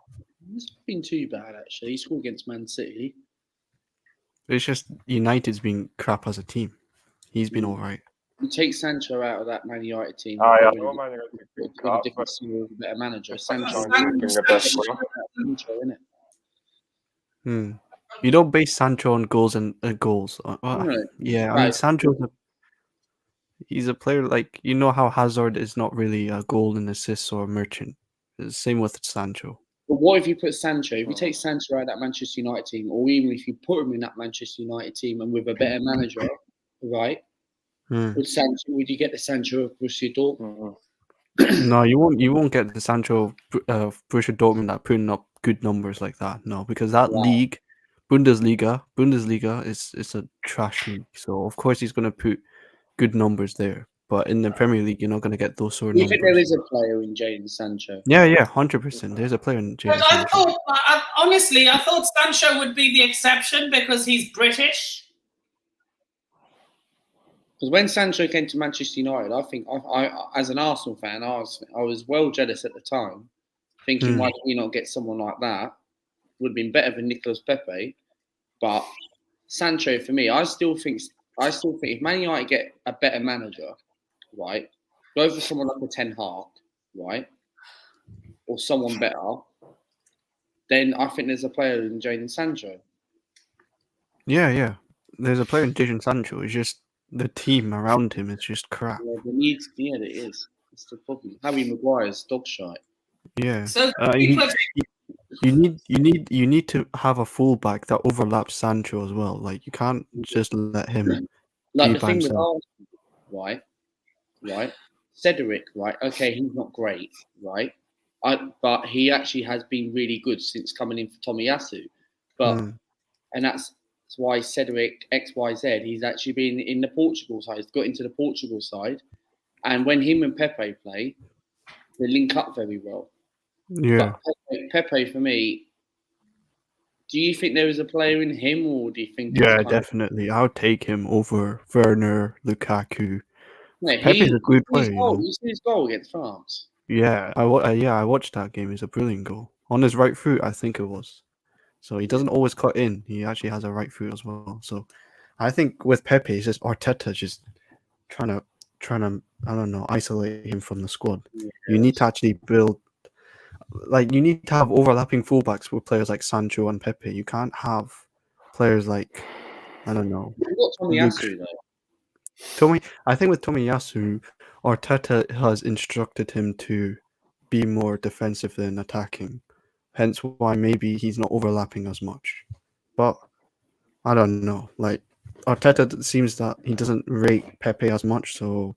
It's been too bad, actually. He scored against Man City. It's just United's been crap as a team. He's been alright. You take Sancho out of that Man United team. I know Man United's been crap, but different team with a better manager. Sancho, Sancho's been the best player. Sancho, innit? You don't base Sancho on goals and goals. No. Yeah, I Right. mean he's a player like how Hazard is not really a goal and assists or a merchant. It's the same with Sancho. But what if you put Sancho? If you take Sancho out of that Manchester United team, or even if you put him in that Manchester United team and with a better manager, right? Would you get the Sancho of Borussia Dortmund? No, you won't. You won't get the Sancho of Borussia Dortmund that putting up good numbers like that. No, because that league, Bundesliga is a trash league. So of course he's going to put good numbers there. But in the Premier League, you're not going to get those sort of You think there numbers. is a player in Jadon Sancho? Yeah, 100%. There's a player in But Jadon I Sancho. thought, honestly, I thought Sancho would be the exception because he's British. Because when Sancho came to Manchester United, I think I as an Arsenal fan, I was well jealous at the time, thinking why did we not get someone like that? Would have been better than Nicolas Pepe. But Sancho, for me, I still think if Man United get a better manager, right, go for someone like a Ten Hag, right, or someone better, then I think there's a player in Jadon Sancho. Yeah. There's a player in Jadon Sancho. It's just the team around him is just crap. Yeah, it is. That's the problem. Harry Maguire's dog shite. Yeah. So You need to have a fullback that overlaps Sancho as well. Like you can't just let him Like be the by thing with himself. Arsenal, right? Cedric, right? Okay, he's not great, right? But he actually has been really good since coming in for Tomiyasu. But and that's why Cedric XYZ, he's actually been in the Portugal side. He's got into the Portugal side, and when him and Pepe play, they link up very well. Yeah. But Pepe for me, do you think there is a player in him, or do you think? Yeah, definitely. I would take him over Werner, Lukaku. No, Pepe's a good player, you know. You see his goal against France. Yeah, I watched that game. It's a brilliant goal on his right foot, I think it was. So he doesn't always cut in. He actually has a right foot as well. So I think with Pepe, it's just Arteta just trying to I don't know, isolate him from the squad. Yeah, You need to actually build, like, you need to have overlapping fullbacks with players like Sancho and Pepe. You can't have players like, I don't know, You've got Tomiyasu though. I think with Tomiyasu, Arteta has instructed him to be more defensive than attacking. Hence why maybe he's not overlapping as much. But I don't know. Like Arteta seems that he doesn't rate Pepe as much, so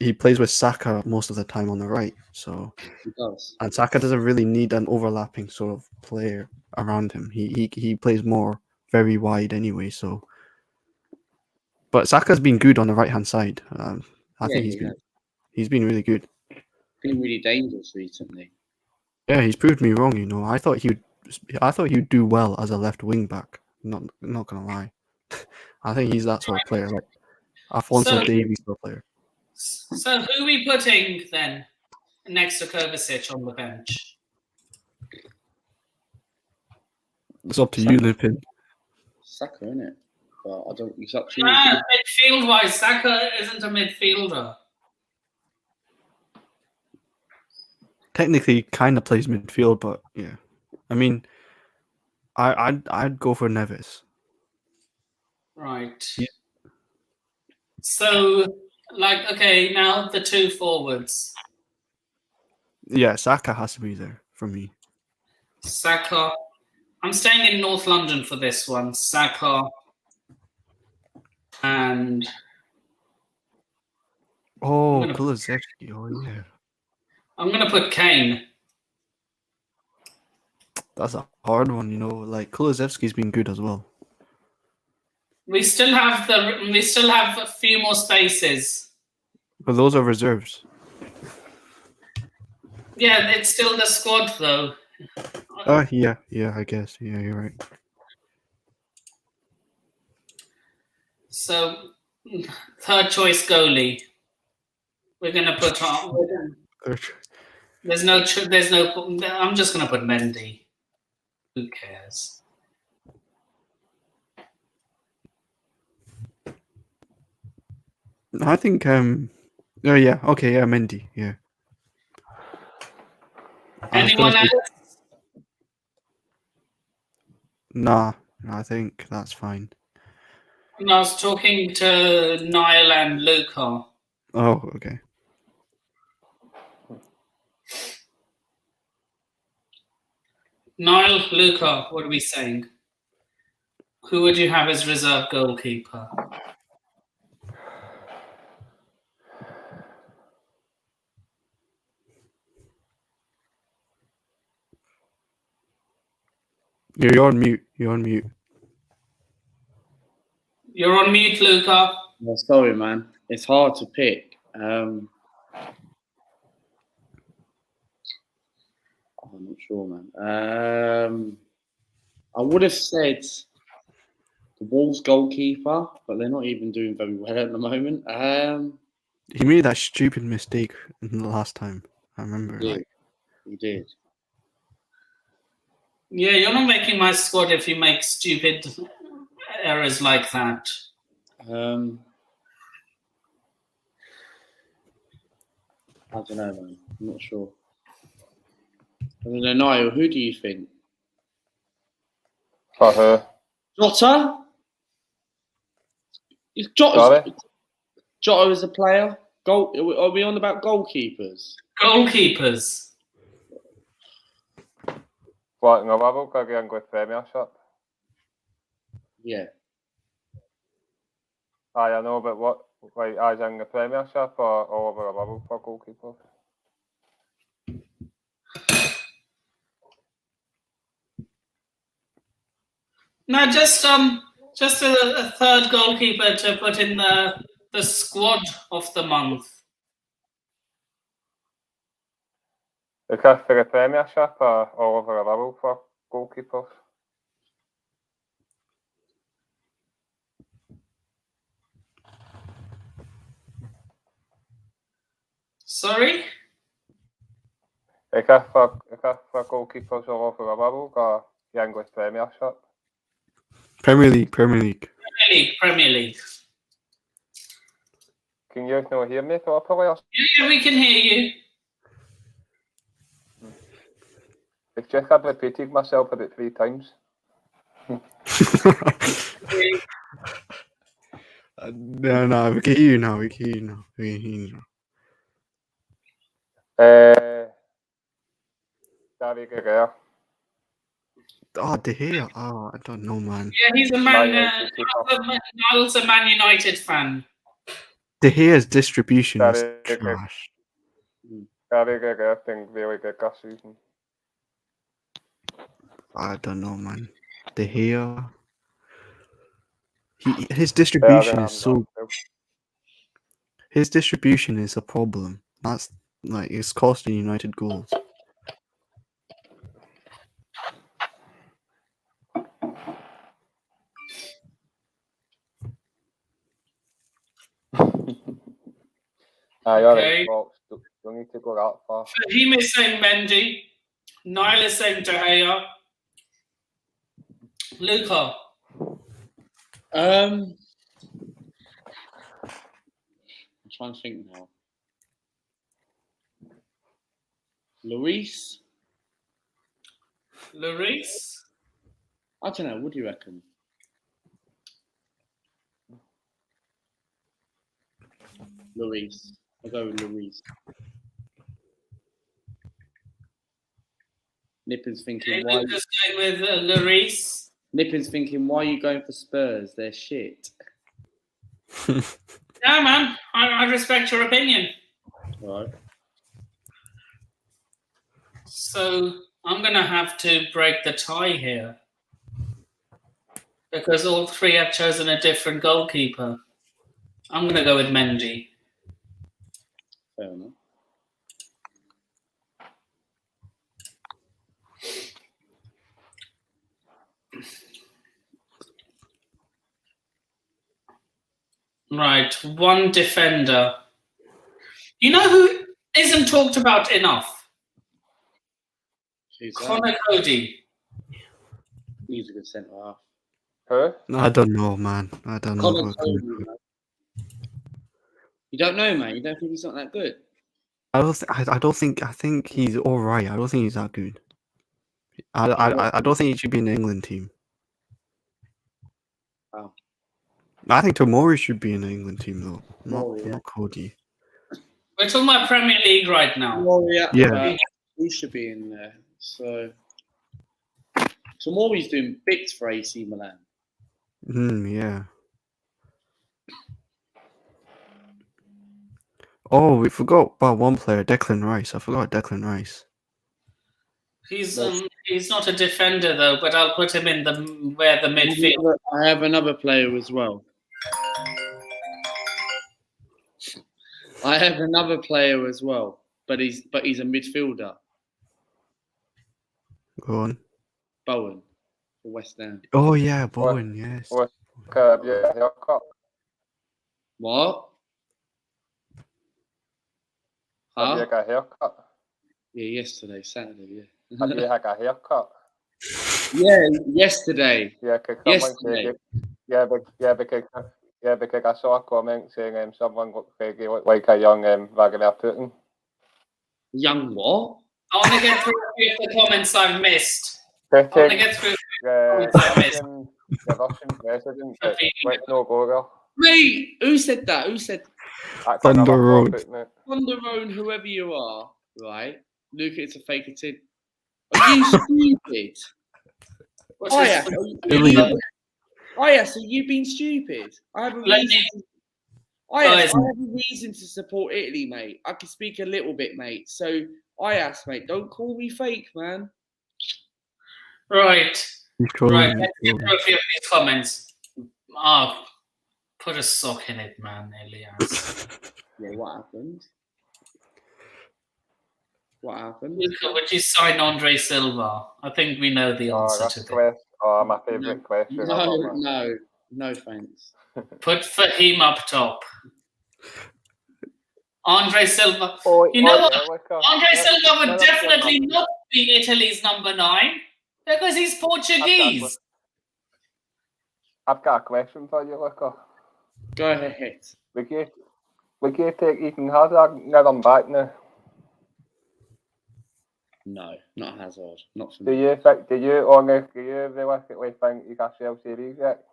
he plays with Saka most of the time on the right. So He does. and Saka doesn't really need an overlapping sort of player around him. He plays more very wide anyway. So, but Saka's been good on the right hand side. I think he's been really good. Been really dangerous recently. Yeah, he's proved me wrong. You know, I thought he'd do well as a left wing back. Not gonna lie. I think he's that sort of player, like Alphonso Davies sort of player. So who are we putting then next to Kovacic on the bench? It's up to you, Lipin. Saka, innit? But I don't. It's up to you. Midfield wise, Saka isn't a midfielder. Technically, he kind of plays midfield, but yeah. I mean, I'd go for Neves. Right. Yeah. So, like, okay, now the two forwards. Yeah, Saka has to be there for me. Saka. I'm staying in North London for this one. Saka and Kulusevski. Oh yeah, I'm gonna put Kane. that's a hard one. You know, like Kulusevski's been good as well. We still have a few more spaces. But those are reserves. Yeah, it's still the squad though. Yeah, I guess. Yeah, you're right. So, third choice goalie. We're gonna put on. There's no. I'm just gonna put Mendy. Who cares? I think. Oh yeah. Okay. Yeah, Mendy. Yeah. Anyone else? Nah. I think that's fine. I was talking to Niall and Luca. Oh, okay. Niall, Luca, what are we saying? Who would you have as reserve goalkeeper? You're on mute. You're on mute. You're on mute, Luca. Well, sorry, man. It's hard to pick. I'm not sure, man. I would have said the Wolves goalkeeper, but they're not even doing very well at the moment. He made that stupid mistake in the last time. I remember. Yeah. Like, He did. Yeah, you're not making my squad if you make stupid errors like that. I don't know, man. I'm not sure. I don't know, Niall. Who do you think? For who? Jota? Is Sorry? Jota is a player? Are we on about goalkeepers? Goalkeepers. What, in a level? Go again with Premiership? Yeah. I know, but what, like, as in the Premiership or all over a level for goalkeepers? No, just a third goalkeeper to put in the squad of the month. Is this for the Premiership or all over a level for goalkeepers? Sorry? Is this for goalkeepers all over a level or the English Premiership? Premier League. Premier League. Can you not hear me properly? Yeah, we can hear you. It's just I've repeated myself about 3 times. No, we can hear you now. We can hear you now. Gary Guerrero. Oh, De Gea. Oh, I don't know, man. Yeah, he's a Niall's a Man United fan. De Gea's distribution is Gary trash. Guerrero been really good this season. I don't know, man. De Gea. His distribution is so. His distribution is a problem. That's like it's costing United goals. Okay. Don't need to go that far. Fahim is saying Mendy. Niall is saying De Gea. Luca. I'm trying to think now. Lloris? I don't know. What do you reckon? Lloris. I'll go with Lloris. Nippin's thinking, why? Luca's going with Lloris. Nippin's thinking, why are you going for Spurs? They're shit. Yeah, man. I respect your opinion. Right. So I'm going to have to break the tie here. Because all three have chosen a different goalkeeper. I'm going to go with Mendy. Fair enough. Right, one defender. You know who isn't talked about enough? Connor Cody. He's a good centre half. Who? No, I don't know, man. I don't know. Connor Cody, man. You don't know, man. You don't think he's not that good? I think he's all right. I don't think he's that good. I don't think he should be in the England team. Oh. I think Tomori should be in the England team though, not Cody. We're talking about Premier League right now. Oh, Yeah. He should be in there. So Tomori's doing bits for AC Milan. Yeah. Oh, we forgot about one player, Declan Rice. I forgot Declan Rice. He's not a defender though, but I'll put him in the midfield. I have another player as well. I have another player as well, but he's a midfielder. Go on. Bowen for West Ham. Oh yeah, Bowen. Yes. Have you got a haircut? What? Have you Huh? got a haircut? Yeah, yesterday, Saturday. Yeah. Have you had a haircut? Yeah, yesterday. Yeah, because Yesterday. because I saw a comment saying someone looked like a young Vladimir Putin. Young what? I want to get through a few of the comments I've missed. I want to get through the Russian president. Let's not go there. Mate, who said that? Who said Thunder Road. Thunder Road, whoever you are, right? Luke, it's a fake it in. Are you stupid? So you've been stupid. I have a reason. I have a reason to support Italy, mate. I can speak a little bit, mate. So mate, don't call me fake, man. Right. Right. Let's get through a few of these comments. Oh, put a sock in it, man, Elias. Yeah, what happened? What happened? Luca, would you sign Andre Silva? I think we know the answer to that. My favourite question. No, thanks. Put Fahim up top. Andre Silva. What? Andre Silva would definitely not be Italy's number 9 because he's Portuguese. I've got a question for you, Luca. Go ahead. Would you take Ethan Hazard and get him back now? No, not Hazard. Not for Do me. you realistically think you got Chelsea league yet?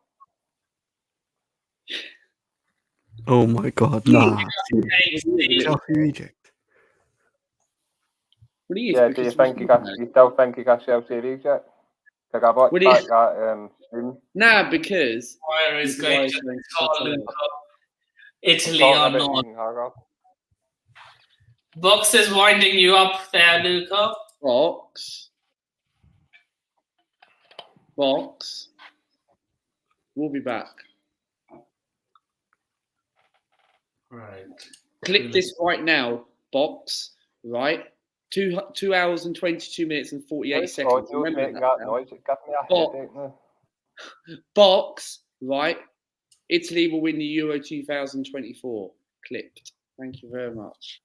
Oh my God, nah. Chelsea reject. What do Do you think you still think you got Chelsea league yet? Because I've watched that stream. Nah, because Where is going to Scotland? Italy are not. Box is winding you up there, Luca. Box. We'll be back. Right. Click this right now, Box. Right. 2 hours and 22 minutes and 48 seconds. Box. Right. Italy will win the Euro 2024. Clipped. Thank you very much.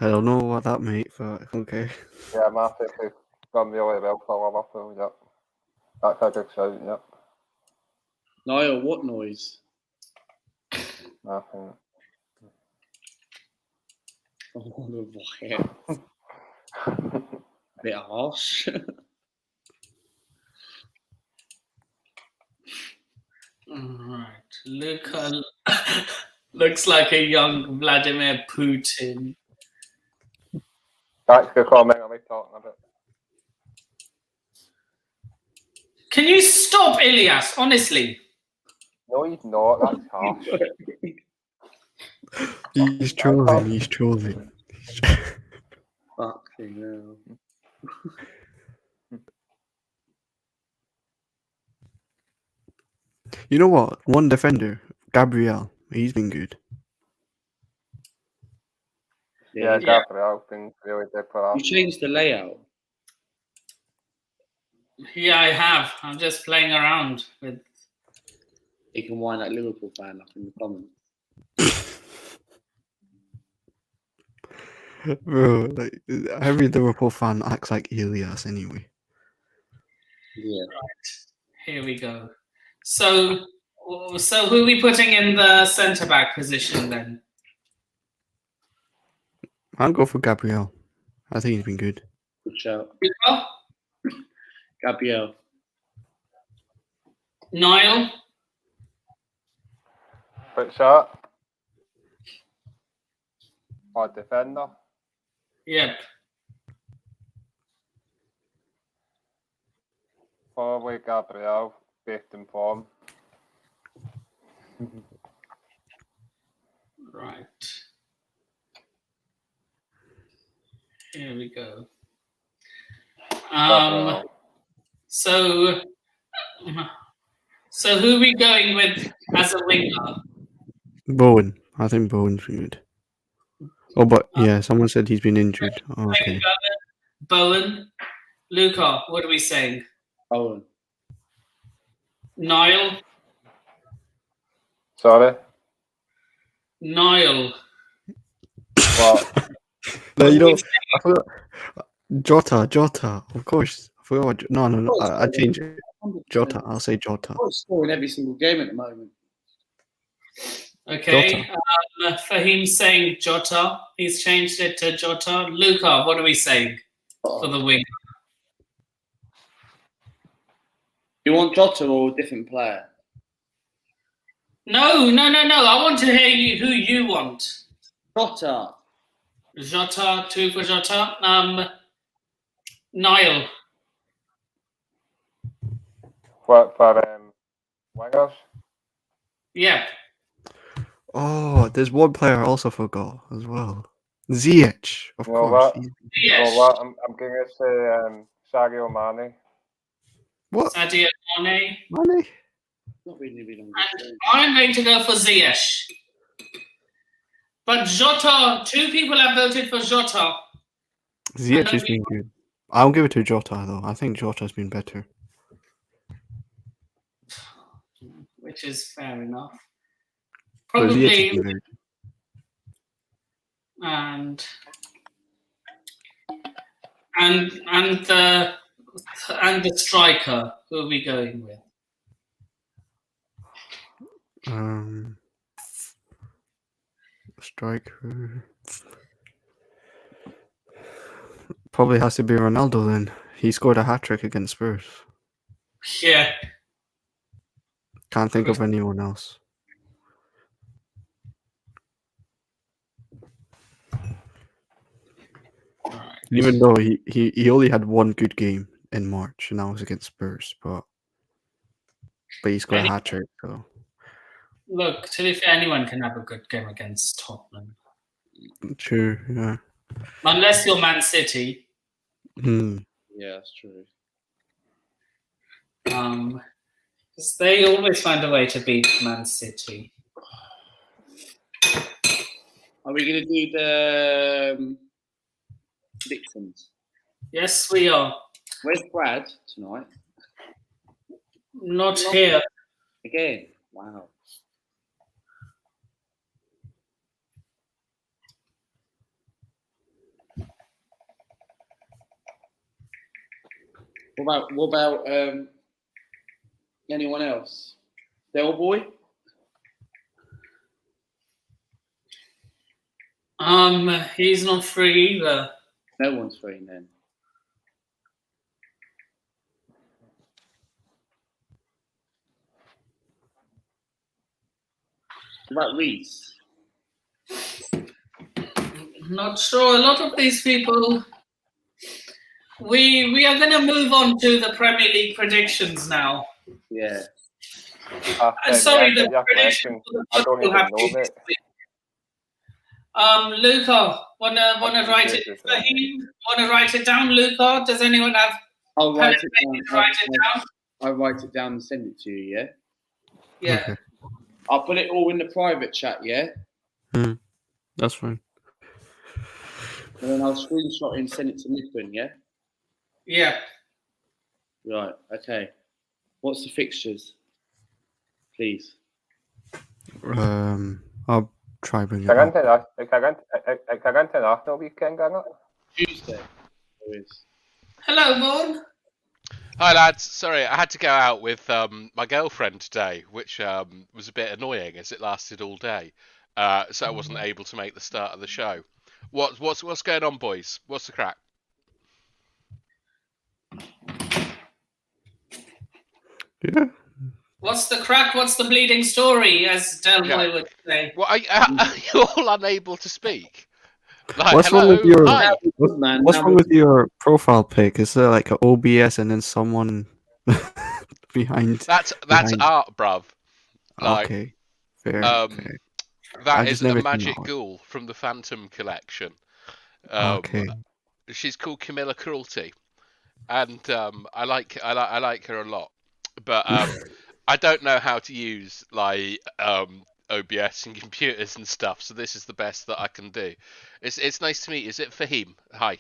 I don't know what that meant, but okay. Yeah, Mathis done really well for Liverpool, yep. That's a good shout, yep. Niall, what noise? Nothing. Oh, yeah. Bit harsh. Right. Luca looks like a young Vladimir Putin. That's the comment I'll be talking about. Can you stop, Elias? Honestly. No, he's not. That's harsh. He's trolling. Fucking hell. You know what? One defender, Gabriel. He's been good. Yeah, Gabriel's been really good for us. You changed the layout. Yeah, I have. I'm just playing around with. You can wind that Liverpool fan up in the comments. Bro, like every Liverpool fan acts like Elias anyway. Yeah. Right. Here we go. So who are we putting in the centre back position then? I'll go for Gabriel. I think he's been good. Good shout. Gabriel. Niall? Quick shot. Or defender. Yep. Probably Gabriel, based in form. Right. Here we go. So who are we going with as a winger? Bowen. I think Bowen's good. Oh, but yeah, someone said he's been injured. Oh, okay. Bowen. Luca, what are we saying? Owen. Niall. Sorry. Niall. What? No, you know, What I forgot. Jota, of course. I forgot. No. I changed it. Jota. I'll say Jota. He's scoring every single game at the moment. Okay. Fahim's saying Jota. He's changed it to Jota. Luca, what are we saying for the wing? You want Jota or a different player? No. I want to hear you. Who you want? Jota. Jota, 2 for Jota. Niall. For wingers? Yeah. Oh, there's one player I also forgot as well. Ziyech, of You know course. what? Yes. Well, I'm going to say Sadio Mane. What? Sadio Mane. Mane? Not really long. And I'm going to go for Ziyech. But Jota, 2 people have voted for Jota. Ziyech has been good. I'll give it to Jota though. I think Jota's been better. Which is fair enough. But Ziyech has Probably, been very good. and the striker. Who are we going with? Striker. Probably has to be Ronaldo then. He scored a hat-trick against Spurs. Yeah. Can't think of anyone else. Even though he only had one good game in March, and that was against Spurs, but he scored a hat-trick, so... Look, to be fair, anyone can have a good game against Tottenham. True, yeah. Unless you're Man City. Yeah, that's true. Because they always find a way to beat Man City. Are we going to do the predictions? Yes, we are. Where's Brad tonight? Not here. Again? Wow. What about anyone else? Del Boy? He's not free either. No one's free then. What about Reese? Not sure. A lot of these people. We are going to move on to the Premier League predictions now. Yeah. Sorry, yeah, the predictions for the I don't football even have know, to mate. Luca, wanna write it? Wanna write it down, Luca? Does anyone have? I'll write it down. Write it down. I'll write it down and send it to you. Yeah. Yeah. Okay. I'll put it all in the private chat. Yeah. That's fine. And then I'll screenshot it and send it to Midfield. Yeah. Yeah. Right. Okay. What's the fixtures, please? I'll try bring it Kijk up. international weekend gangen. Tuesday. There is. Hello, Vaughan. Hi lads, sorry I had to go out with my girlfriend today, which was a bit annoying as it lasted all day, so I wasn't able to make the start of the show. What's going on, boys? What's the crack? Yeah. What's the crack? What's the bleeding story, as Del Boy would say? Well, are you all unable to speak? Like, What's hello? wrong with your Hi. what's wrong with your profile pic? Is there like an OBS and then someone behind? That's behind... art, bruv. Like, okay, fair. That is a magic ghoul from the Phantom collection. Okay. She's called Camilla Cruelty, and I like her a lot. But I don't know how to use like OBS and computers and stuff, so this is the best that I can do. It's nice to meet you. Is it Fahim? Hi.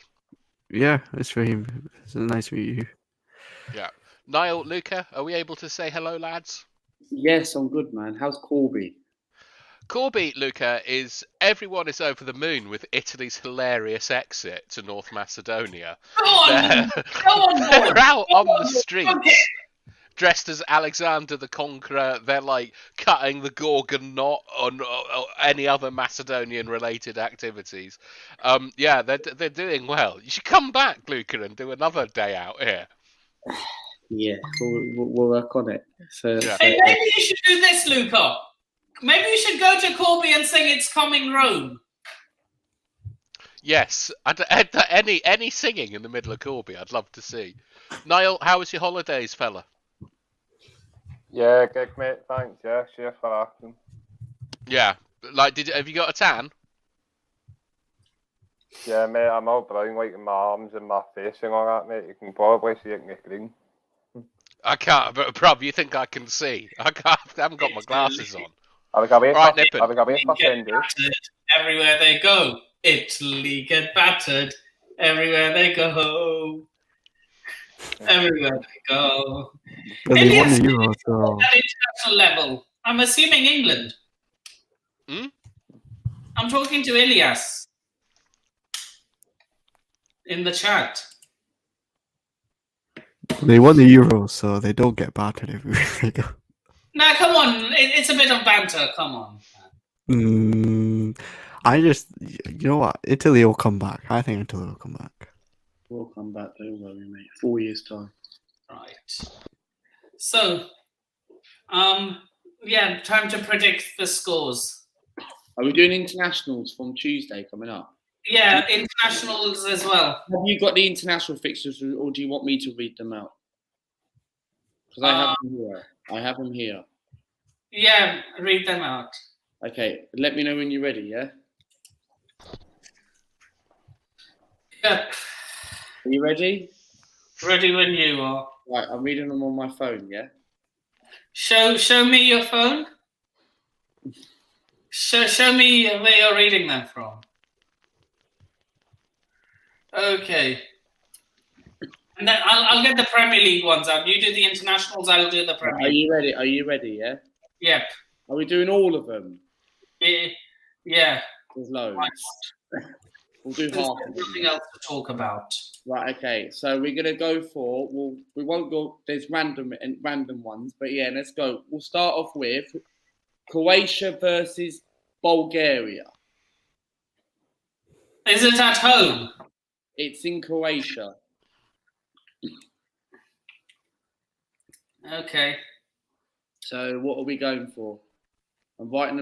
Yeah, it's for him. It's nice to meet you. Yeah. Niall, Luca, are we able to say hello, lads? Yes, I'm good, man. How's Corby? Corby, Luca, everyone is over the moon with Italy's hilarious exit to North Macedonia. Go on, They're out on the boy. streets, Okay. dressed as Alexander the Conqueror. They're like cutting the Gorgon knot on any other Macedonian-related activities. Yeah, they're doing well. You should come back, Luca, and do another day out here. Yeah, we'll work on it. Yeah. Hey, maybe you should do this, Luca. Maybe you should go to Corby and sing "It's Coming Rome." Yes, any singing in the middle of Corby, I'd love to see. Niall, how was your holidays, fella? Yeah, good, mate. Thanks. Yeah, cheers for asking. Yeah, like, have you got a tan? Yeah, mate, I'm all brown, like in my arms and my face and all that, mate. You can probably see it in the screen. I can't, but bruv, you think I can see? I haven't got my glasses on. Have a wait Right, for Nippon. have a wait for 10 days. Battered everywhere they go. Italy get battered everywhere they go. Everywhere they go. But they won Elias, the Euro, so at international level, I'm assuming England. Hmm? I'm talking to Elias in the chat. they won the Euro, so they don't get battered everywhere they go. Now, come on. It's a bit of banter. Come on. I just, you know what? Italy will come back. I think Italy will come back. We'll come back, don't worry, mate. 4 years' time. Right. So, yeah, time to predict the scores. Are we doing internationals from Tuesday coming up? Yeah, internationals as well. Have you got the international fixtures, or do you want me to read them out? Because I have them here. I have them here. Yeah, read them out. Okay, let me know when you're ready, yeah? Yep. Are you ready? Ready when you are. Right, I'm reading them on my phone, yeah? Show me your phone. Show me where you're reading them from. Okay. And then I'll get the Premier League ones out. You do the internationals, I'll do the Premier Are League. you ready? Are you ready, yeah? Yep. Are we doing all of them? Yeah. There's loads. Right. We'll do There's half of them. nothing else to talk about. Right, okay. So we're gonna go for we won't go there's random ones, but yeah, let's go. We'll start off with Croatia versus Bulgaria. Is it at home? It's in Croatia. Okay. So what are we going for? I'm writing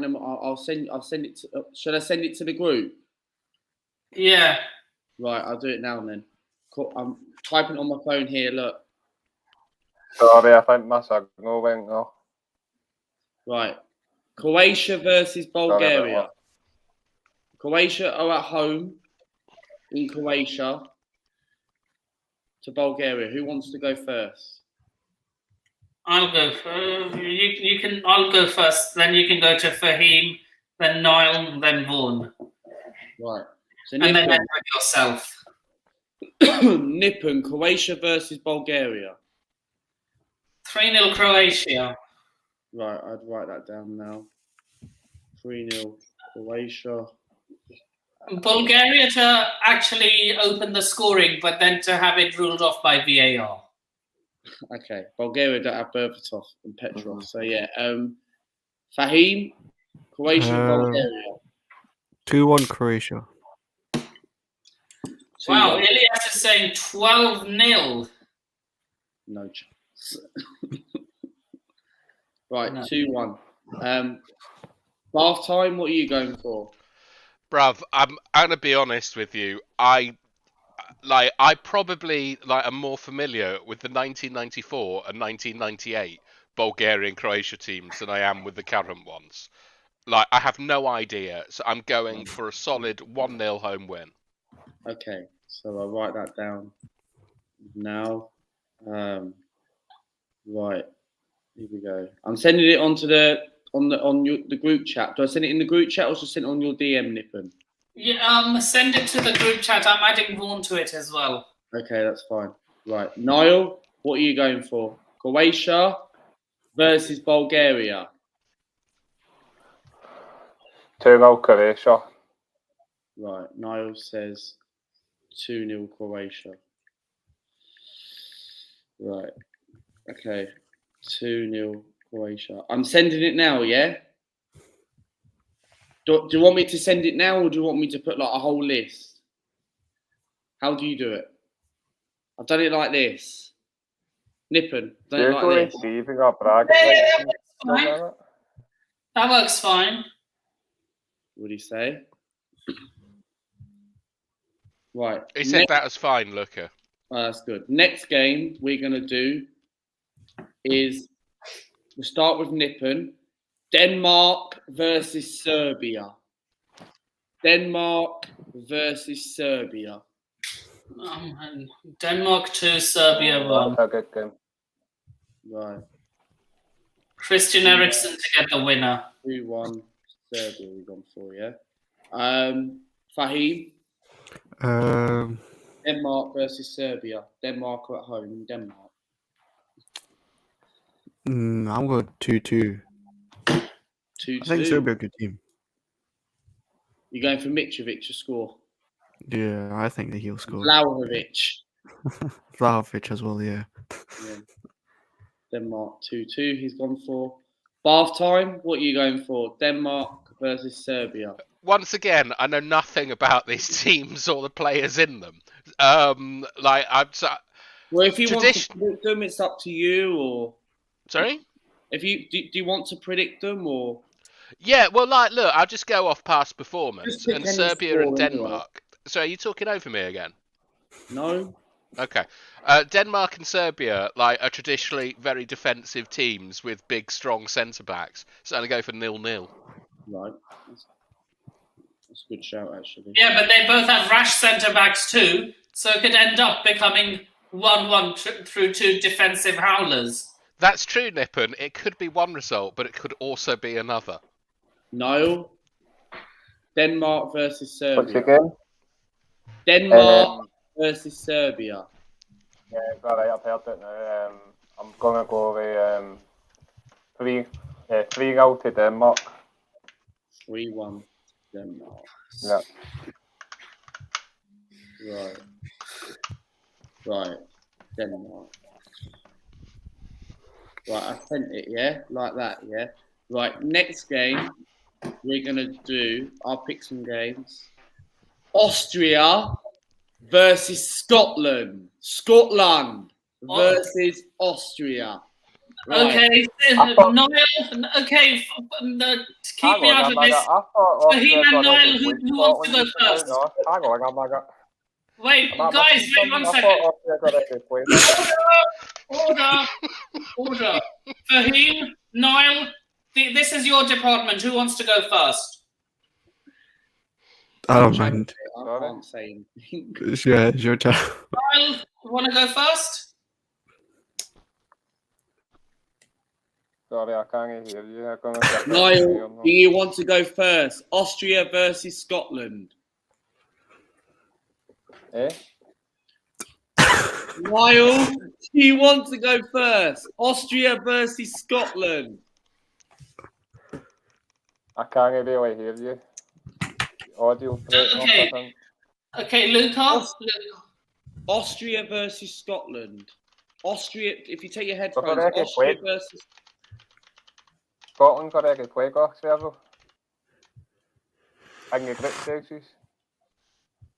them. I'll send it to. Should I send it to the group? Yeah. Right, I'll do it now then. Cool. I'm typing on my phone here. Look. Sorry, I think my signal went off. Right. Croatia versus Bulgaria. Croatia are at home in Croatia to Bulgaria. Who wants to go first? I'll go first. You can. I'll go first. Then you can go to Fahim, then Niall, then Vaughan. Right. So And then end with yourself. Nippon, Croatia versus Bulgaria. 3-0 Croatia. Right, I'd write that down now. 3-0 Croatia. Bulgaria to actually open the scoring, but then to have it ruled off by VAR. Okay, Bulgaria don't have Berbatov and Petrov. So yeah, Fahim, Croatia, Bulgaria. 2-1 Croatia. Wow, Elias is saying 12-0. No chance. Right, No. 2-1. Bath time, what are you going for? Bruv, I'm gonna be honest with you. I probably am more familiar with the 1994 and 1998 Bulgarian Croatia teams than I am with the current ones. I have no idea, so I'm going for a solid 1-0 home win. Okay, so I'll write that down now. Right, here we go. I'm sending it onto the on the group chat. Do I send it in the group chat or just send it on your DM, Nippon? Yeah, send it to the group chat. I'm adding Vaughan to it as well. Okay, that's fine. Right, Niall, what are you going for? Croatia versus Bulgaria. 2-0 Croatia. Right, Niall says 2-0 Croatia. Right, okay, 2-0 Croatia. I'm sending it now, yeah? Do you want me to send it now or do you want me to put like a whole list? How do you do it? I've done it like this. Nippon, done it like Usually this. leaving or bragging. Yeah, that's fine. That works fine. What do you say? Right. He said that was fine, Luca. Oh, that's good. Next game we're going to do is we'll start with Nippon. Denmark versus Serbia. Denmark versus Serbia. And Denmark 2, Serbia 1. That's a good game. Right. Christian Eriksen to get the winner. 2-1 Serbia we've gone for, yeah? Fahim, Denmark versus Serbia. Denmark are at home in Denmark. I'm going 2-2. 2-2. I think Serbia a good team. You're going for Mitrovic to score. Yeah, I think that he'll score. Vlahovic. Vlahovic as well, yeah. Yeah. Denmark 2-2 he's gone for. Bath time, what are you going for? Denmark versus Serbia. Once again, I know nothing about these teams or the players in them. Well, if you want to predict them, it's up to you. Or sorry, if you do you want to predict them or? Yeah, well, look, I'll just go off past performance pick and any Serbia score and anyway. Denmark. So, are you talking over me again? No. Okay. Denmark and Serbia are traditionally very defensive teams with big, strong centre backs. So I'm going to go for 0-0. Right. That's a good shout, actually. Yeah, but they both have rash centre backs too, so it could end up becoming 1-1 through 2 defensive howlers. That's true, Nippon. It could be one result, but it could also be another. Niall, Denmark versus Serbia. What's the game? Denmark versus Serbia. Yeah, it's all right, I've heard it now. I'm going to go with 3-0 to Denmark. 3-1 Denmark. Yeah. Right. Denmark. Right, I sent it, yeah? Like that, yeah? Right, next game, we're going to do, I'll pick some games. Austria versus Scotland. Scotland versus Austria. Right. Okay, Niall, okay, keep me out of this. Fahim and Niall, who wants to go first? Hang on. Wait, guys, wait 1 second. Order. Fahim, Niall, this is your department. Who wants to go first? I don't mind. I can't say anything. Yeah, it's your turn. Niall, you want to go first? Sorry, I can't hear you. Niall, do you want to go first? Austria versus Scotland. Niall, do you want to go first? Austria versus Scotland. I can't really hear you. Audio. Okay, Luca. Austria versus Scotland. Austria, if you take your headphones, Austria versus... Scotland got a play off server. I can get group stages.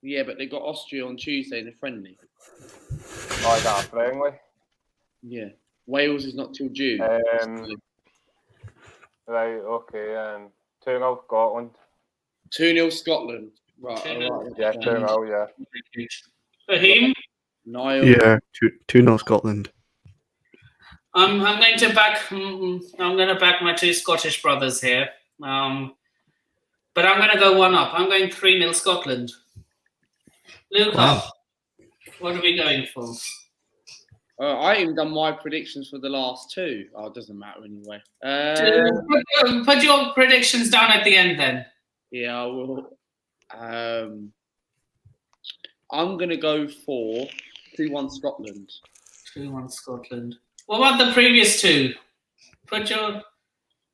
Yeah, but they got Austria on Tuesday in a friendly. Oh, is that a friendly? Yeah. Wales is not till June. Right, okay. 2-0 Scotland. 2-0 Scotland. Right. Yeah, 2-0, yeah. Fahim? Niall. Yeah, 2-0 Scotland. I'm going to back my 2 Scottish brothers here. But I'm going to go one up. I'm going 3-0 Scotland. Luca, What are we going for? I haven't done my predictions for the last two. Oh, it doesn't matter anyway. Put your predictions down at the end then. Yeah, I will. I'm going to go for 2-1 Scotland. 2-1 Scotland. What about the previous two? Put your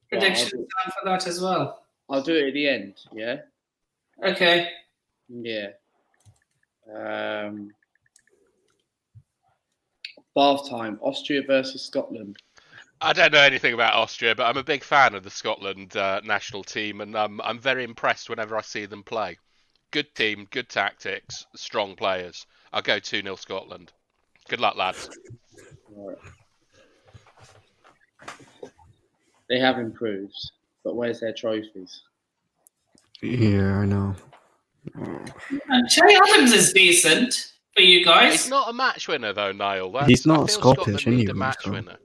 predictions down for that as well. I'll do it at the end, yeah? Okay. Yeah. Bath time, Austria versus Scotland. I don't know anything about Austria, but I'm a big fan of the Scotland national team, and I'm very impressed whenever I see them play. Good team, good tactics, strong players. I'll go 2-0 Scotland. Good luck, lads. Right. They have improved, but where's their trophies? Yeah, I know. And Che Adams is decent for you guys. He's not a match winner, though, Niall. He's not I feel Scottish Scotland need a anyway, match so. winner.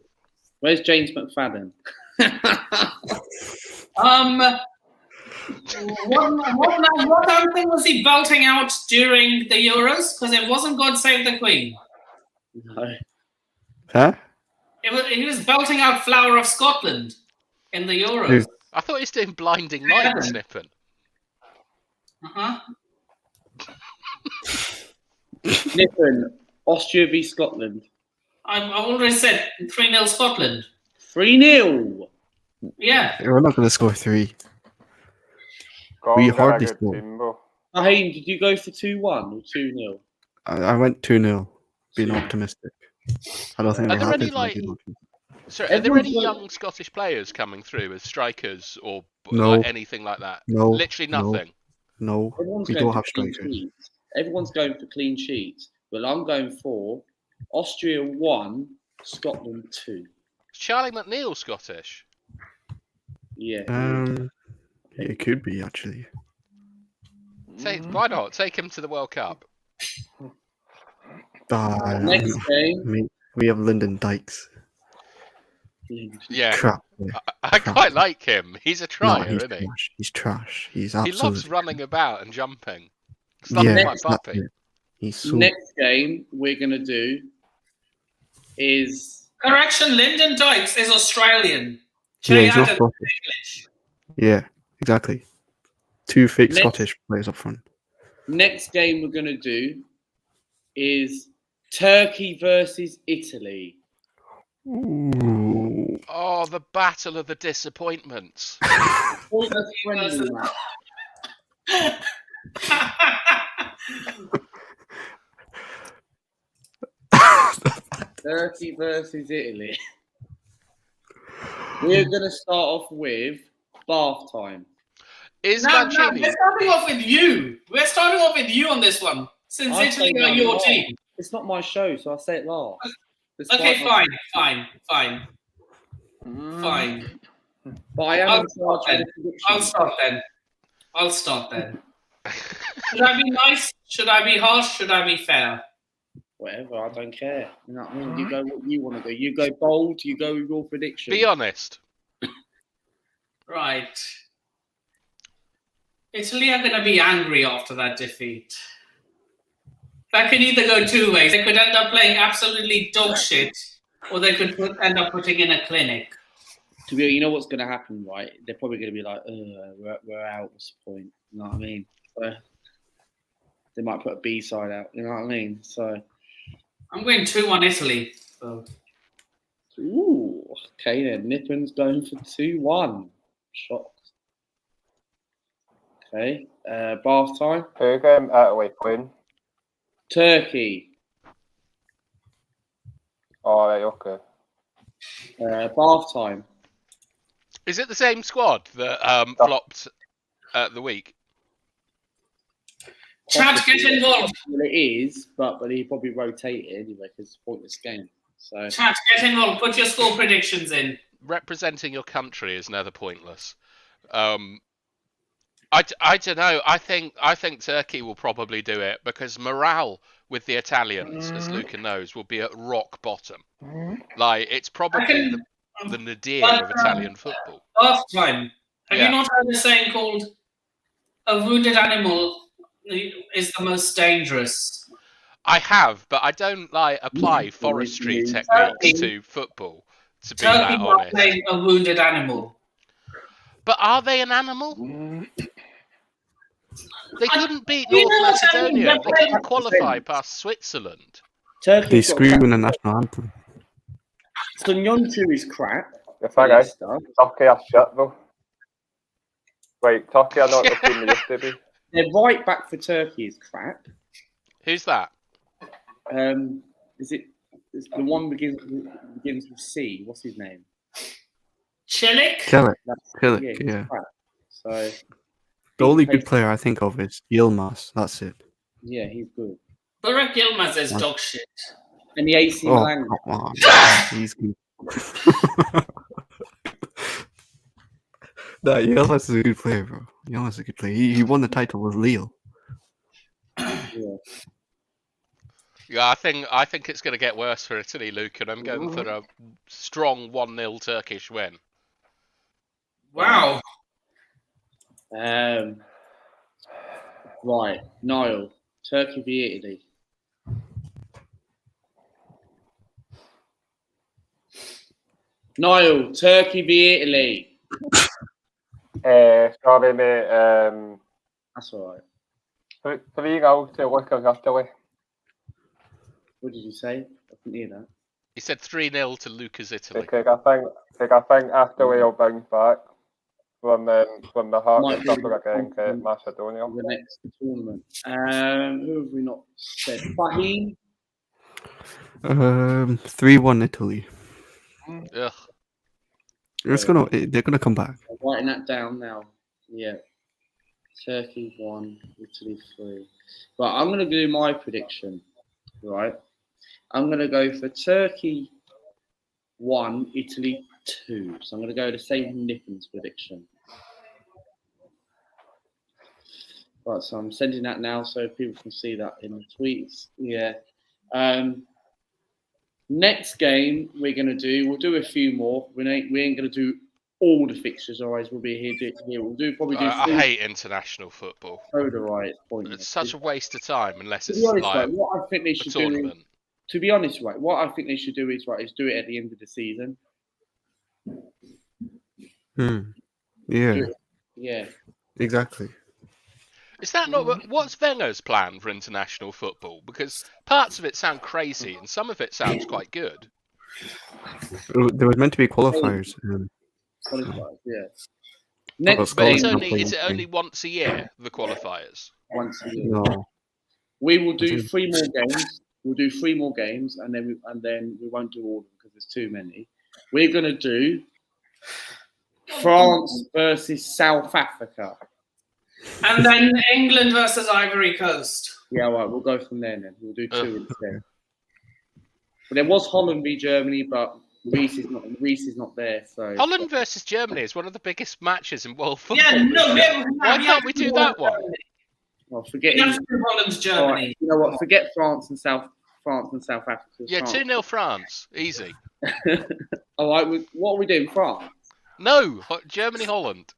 Where's James McFadden? What anthem was he belting out during the Euros? Because it wasn't God Save the Queen. No. Huh? He was belting out Flower of Scotland in the Euros. I thought he was doing Blinding Light snipping. Uh-huh. Nippon, Austria v Scotland. I've already said 3-0 Scotland. 3-0. Yeah. We're not going to score 3. We hardly scored. Raheem, did you go for 2-1 or 2-0? I went 2-0, being optimistic. I don't think Are we're there happy any, for like, being Sorry, are there any young Scottish players coming through as strikers or No. like anything like that? No. Literally nothing. No, Everyone's we going don't for have clean strikers. sheets. Everyone's going for clean sheets. Well, I'm going for Austria 1, Scotland 2. Is Charlie McNeil Scottish? Yeah. It could be actually. Why not? Take him to the World Cup. Next game. We have Lyndon Dykes. Yeah. Crap. I quite like him. He's a trier, he's isn't he? trash. He's trash. He's He absolutely. loves running about and jumping. It's not my that's puppy. it. He's so. Next game we're going to do is... Correction, Lyndon Dykes is Australian. Yeah, Che he's not Adams Scottish. is English. Yeah, exactly. 2 fake Next- Scottish players up front. Next game we're going to do is Turkey versus Italy. Ooh. Oh, the battle of the disappointments. Pointless friendly match. Turkey versus Italy. We're going to start off with bath time. Is No, Mancini? we're starting off with you. We're starting off with you on this one, since I Italy say are that your last. team. It's not my show, so I'll say it last. Okay, Despite fine. But I am I'll in charge of the prediction. I'll start then. Should I be nice? Should I be harsh? Should I be fair? Whatever, I don't care. You know what I mean? You go what you want to do. You go bold, you go with your prediction. Be honest. Right. Italy are going to be angry after that defeat. That could either go two ways. They could end up playing absolutely dog shit, or they could end up putting in a clinic. To be, you know what's going to happen, right? They're probably going to be like, we're out. What's the point? You know what I mean? So they might put a B side out. You know what I mean? So. I'm going 2-1 Italy. So. Ooh, okay then. Nippon's going for 2-1. Shocked. Okay. Bath time. Who game Italy playing? Turkey. All right, okay. Bath time. Is it the same squad that flopped the week? Chad, get involved. Well, it is, but he probably rotate it anyway because it's a pointless game. So. Chad, get involved. Put your score predictions in. Representing your country is never pointless. I don't know. I think Turkey will probably do it because morale with the Italians, as Luca knows, will be at rock bottom. Like it's probably the nadir of Italian football. Last time, have you not heard a saying called "a wounded animal is the most dangerous"? I have, but I don't apply forestry techniques to football. To be Turkey that are honest, playing a wounded animal. but are they an animal? They couldn't beat You North know what I mean? Macedonia. They They're couldn't qualify past Switzerland. They Turkey's got scream in the national anthem. Sunyonchu is crap. The thing is, Turkey are shit though. Right, Turkey are not the team they used to be. Their right back for Turkey is crap. Who's that? Is it? It's the one begins with C. What's his name? Chilik? Kill Yeah, it, he's yeah. crap. So The only good player I think of is Yilmaz. That's it. yeah, he's good. Burak Yilmaz is dog shit. And the AC Oh, Milan. come on. He's good. No, Yilmaz is a good player, bro. Yilmaz is a good player. He won the title with Lille. Yeah. Yeah, I think it's going to get worse for Italy, Luke, and I'm going for a strong 1-0 Turkish win. Wow. Right, Niall. Turkey v Italy. Niall, Turkey v Italy. Sorry, mate. That's all right. 3-0 to Lucas Italy. What did you say? I couldn't hear that. He said 3-0 to Lucas Italy. Because I think Italy will bounce back from the heart Might of be suffer against the- Macedonia. The next tournament. Who have we not said? Fahim. 3-1 Italy. Ugh. They're gonna come back. I'm writing that down now. Yeah. Turkey 1, Italy 3. Right, I'm going to do my prediction. Right. I'm going to go for Turkey 1, Italy 2. So I'm going to go the same Nippons prediction. Right, so I'm sending that now so people can see that in the tweets. Yeah. Next game we'll do a few more. We ain't going to do all the fixtures, otherwise we'll be here. We'll probably do. I hate international football. So do I. It's pointless. It's such a waste of time unless To it's be honest, like right, what I think they a should do. tournament. To be honest, right, what I think they should do is do it at the end of the season. Yeah, Yeah. exactly. Is that not what's Wenger's plan for international football? Because parts of it sound crazy and some of it sounds quite good. There was meant to be qualifiers. Qualifiers, yeah. Next But game, it's not only playing is it this only once a year, the qualifiers? once a year. No. We will do 3 more games. We'll do 3 more games, and then we won't do all of them because there's too many. We're going to do France versus South Africa. And then England versus Ivory Coast. Yeah, right. We'll go from there then. We'll do 2 instead. But there was Holland v Germany, but Reece is not there. So Holland versus Germany is one of the biggest matches in world football. Yeah, no, Why can't we do that one? well, forget. You have to do Holland's Germany. Right, you know what? Forget France and South Africa. Yeah, France. 2-0 France, easy. All right. What are we doing? France. No, Germany, Holland.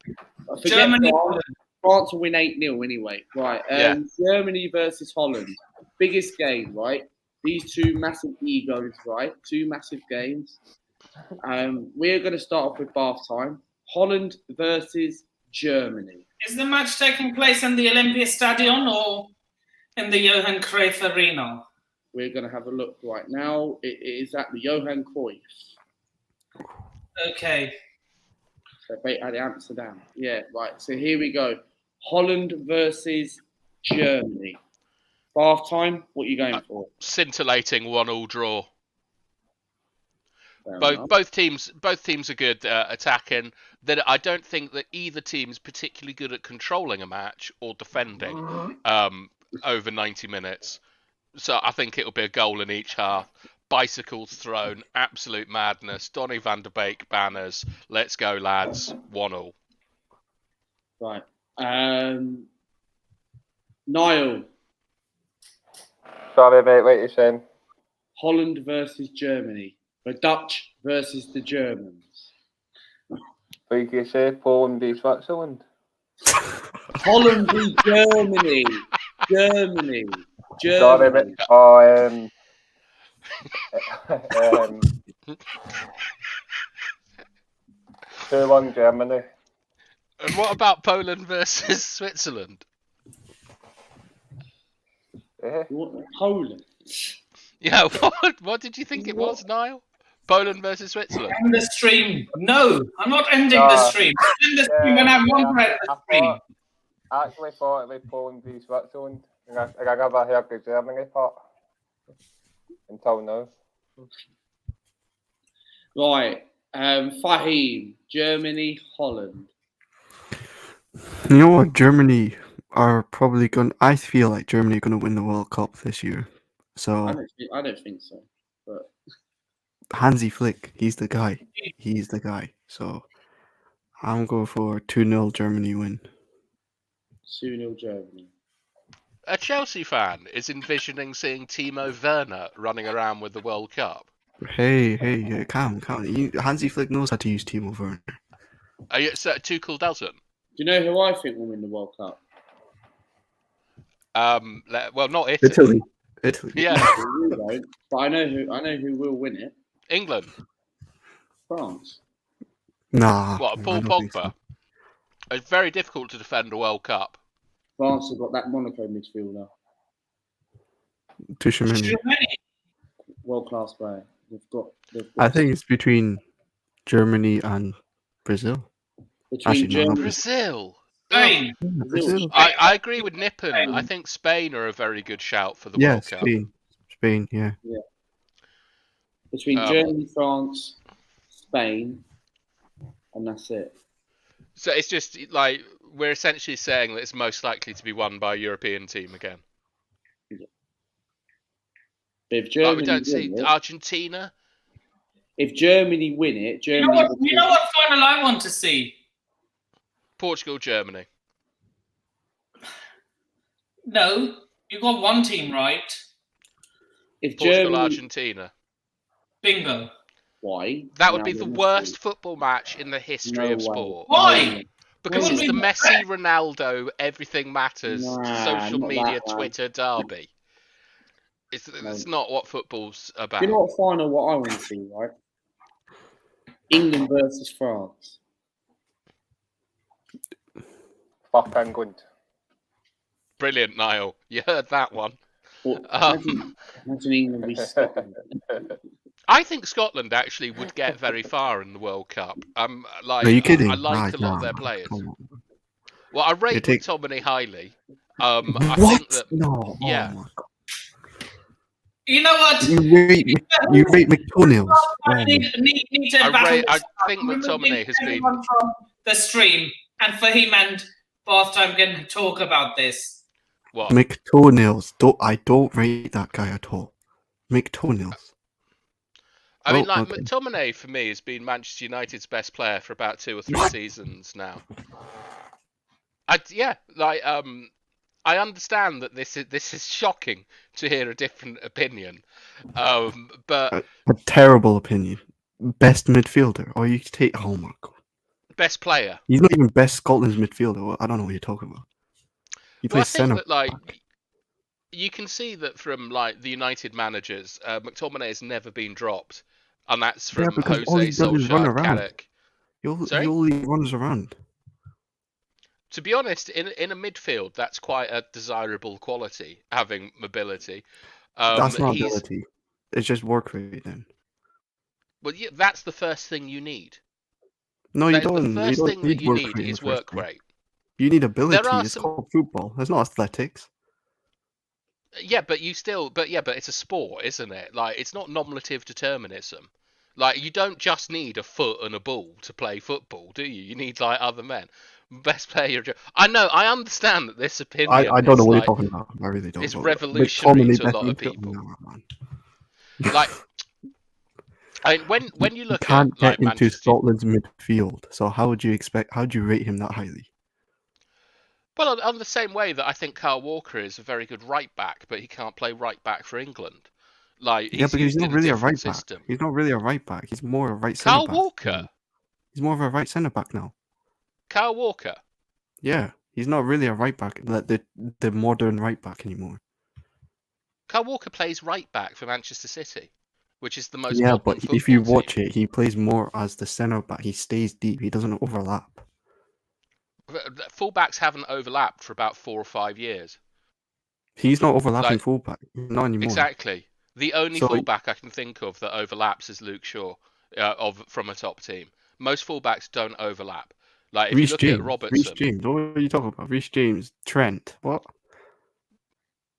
Forget Germany, France. Holland. France will win 8-0 anyway. Right. Yeah. Germany versus Holland. Biggest game, right? These 2 massive egos, right? 2 massive games. We're going to start off with bath time. Holland versus Germany. Is the match taking place in the Olympia Stadion or in the Johan Cruyff Arena? We're going to have a look right now. It is at the Johan Cruyff. Okay. So at Amsterdam. Yeah, right. So here we go. Holland versus Germany. Bath time. What are you going for? Scintillating 1-1 draw. Fair enough. Both teams are good attacking. That I don't think that either team's particularly good at controlling a match or defending over 90 minutes. So I think it'll be a goal in each half. Bicycles thrown, absolute madness. Donny van der Beek banners. Let's go, lads. 1-1. Right. Niall. Sorry, mate, what you saying? Holland versus Germany. The Dutch versus the Germans. Like you say, Poland v Switzerland. Holland v Germany. Germany. Sorry, Germany. mate. Oh, 2-1 Germany. And what about Poland versus Switzerland? Poland. Yeah, what did you think it was, Niall? Poland versus Switzerland. End the stream. No, I'm not ending the stream. End the stream when I want to end the stream. I actually thought it was Poland v Switzerland. I never heard the Germany part until now. Right, Fahim, Germany, Holland. You know what? Germany are probably going. I feel like Germany are going to win the World Cup this year. So I don't think so. But Hansi Flick, he's the guy. He's the guy. So I'm going for 2-0 Germany win. 2-0 Germany. A Chelsea fan is envisioning seeing Timo Werner running around with the World Cup. Hey, calm. Hansi Flick knows how to use Timo Werner. So Tuchel doesn't. Do you know who I think will win the World Cup? Well, not Italy. Italy. Yeah, You won't, but I know who will win it. England. France. Nah. What, Paul I don't think Pogba? so. It's very difficult to defend a World Cup. France have got that Monaco midfielder. Tchouaméni. World class player. They've got I think it's between Germany and Brazil. between actually, no, Germany. Brazil. Spain. Brazil. I agree with Nippon. I think Spain are a very good shout for the Yeah, World Cup. Spain, yeah. Between Germany, France, Spain, and that's it. So it's just like we're essentially saying that it's most likely to be won by a European team again. If Germany Like we don't see win it, Argentina. if Germany win it, You Germany. know what final I want to see? Portugal, Germany. No, you got one team right. If Portugal, Germany, Argentina. Bingo. why? That would be the worst football match in the history of way. sport. Why? Because Well, it's the we- Messi, Ronaldo, everything matters, Nah, social not media, that, man. Twitter derby. It's not what football's about. Do you know what final? What I want to see, right? England versus France. Fuck England. Brilliant, Niall. You heard that one. Or, imagine England v Scotland. I think Scotland actually would get very far in the World Cup. Are you kidding? I like a lot of their players. Well, I rate McTominay highly. I What? think that No. yeah. Oh my God. You know what? You rate McToenails. I need to I think McTominay has been everyone from the stream, and Fahim and Bathtime can talk about this. what? McToenails. I don't rate that guy at all. McToenails. I mean, Oh, like okay. McTominay for me has been Manchester United's best player for about 2 or 3 seasons now. I understand that this is shocking to hear a different opinion, but A terrible opinion. Best midfielder, or you take. Oh my God. best player. He's not even best Scotland's midfielder. I don't know what you're talking about. He Well, I plays think centre. that like you can see that from like the United managers, McTominay has never been dropped, and that's from because all Jose he does is run Solskjaer, around. Carrick. He Sorry? only runs around. To be honest, in a midfield, that's quite a desirable quality, having mobility. That's not ability. It's just work rate then. Well, yeah, that's the first thing you need. No, you The don't. first you thing don't that you work need rate in is the first work place. rate. You need ability. are It's some- called football. It's not athletics. Yeah, but it's a sport, isn't it? Like, it's not nominative determinism. Like, you don't just need a foot and a ball to play football, do you? You need like other men. Best player. I know. I understand that this opinion. I don't know is, what like, you're talking about. I really don't. it's but revolutionary McTominay to a lot best of midfielder? people. No, man. Like, I mean, when you He look can't at like get into Manchester, Scotland's midfield. So how would you rate him that highly? well, on the same way that I think Kyle Walker is a very good right back, but he can't play right back for England. Like, Yeah, because he's used not in really a different right system. back. He's not really a right back. He's more a right centre Kyle back. Walker. He's more of a right centre back now. Kyle Walker. Yeah, he's not really a right back, like the modern right back anymore. Kyle Walker plays right back for Manchester City, which is the most Yeah, modern but football if you team. watch it, he plays more as the centre back. He stays deep. He doesn't overlap. Fullbacks haven't overlapped for about 4 or 5 years. He's not overlapping Like, fullback. Not anymore. Exactly. The only So- fullback I can think of that overlaps is Luke Shaw from a top team. Most fullbacks don't overlap. Like if you Reece look James. at Robertson, Reece James. What are you talking about? Reece James. Trent. What?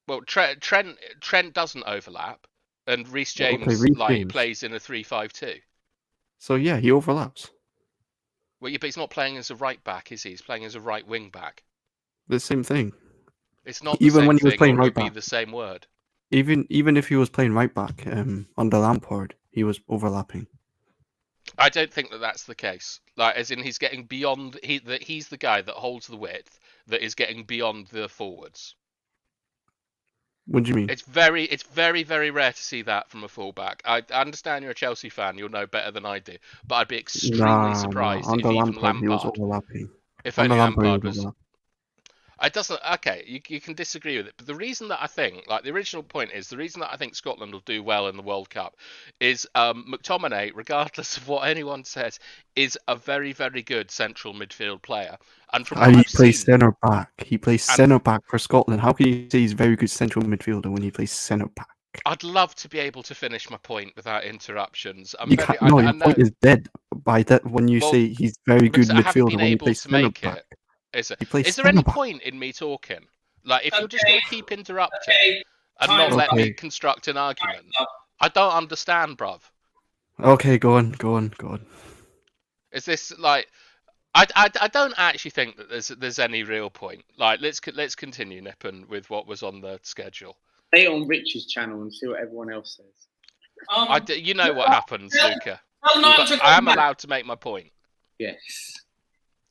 well, Trent doesn't overlap, and Reece James Okay, Reece James. plays in a 3-5-2. So yeah, he overlaps. Well, yeah, but he's not playing as a right back, is he? He's playing as a right wing back. The same thing. It's not the Even same when he was thing, playing or it right could be back. the same word. Even if he was playing right back under Lampard, he was overlapping. I don't think that that's the case. Like, as in, he's getting beyond. He's the guy that holds the width that is getting beyond the forwards. What do you mean? It's very, very rare to see that from a fullback. I understand you're a Chelsea fan; you'll know better than I do. But I'd be extremely surprised if Under even Lampard, he was Lampard, overlapping. if Under only Lampard, he Lampard was was. overlapping. It doesn't. Okay, you can disagree with it, but the reason that I think, like the original point is, the reason that I think Scotland will do well in the World Cup is McTominay, regardless of what anyone says, is a very, very good central midfield player. And from what And he I've plays seen, centre back. He plays And- centre back for Scotland. How can you say he's a very good central midfielder when he plays centre back? I'd love to be able to finish my point without interruptions. You can't. No, your point is dead by that when you Well, say he's very good because I haven't midfielder been when he able plays to centre make back. it. Is He plays there any centre back. point in me talking? Like, if you're just Okay. going to keep interrupting Okay. and not Time's let up. me construct an argument, Time's up. I don't understand, bruv. Okay, go on. Is this like? I don't actually think that there's any real point. Like, let's continue, Nippon, with what was on the schedule. Stay on Rich's channel and see what everyone else says. You know what happens, Luca. Well, no, But to I am come back. allowed to make my point. Yes.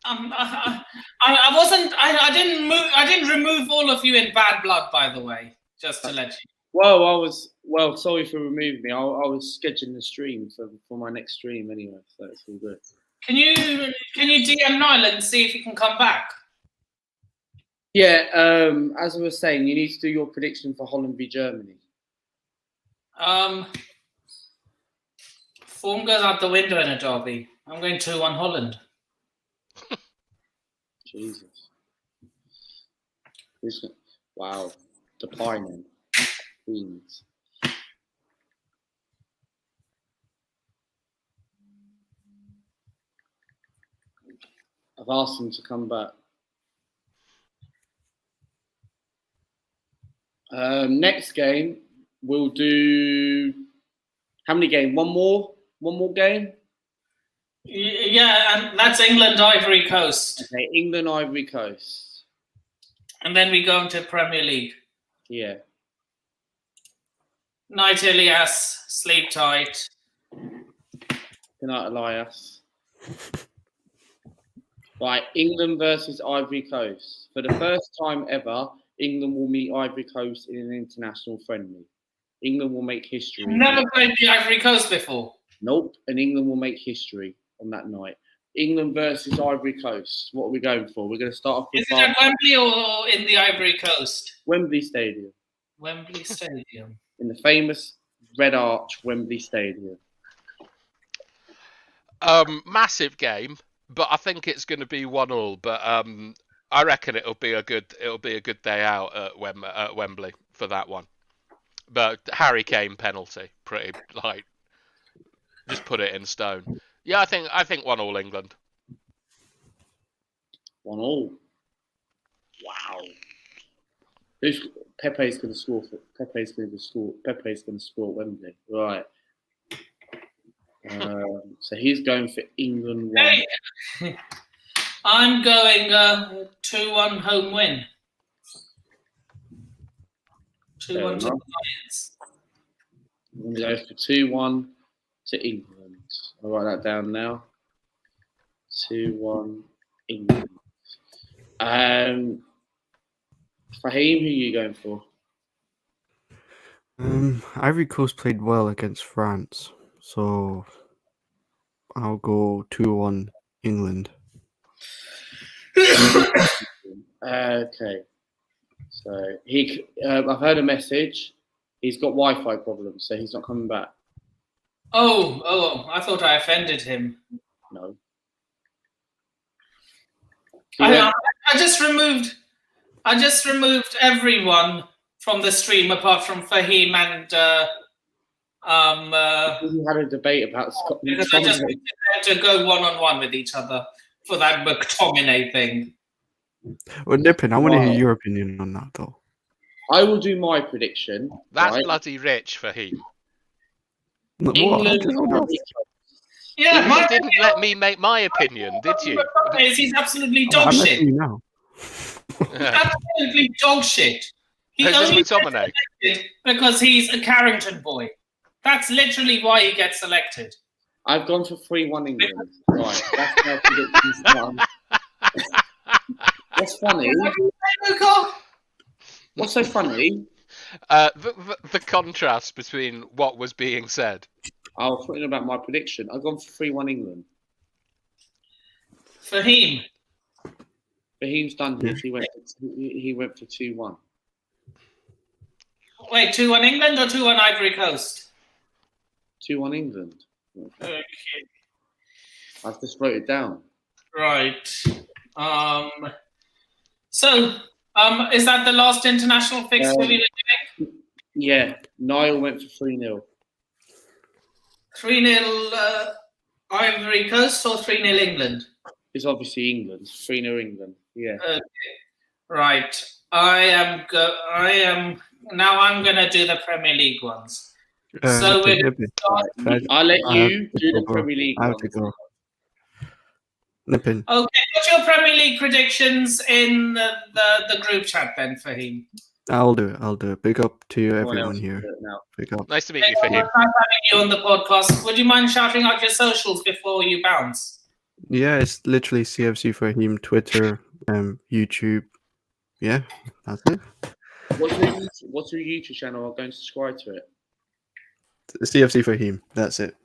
I wasn't. I didn't move. I didn't remove all of you in bad blood, by the way. Just to let you. Well, sorry for removing me. I was scheduling the stream for my next stream anyway, so it's all good. Can you DM Niall and see if he can come back? Yeah, as I was saying, you need to do your prediction for Holland v Germany. Form goes out the window in a derby. I'm going 2-1 Holland. Jesus. Wow. The pining. Queens. I've asked them to come back. Next game, we'll do how many games? One more game? Yeah, and that's England, Ivory Coast. Okay, England, Ivory Coast. And then we go into Premier League. Yeah. Night, Elias. Sleep tight. Good night, Elias. Right, England versus Ivory Coast. For the first time ever, England will meet Ivory Coast in an international friendly. England will make history. Never played the Ivory Coast before. Nope, and England will make history on that night. England versus Ivory Coast. What are we going for? We're going to start off with Is it at Wembley or in the Ivory Coast? Wembley Stadium. Wembley Stadium. In the famous Red Arch Wembley Stadium. Massive game, but I think it's going to be 1-1. But I reckon it'll be a good day out at Wembley for that one. But Harry Kane penalty, pretty like, just put it in stone. Yeah, I think 1-1 England. 1-1. Wow. Pepe's going to score. Pepe's going to score at Wembley. Right. So he's going for England 1. Hey. I'm going 2-1 home win. 2-1 to the Lions. I'm going to go for 2-1 to England. I'll write that down now. 2-1 England. Fahim, who are you going for? Ivory Coast played well against France, so I'll go 2-1 England. Okay. So I've heard a message. He's got Wi-Fi problems, so he's not coming back. Oh, I thought I offended him. No. I just removed everyone from the stream apart from Fahim and We had a debate about Scotland. because I just wanted them to go one-on-one with each other for that McTominay thing. Well, Nippin, I want to hear your opinion on that, though. I will do my prediction. That's right? bloody rich for him. What? England. Yeah, You didn't let me make my opinion, did you? He's absolutely I'm dog letting shit. you now. Yeah. Absolutely dog shit. He Who's only this McTominay? gets selected because he's a Carrington boy. That's literally why he gets selected. I've gone for 3-1 England. Right, that's my predictions done. What's funny? What's so funny? The contrast between what was being said. I was talking about my prediction. I've gone for 3-1 England. Fahim. Fahim's done his. He went for 2-1. Wait, 2-1 England or 2-1 Ivory Coast? 2-1 England. Okay. I've just wrote it down. Right. So, is that the last international fixture we were doing? Yeah, Niall went for 3-0. 3-0 Ivory Coast or 3-0 England? It's obviously England. 3-0 England. Yeah. Okay. Right. I'm gonna do the Premier League ones. So we're Nippin, I'll let I have you to do the go. Premier League. I have to ones. go. Nippin, okay. What's your Premier League predictions in the group chat then, Fahim? I'll do it. Big up to Everyone everyone else here. do it now. Big up. Nice to meet you, Nice Fahim. having you on the podcast. Would you mind shouting out your socials before you bounce? Yeah, it's literally CFC for him, Twitter, YouTube. Yeah, that's it. What's your YouTube channel? I'll go and subscribe to it. CFC for him. That's it.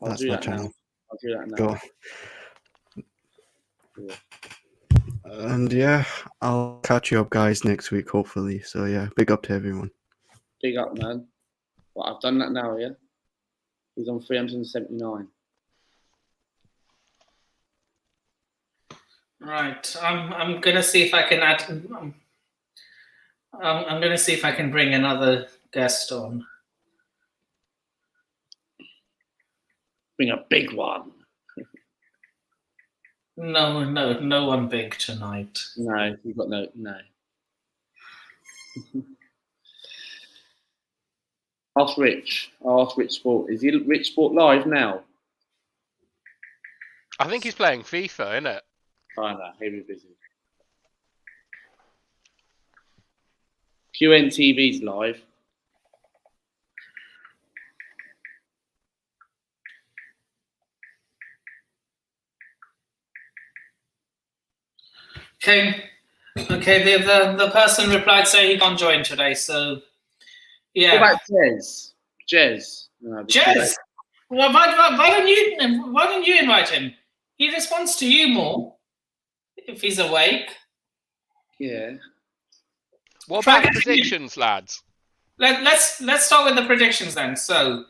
I'll That's do my that channel. now. I'll do that now. Go. Yeah. And yeah, I'll catch you up, guys, next week, hopefully. So yeah, big up to everyone. Big up, man. Well, I've done that now, yeah? He's on 379. Right. I'm gonna see if I can add. I'm gonna see if I can bring another guest on. Bring a big one. No one big tonight. No, you've got no. Ask Rich. Ask Rich Sport. Is he Rich Sport live now? I think he's playing FIFA, isn't it? Oh no, he'll be busy. QNTV's live. Okay. The person replied saying he can't join today. So yeah. What about Jez? Jez. No, Jez. Well, why don't you invite him? He responds to you more if he's awake. Yeah. What Try about the getting predictions, lads? Let's start with the predictions then. So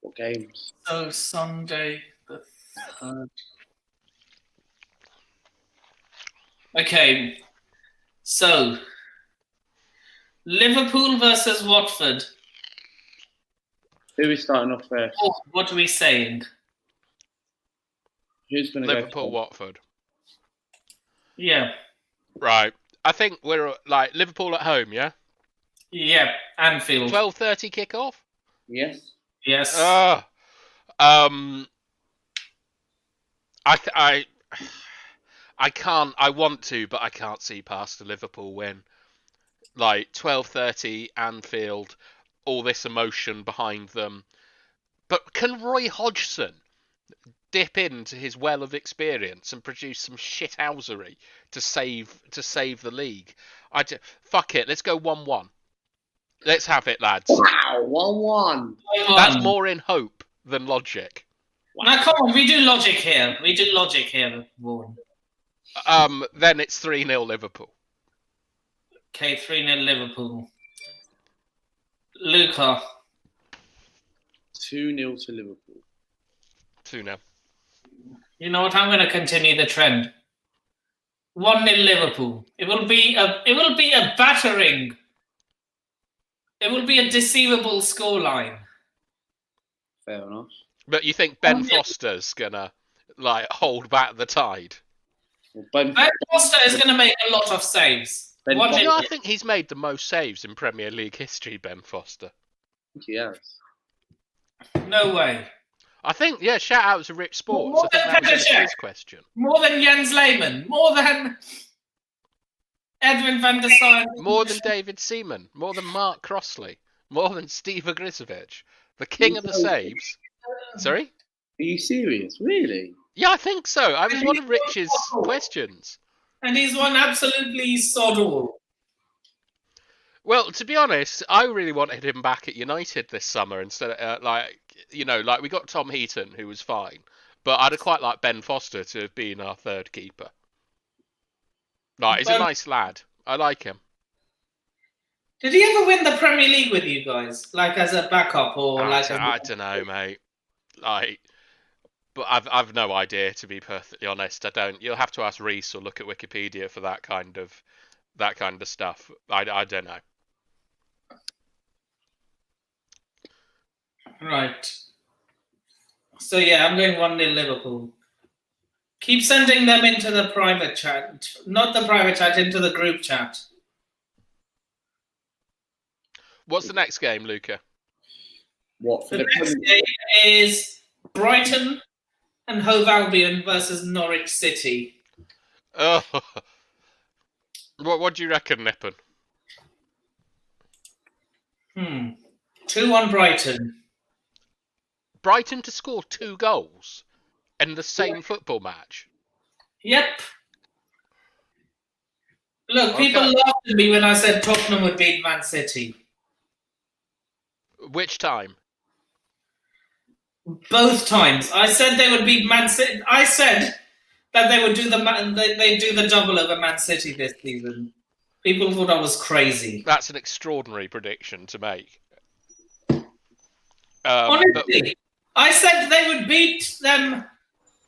What games? so Sunday the 3rd. Okay. So Liverpool versus Watford. Who is starting off first? What are we saying? Who's going to go Liverpool, first? Watford. Yeah. Right. I think we're like Liverpool at home, yeah? Yeah. Anfield. 12:30 kickoff? Yes. Yes. I can't. I want to, but I can't see past a Liverpool win. Like 12:30 Anfield, all this emotion behind them. But can Roy Hodgson dip into his well of experience and produce some shithousery to save the league? Fuck it. Let's go 1-1. Let's have it, lads. Wow, 1-1. That's more in hope than logic. Now, come on, we do logic here. Vaughan. Then it's 3-0 Liverpool. Okay, 3-0 Liverpool. Luca. 2-0 to Liverpool. 2-0. You know what? I'm going to continue the trend. 1-0 Liverpool. It will be a battering. It will be a deceivable scoreline. Fair enough. But you think Ben Foster's gonna hold back the tide? Well, Ben Foster is going to make a lot of saves. I think he's made the most saves in Premier League history, Ben Foster. He has. No way. I think, yeah, shout out to Rich Sports. I think that was a quiz question. More than Jens Lehmann. More than Edwin van der Sar. More than David Seaman. More than Mark Crossley. More than Steve Ogrizovic. The king of the saves. Sorry? Are you serious? Really? Yeah, I think so. I was one of Rich's questions. And he's won absolutely sod all. Well, to be honest, I really wanted him back at United this summer instead of, we got Tom Heaton, who was fine. But I'd have quite liked Ben Foster to have been our third keeper. He's a nice lad. I like him. Did he ever win the Premier League with you guys? As a backup or I don't know, mate. But I've no idea, to be perfectly honest. I don't. You'll have to ask Reese or look at Wikipedia for that kind of stuff. I don't know. Right. So yeah, I'm going 1-0 Liverpool. Keep sending them into the private chat, not the private chat, into the group chat. What's the next game, Luca? What? The next game is Brighton and Hove Albion versus Norwich City. Oh, what do you reckon, Nippon? 2-1 Brighton. Brighton to score 2 goals in the same football match? Yep. Look, people laughed at me when I said Tottenham would beat Man City. Which time? Both times. I said they would beat Man City. I said that they would do the double over Man City this season. People thought I was crazy. That's an extraordinary prediction to make. Honestly, I said they would beat them.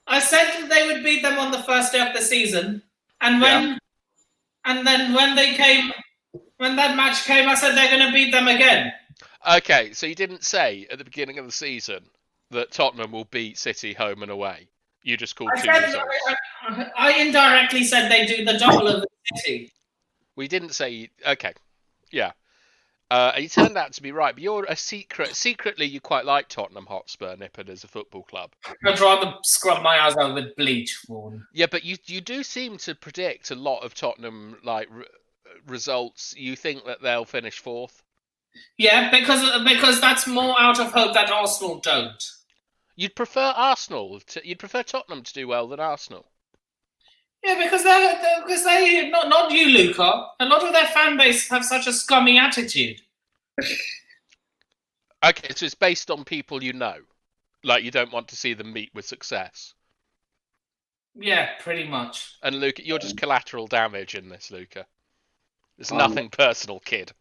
I said that they would beat them on the first day of the season, and then when that match came, I said they're going to beat them again. Okay, so you didn't say at the beginning of the season that Tottenham will beat City home and away. You just called 2 results. I indirectly said they do the double over City. We didn't say. Okay, yeah. You turned out to be right, but you're secretly you quite like Tottenham Hotspur, Nippon, as a football club. I'd rather scrub my eyes out with bleach, Vaughan. Yeah, but you do seem to predict a lot of Tottenham results. You think that they'll finish 4th? Yeah, because that's more out of hope that Arsenal don't. You'd prefer you'd prefer Tottenham to do well than Arsenal. Yeah, because they not you, Luca. A lot of their fan base have such a scummy attitude. Okay, so it's based on people you know. You don't want to see them meet with success. Yeah, pretty much. And Luca, you're just collateral damage in this, Luca. It's nothing personal, kid.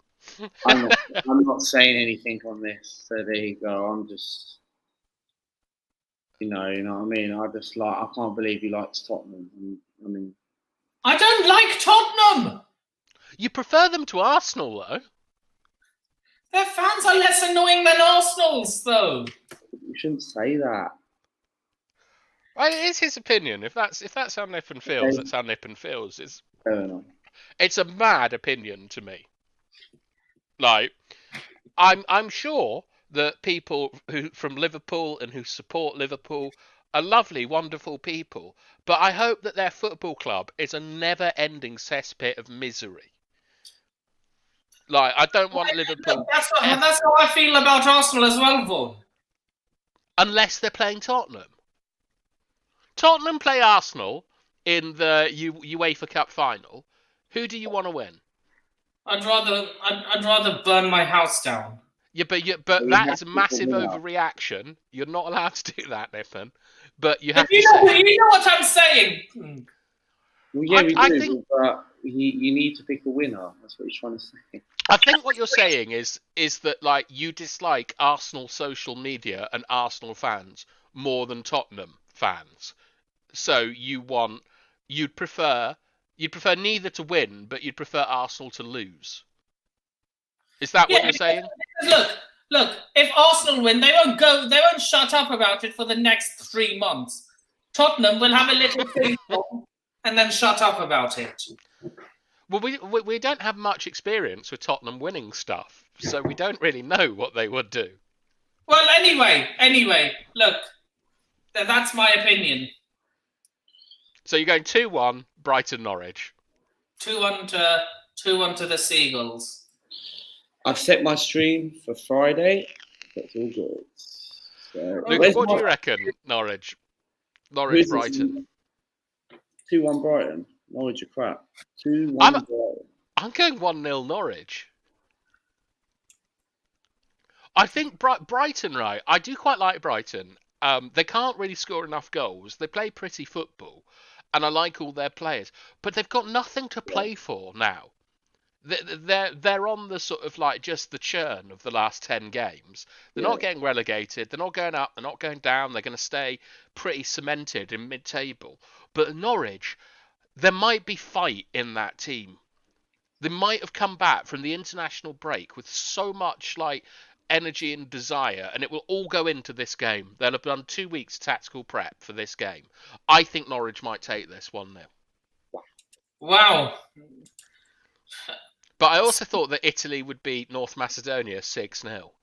I'm not saying anything on this, so there you go. I'm just, you know what I mean. I can't believe he likes Tottenham. I don't like Tottenham. You prefer them to Arsenal, though. Their fans are less annoying than Arsenal's, though. You shouldn't say that. Well, it is his opinion. If that's how Nippon feels, that's how Nippon feels. It's a mad opinion to me. I'm sure that people from Liverpool and who support Liverpool are lovely, wonderful people, but I hope that their football club is a never-ending cesspit of misery. I don't want Liverpool. That's how I feel about Arsenal as well, Vaughan. Unless they're playing Tottenham. Tottenham play Arsenal in the UEFA Cup final. Who do you want to win? I'd rather burn my house down. Yeah, but that is a massive overreaction. You're not allowed to do that, Nippon. But you have to say... You know what I'm saying. Well, yeah, I think... you need to pick a winner. That's what he's trying to say. I think what you're saying is that like you dislike Arsenal social media and Arsenal fans more than Tottenham fans. So you'd prefer neither to win, but you'd prefer Arsenal to lose. Is that what you're saying? Look. If Arsenal win, they won't shut up about it for the next 3 months. Tottenham will have a little thing and then shut up about it. Well, we don't have much experience with Tottenham winning stuff, so we don't really know what they would do. Well, anyway, look, that's my opinion. So you're going 2-1, Brighton Norwich. 2-1 to the Seagulls. I've set my stream for Friday. That's all good. So, Lucas, what do you reckon? Norwich Brighton. 2-1 Brighton. Norwich are crap. 2-1 Brighton. I'm going 1-0 Norwich. I think Brighton, right? I do quite like Brighton. They can't really score enough goals. They play pretty football, and I like all their players. But they've got nothing to play for now. They're on the sort of like just the churn of the last 10 games. They're not getting relegated. They're not going up. They're not going down. They're going to stay pretty cemented in mid-table. But Norwich, there might be fight in that team. They might have come back from the international break with so much like energy and desire, and it will all go into this game. They'll have done 2 weeks tactical prep for this game. I think Norwich might take this 1-0. Wow. But I also thought that Italy would beat North Macedonia 6-0.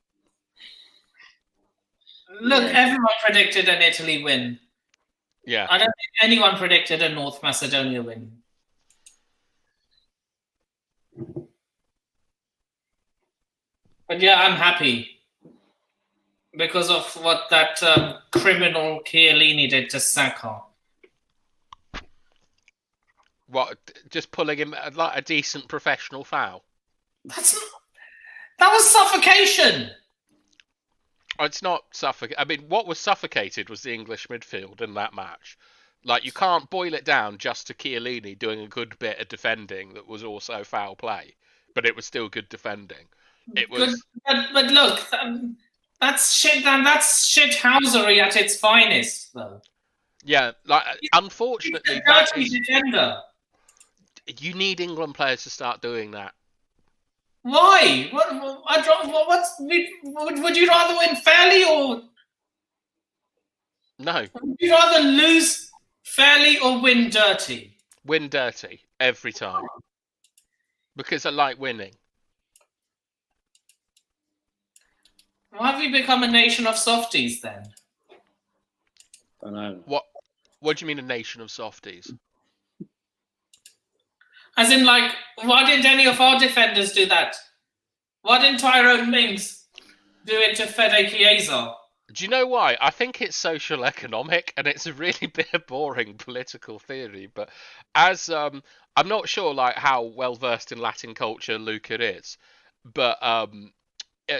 Look, everyone predicted an Italy win. Yeah. I don't think anyone predicted a North Macedonia win. But yeah, I'm happy because of what that criminal Chiellini did to Saka. What? Just pulling him like a decent professional foul? That was suffocation. It's not suffocated. I mean, what was suffocated was the English midfield in that match. Like, you can't boil it down just to Chiellini doing a good bit of defending that was also foul play, but it was still good defending. It was. But look, that's shit. That's shithousery at its finest, though. Yeah, like unfortunately, defender. You need England players to start doing that. Why? Would you rather win fairly or No? Would you rather lose fairly or win dirty? Win dirty every time because I like winning. Why have we become a nation of softies then? I know. What do you mean a nation of softies? As in, like, why didn't any of our defenders do that? Why didn't Tyrone Mings do it to Fede Chiesa? Do you know why? I think it's social economic, and it's a really bit of boring political theory. But as I'm not sure like how well versed in Latin culture Luca is, but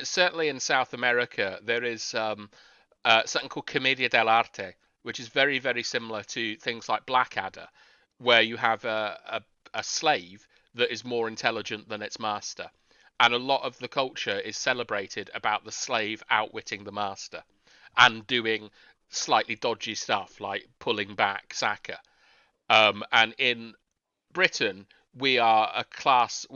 certainly in South America there is something called Commedia dell'arte, which is very, very similar to things like Blackadder, where you have a slave that is more intelligent than its master. And a lot of the culture is celebrated about the slave outwitting the master and doing slightly dodgy stuff like pulling back Saka. And in Britain, we're a class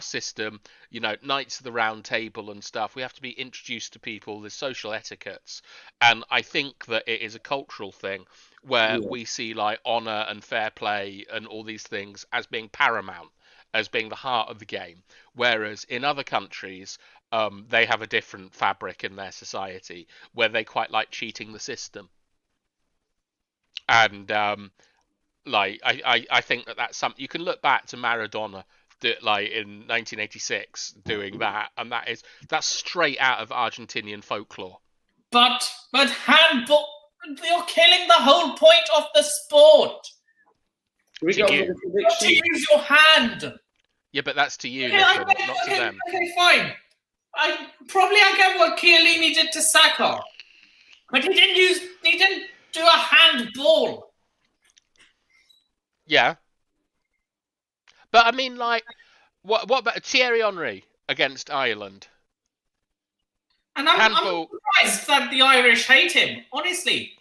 system, you know, Knights of the Round Table and stuff. We have to be introduced to people, there's social etiquettes. And I think that it is a cultural thing where we see like honour and fair play and all these things as being paramount, as being the heart of the game. Whereas in other countries, they have a different fabric in their society where they quite like cheating the system. And like I think that's something you can look back to Maradona like in 1986 doing that, and that's straight out of Argentinian folklore. But handball, you're killing the whole point of the sport. Not to use your hand. Yeah, but that's to you, okay, not to them. Okay, fine. I get what Chiellini did to Saka, but he didn't do a handball. Yeah, But I mean, like, what about Thierry Henry against Ireland? And I'm Handball. surprised that the Irish hate him. Honestly,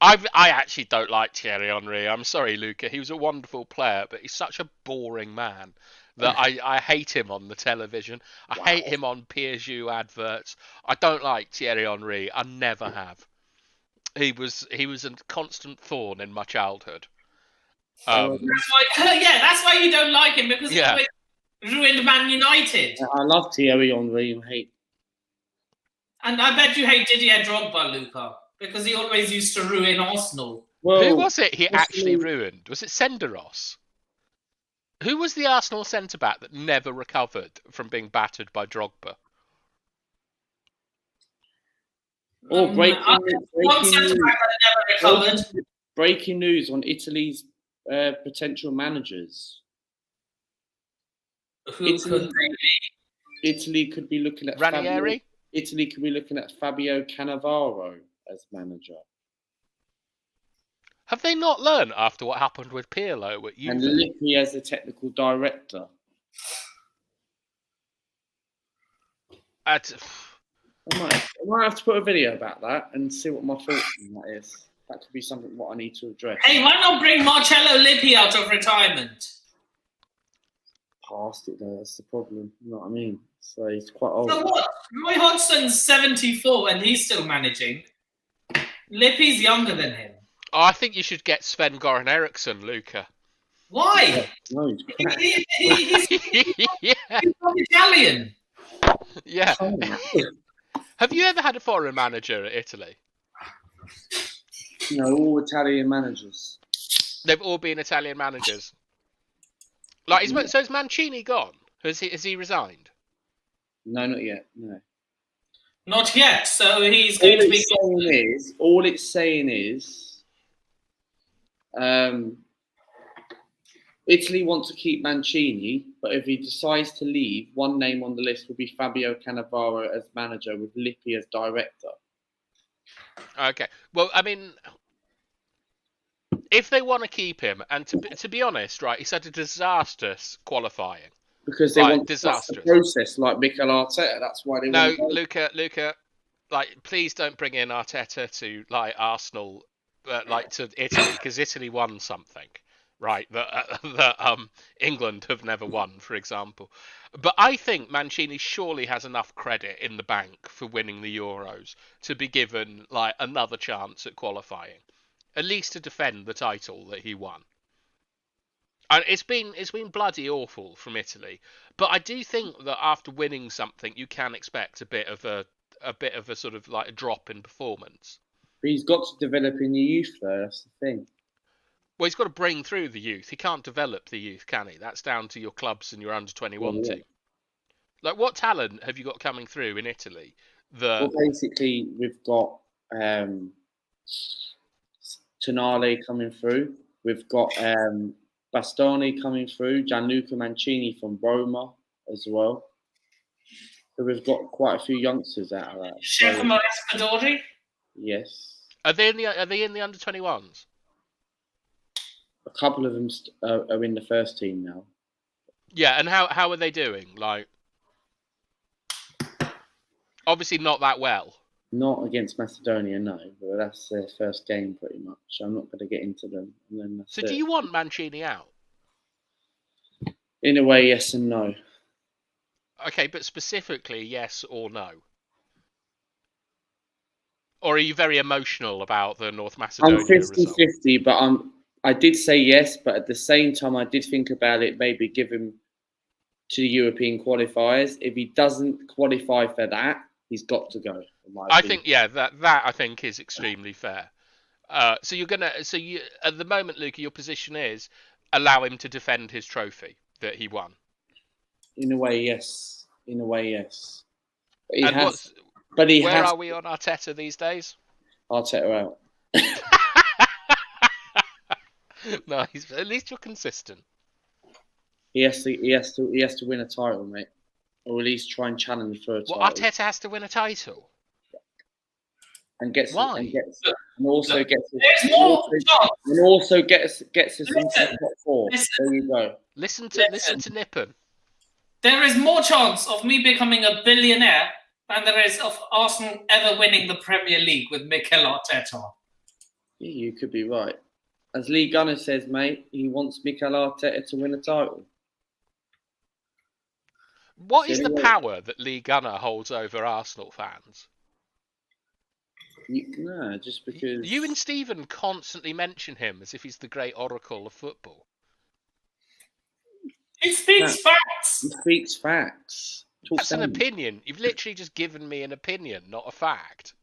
I actually don't like Thierry Henry. I'm sorry, Luca. He was a wonderful player, but he's such a boring man that I hate him on the television. I hate him on Piaget adverts. I don't like Thierry Henry. I never have. He was a constant thorn in my childhood. that's why you don't like him, because he always ruined Man United. I love Thierry Henry. I hate. And I bet you hate Didier Drogba, Luca, because he always used to ruin Arsenal. Well, Who was it he actually ruined? Was it Senderos? Who was the Arsenal centre-back that never recovered from being battered by Drogba? Breaking news on Italy's potential managers. Who could they be? Italy could be looking at Ranieri? Italy could be looking at Fabio Cannavaro as manager. Have they not learned after what happened with Pirlo at Juve? And Lippi as the technical director. I might have to put a video about that and see what my thoughts on that is. That could be something what I need to address. Hey, why not bring Marcello Lippi out of retirement? Past it though, that's the problem. You know what I mean? So he's quite old. So what? Roy Hodgson's 74 and he's still managing. Lippi's younger than him. Oh, I think you should get Sven-Goran Eriksson, Luca. Why? No, He's not Italian. Yeah. Have you ever had a foreign manager at Italy? No, all Italian managers. They've all been Italian managers. Like, so is Mancini gone? Has he resigned? No, not yet. No. Not yet. So he's going to be. All it's saying is, Italy want to keep Mancini, but if he decides to leave, one name on the list will be Fabio Cannavaro as manager with Lippi as director. Okay. Well, I mean, if they want to keep him, and to be honest, right, he's had a disastrous qualifying. Because they want disastrous process like Mikel Arteta. That's why they want. No, Luca, like, please don't bring in Arteta to like Arsenal, like to Italy, because Italy won something, right? That England have never won, for example. But I think Mancini surely has enough credit in the bank for winning the Euros to be given like another chance at qualifying, at least to defend the title that he won. And it's been bloody awful from Italy, but I do think that after winning something, you can expect a bit of a sort of like a drop in performance. But he's got to develop in the youth, though. That's the thing. Well, he's got to bring through the youth. He can't develop the youth, can he? That's down to your clubs and your under-21 team. Like, what talent have you got coming through in Italy? Well, basically, we've got Tonali coming through. We've got Bastoni coming through. Gianluca Mancini from Roma as well. So we've got quite a few youngsters out of that. Giacomo Raspadori? Yes. Are they in the under-21s? A couple of them are in the first team now. Yeah, and how are they doing? Like, obviously not that well. Not against Macedonia, no. But that's their first game, pretty much. I'm not going to get into them. And then so, do you want Mancini out? In a way, yes and no. Okay, but specifically, yes or no? Or are you very emotional about the North Macedonia I'm 50-50, result? but I did say yes, but at the same time, I did think about it, maybe give him to the European qualifiers. If he doesn't qualify for that, he's got to go. I think, yeah, that I think is extremely fair. So at the moment, Luca, your position is allow him to defend his trophy that he won. In a way, yes. Where are we on Arteta these days? Arteta out. No, at least you're consistent. He has to win a title, mate, or at least try and challenge for a title. Well, Arteta has to win a title. and gets Why? and also gets us, There's more chance. and also gets us into Listen, the top 4. listen. There you go. Listen to Nippon. There is more chance of me becoming a billionaire than there is of Arsenal ever winning the Premier League with Mikel Arteta. Yeah, you could be right. As Lee Gunner says, mate, he wants Mikel Arteta to win a title. What is the power that Lee Gunner holds over Arsenal fans? No, just because... You and Stephen constantly mention him as if he's the great oracle of football. He speaks facts. He speaks facts. That's an opinion. You've literally just given me an opinion, not a fact.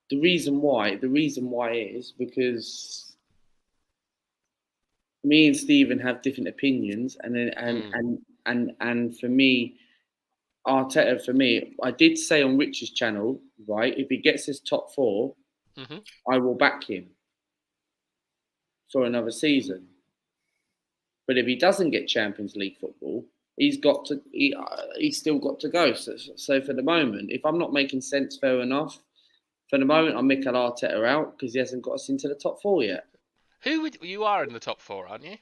The reason why is because me and Stephen have different opinions, and for me, Arteta, for me, I did say on Rich's channel, right, if he gets his top 4, I will back him for another season. But if he doesn't get Champions League football, he's still got to go. So for the moment, if I'm not making sense, fair enough. For the moment, I'm Mikel Arteta out because he hasn't got us into the top 4 yet. You are in the top 4, aren't you?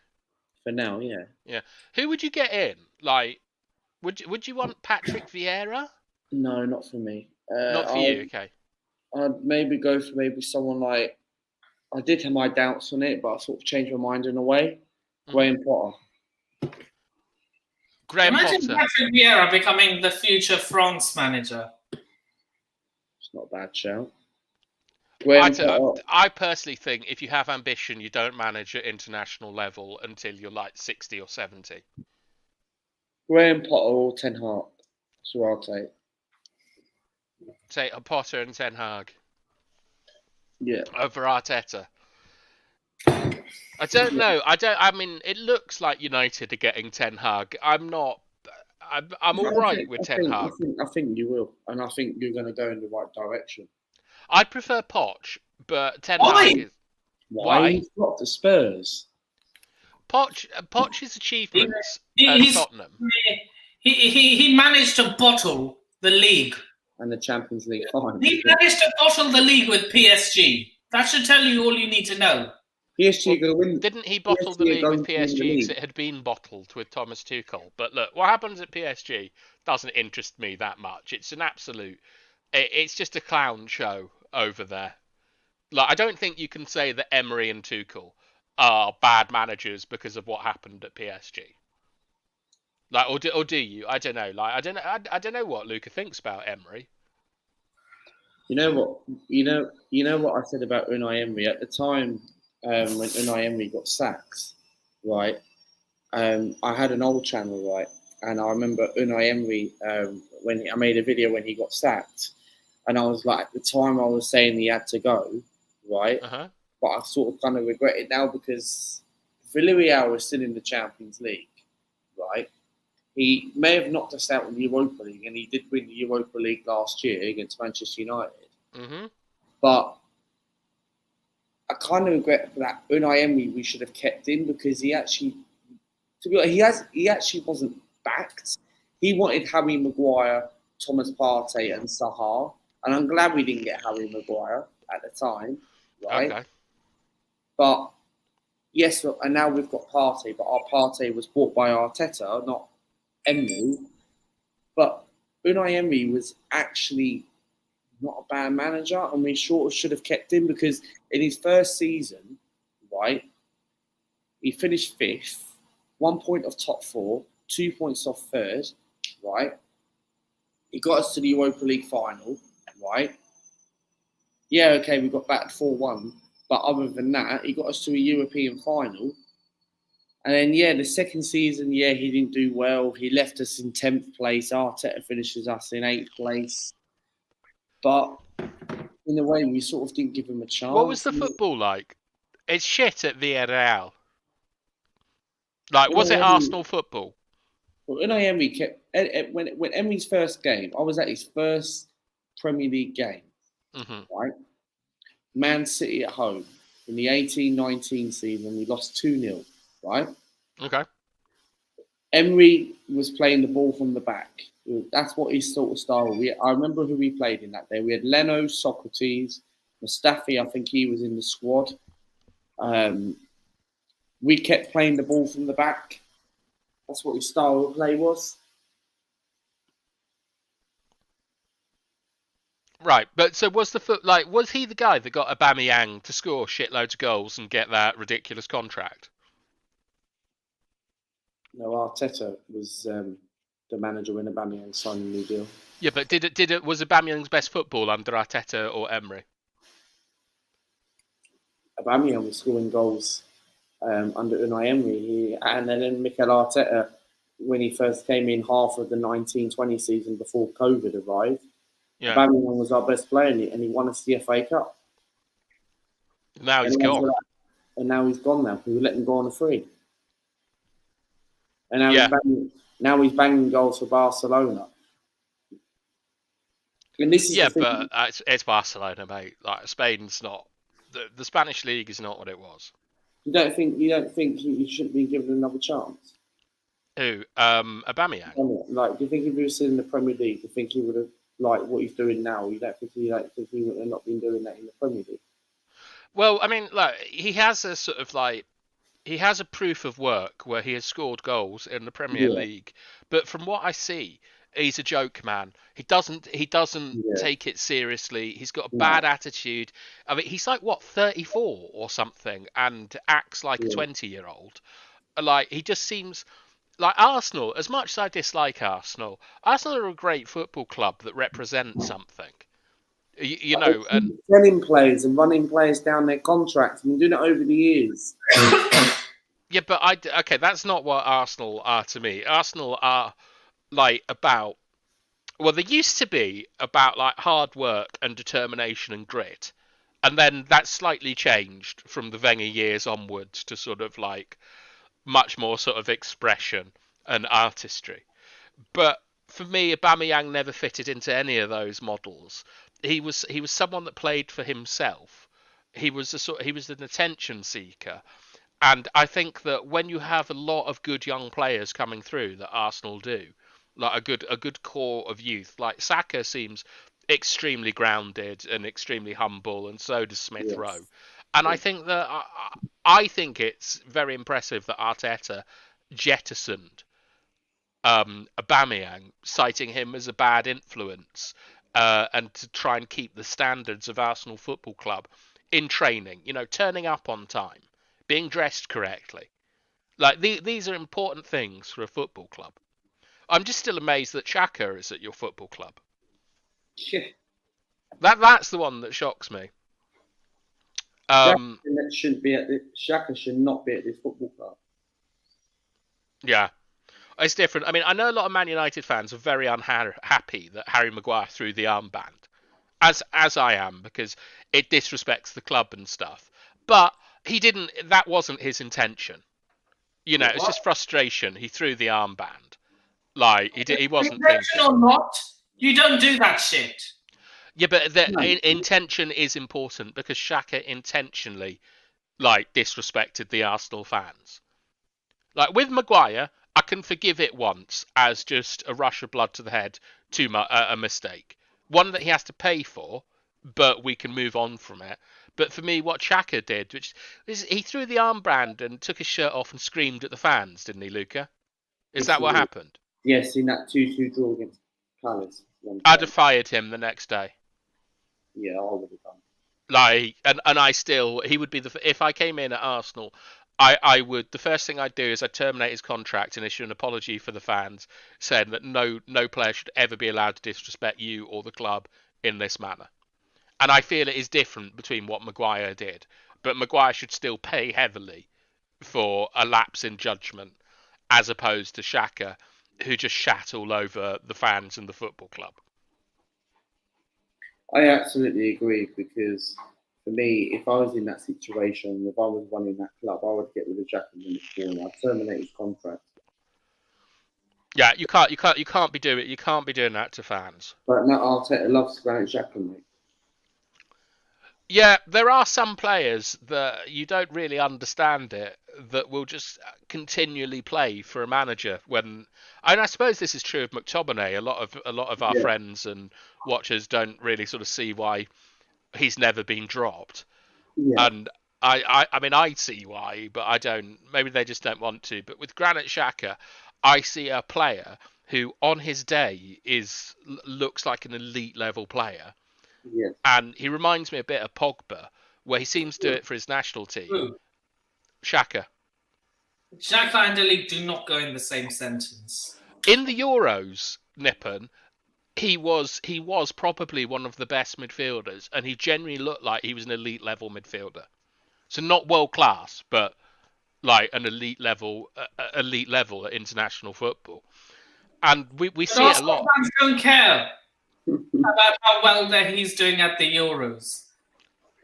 For now, yeah. Yeah. Who would you get in? Like, would you want Patrick Vieira? No, not for me. Not for you, okay. I'd maybe go for someone like... I did have my doubts on it, but I sort of changed my mind in a way. Graham Potter. Imagine Patrick Vieira becoming the future France manager. It's not a bad shout. I personally think if you have ambition, you don't manage at international level until you're like 60 or 70. Graham Potter or Ten Hag. That's what I'll take. Say Potter and Ten Hag. Yeah. Over Arteta. I don't know. I mean, it looks like United are getting Ten Hag. I'm all right with Ten Hag. I think you will, and I think you're going to go in the right direction. I prefer Poch, but Ten Hag is... Why? He's got the Spurs. Poch's achievements at Tottenham. He managed to bottle the league. And the Champions League final. He managed to bottle the league with PSG. That should tell you all you need to know. PSG going to win. Didn't he bottle the league with PSG because it had been bottled with Thomas Tuchel? But look, what happens at PSG doesn't interest me that much. It's an absolute... It's just a clown show over there. Like, I don't think you can say that Emery and Tuchel are bad managers because of what happened at PSG. Like, or do you? I don't know. Like, I don't know what Luca thinks about Emery. You know what? You know what I said about Unai Emery at the time when Unai Emery got sacked, right? I had an old channel, right, and I remember Unai Emery when I made a video when he got sacked, and I was like, at the time I was saying he had to go, right? But I sort of kind of regret it now because Villarreal was still in the Champions League, right? He may have knocked us out in the Europa League, and he did win the Europa League last year against Manchester United. But I kind of regret that Unai Emery we should have kept in because he actually, to be honest, he actually wasn't backed. He wanted Harry Maguire, Thomas Partey, and Sahar, and I'm glad we didn't get Harry Maguire at the time, right? Okay. But yes, and now we've got Partey, but our Partey was bought by Arteta, not Emery. But Unai Emery was actually not a bad manager, and we sort of should have kept him because in his first season, right, he finished 5th, 1 point off top 4, 2 points off 3rd, right? He got us to the Europa League final, right? Yeah, okay, we got battered 4-1, but other than that, he got us to a European final. And then, yeah, the second season, yeah, he didn't do well. He left us in 10th place. Arteta finishes us in 8th place. But in a way, we sort of didn't give him a chance. What was the football like? It's shit at Villarreal. Like, was it Arsenal football? Well, Unai Emery kept... When Emery's first game, I was at his first Premier League game, right? Man City at home. In the 18-19 season, we lost 2-0. Right? Okay. Emery was playing the ball from the back. That's what his sort of style. I remember who we played in that day. We had Leno, Socrates, Mustafi. I think he was in the squad. We kept playing the ball from the back. That's what his style of play was. Right, but so was he the guy that got Aubameyang to score shitloads of goals and get that ridiculous contract? No, Arteta was the manager when Aubameyang signed a new deal. Yeah, but was Aubameyang's best football under Arteta or Emery? Aubameyang was scoring goals under Unai Emery, and then Mikel Arteta, when he first came in half of the 1920 season before COVID arrived, Aubameyang was our best player, and he won us the FA Cup. Now he's gone. And now he's gone now. We let him go on a free. And now he's banging goals for Barcelona. And this is but it's Barcelona, mate. Like Spain's not the Spanish league is not what it was. You don't think he shouldn't be given another chance? Who? Aubameyang. Like, do you think if he was still in the Premier League, do you think he would have like what he's doing now? You don't think he would have not been doing that in the Premier League? Well, I mean, like he has a sort of like he has a proof of work where he has scored goals in the Premier League, but from what I see, he's a joke man. He doesn't take it seriously. He's got a bad attitude. I mean, he's like what 34 or something, and acts like a 20-year-old. Like he just seems like Arsenal. As much as I dislike Arsenal are a great football club that represent something. You know, and selling players and running players down their contracts. I've been doing it over the years. Yeah, but okay, that's not what Arsenal are to me. Arsenal are like about, well, they used to be about like hard work and determination and grit, and then that slightly changed from the Wenger years onwards to sort of like much more sort of expression and artistry. But for me, Aubameyang never fitted into any of those models. He was someone that played for himself. He was an attention seeker. And I think that when you have a lot of good young players coming through that Arsenal do, like a good core of youth, like Saka seems extremely grounded and extremely humble, and so does Smith Rowe. And I think that I think it's very impressive that Arteta jettisoned Aubameyang, citing him as a bad influence, and to try and keep the standards of Arsenal Football Club in training. You know, turning up on time, being dressed correctly. Like these are important things for a football club. I'm just still amazed that Xhaka is at your football club. Yeah. That's the one that shocks me. Xhaka should not be at this football club. Yeah. It's different. I mean, I know a lot of Man United fans are very unhappy that Harry Maguire threw the armband, as I am, because it disrespects the club and stuff. But he didn't. That wasn't his intention. You know, it's just frustration. He threw the armband. Like he wasn't intention thinking. Or not, you don't do that shit. Yeah, but intention is important because Xhaka intentionally, like, disrespected the Arsenal fans. Like with Maguire, I can forgive it once as just a rush of blood to the head, a mistake. One that he has to pay for, but we can move on from it. But for me, what Xhaka did, which is he threw the armband and took his shirt off and screamed at the fans, didn't he, Luca? Is that what happened? Yes, in that 2-2 draw against Palace. I'd have fired him the next day. Yeah, I would have done. Like, and I still, he would be if I came in at Arsenal, I would, the first thing I'd do is I'd terminate his contract and issue an apology for the fans, saying that no player should ever be allowed to disrespect you or the club in this manner. And I feel it is different between what Maguire did, but Maguire should still pay heavily for a lapse in judgment, as opposed to Xhaka, who just shat all over the fans and the football club. I absolutely agree, because for me, if I was in that situation, if I was running that club, I would get rid of Xhaka in the corner. I'd terminate his contract. Yeah, you can't be doing that to fans. But now Arteta loves Granit Xhaka, mate. Yeah, there are some players that you don't really understand it that will just continually play for a manager and I suppose this is true of McTominay. A lot of our friends and watchers don't really sort of see why he's never been dropped. Yeah. And I mean, I see why, but I don't. Maybe they just don't want to. But with Granit Xhaka, I see a player who, on his day, looks like an elite level player. Yes. And he reminds me a bit of Pogba, where he seems to do it for his national team. Who? Xhaka. Xhaka and elite do not go in the same sentence. In the Euros, Nippon, he was probably one of the best midfielders, and he genuinely looked like he was an elite level midfielder. So not world class, but like an elite level at international football. And we see it a lot. Fans don't care about how well that he's doing at the Euros.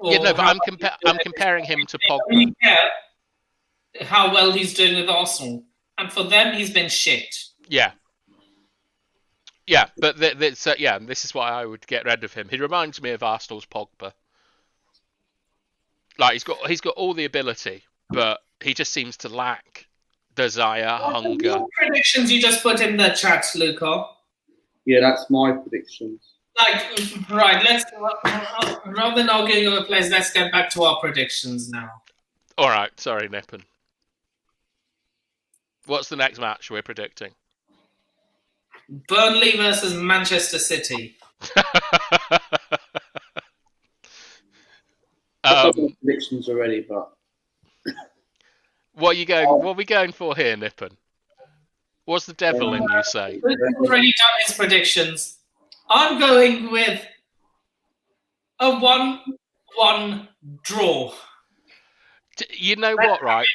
Yeah, no, but I'm comparing him to Pogba. They don't care how well he's doing with Arsenal, and for them, he's been shit. Yeah. Yeah, but this is why I would get rid of him. He reminds me of Arsenal's Pogba. Like he's got all the ability, but he just seems to lack desire, hunger. What predictions you just put in the chat, Luca? Yeah, that's my predictions. Like, right, let's rather than arguing over players, let's get back to our predictions now. All right, sorry, Nippon. What's the next match we're predicting? Burnley versus Manchester City. I've got predictions already, but what are we going for here, Nippon? What's the devil in you say? He's already done his predictions. I'm going with a 1-1 draw. You know what, right?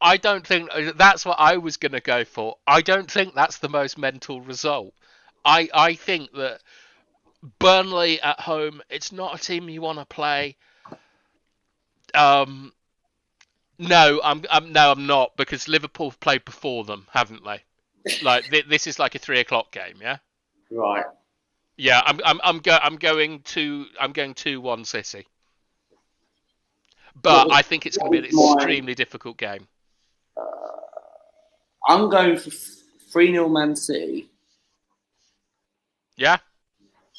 I don't think that's what I was going to go for. I don't think that's the most mental result. I think that Burnley at home, it's not a team you want to play. No, I'm not, because Liverpool have played before them, haven't they? Like this is like a 3:00 game, yeah. right. Yeah, I'm going 2-1 City, but I think it's going to be an extremely difficult game. I'm going for 3-0 Man City. Yeah.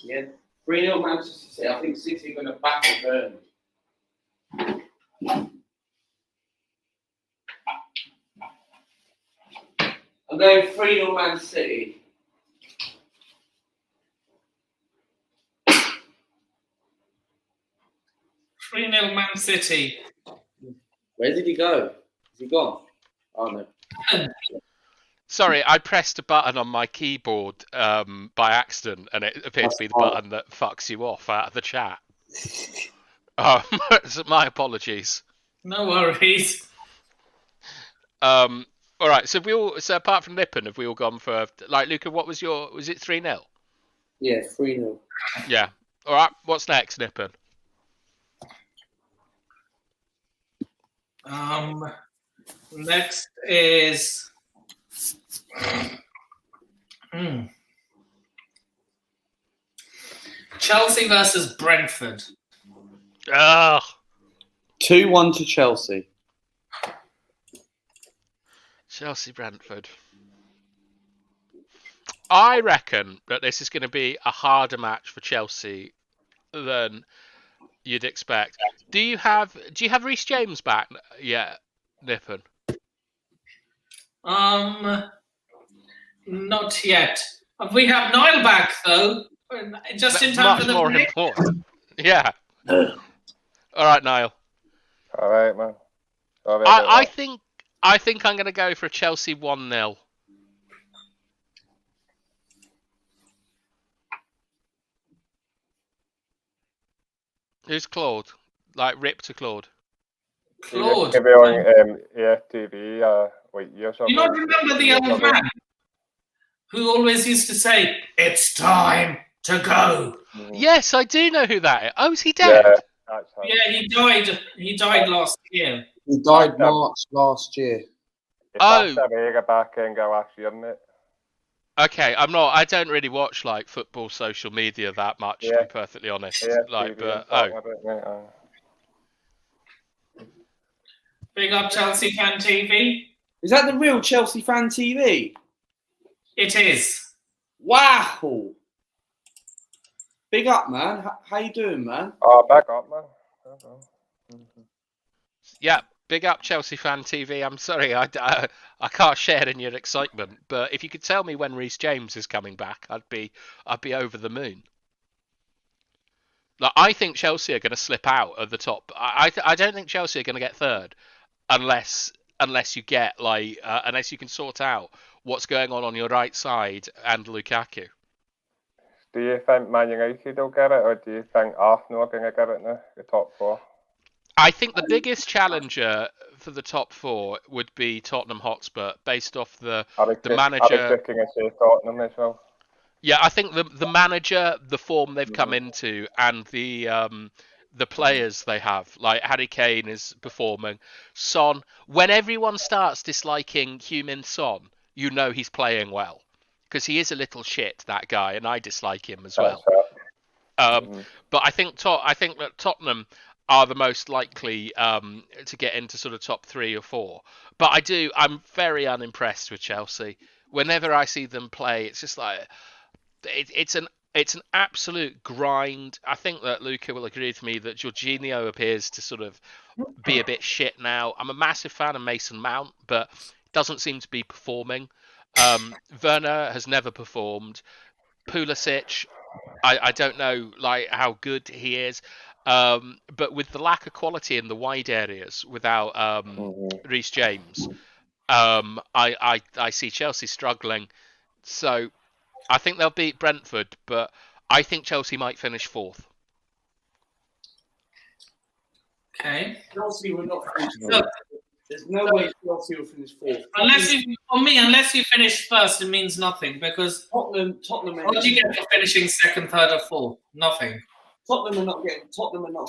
Yeah, 3-0 Manchester City. I think City are going to battle Burnley. I'm going 3-0 Man City. "3-0 Man City." Where did he go? Is he gone? Oh no. Sorry, I pressed a button on my keyboard by accident, and it appeared to be the button that fucks you off out of the chat. So my apologies. No worries. All right, so apart from Nippon, have we all gone for like Luca? What was was it 3-0? Yeah, 3-0. Yeah. All right. What's next, Nippon? Next is Chelsea versus Brentford. Ugh. 2-1 to Chelsea. Chelsea Brentford. I reckon that this is going to be a harder match for Chelsea than you'd expect. Do you have Reece James back yet, Nippon? Not yet. We have Niall back though, just in time Much for the more break. important. Yeah. All right, Niall. All right, man. Sorry I about think I'm going to go for a Chelsea 1-0. Who's Claude? Like Rip to Claude. Claude. Maybe on TV like years ago. You not remember the old man who always used to say, "It's time to go." Yes, I do know who that is. Oh, is he dead? Yeah, that's him. Yeah, he died. He died last year. He died March last year. He passed away back in last year, mate. Okay, I'm not. I don't really watch like football social media that much, to Yeah. be perfectly honest. Yeah, Like, TV, but I'm talking about, mate. Big up Chelsea Fan TV. Is that the real Chelsea Fan TV? It is. Wow. Big up, man. How you doing, man? Oh, back up, man. yeah, big up Chelsea Fan TV. I'm sorry, I can't share in your excitement, but if you could tell me when Reece James is coming back, I'd be over the moon. Like, I think Chelsea are going to slip out of the top. I don't think Chelsea are going to get third unless you get like unless you can sort out what's going on your right side and Lukaku. Do you think Man United will get it, or do you think Arsenal are going to get it now, the top four? I think the biggest challenger for the top four would be Tottenham Hotspur, based off the manager. I was just going to say Tottenham as well. Yeah, I think the manager, the form they've come into, and the players they have, like Harry Kane is performing. Son, when everyone starts disliking Heung-min Son, you know he's playing well, because he is a little shit, that guy, and I dislike him as well. But I think that Tottenham are the most likely to get into sort of top 3 or 4. But I'm very unimpressed with Chelsea. Whenever I see them play, it's just like it's an absolute grind. I think that Luca will agree with me that Jorginho appears to sort of be a bit shit now. I'm a massive fan of Mason Mount, but doesn't seem to be performing. Werner has never performed. Pulisic, I don't know like how good he is. But with the lack of quality in the wide areas without Reece James, I see Chelsea struggling. So I think they'll beat Brentford, but I think Chelsea might finish 4th. Okay. Chelsea will not finish 4th. There's no way Chelsea will finish 4th. Unless you finish first, it means nothing, because Tottenham. what do you get for finishing 2nd, 3rd, or 4th? Nothing. Tottenham are not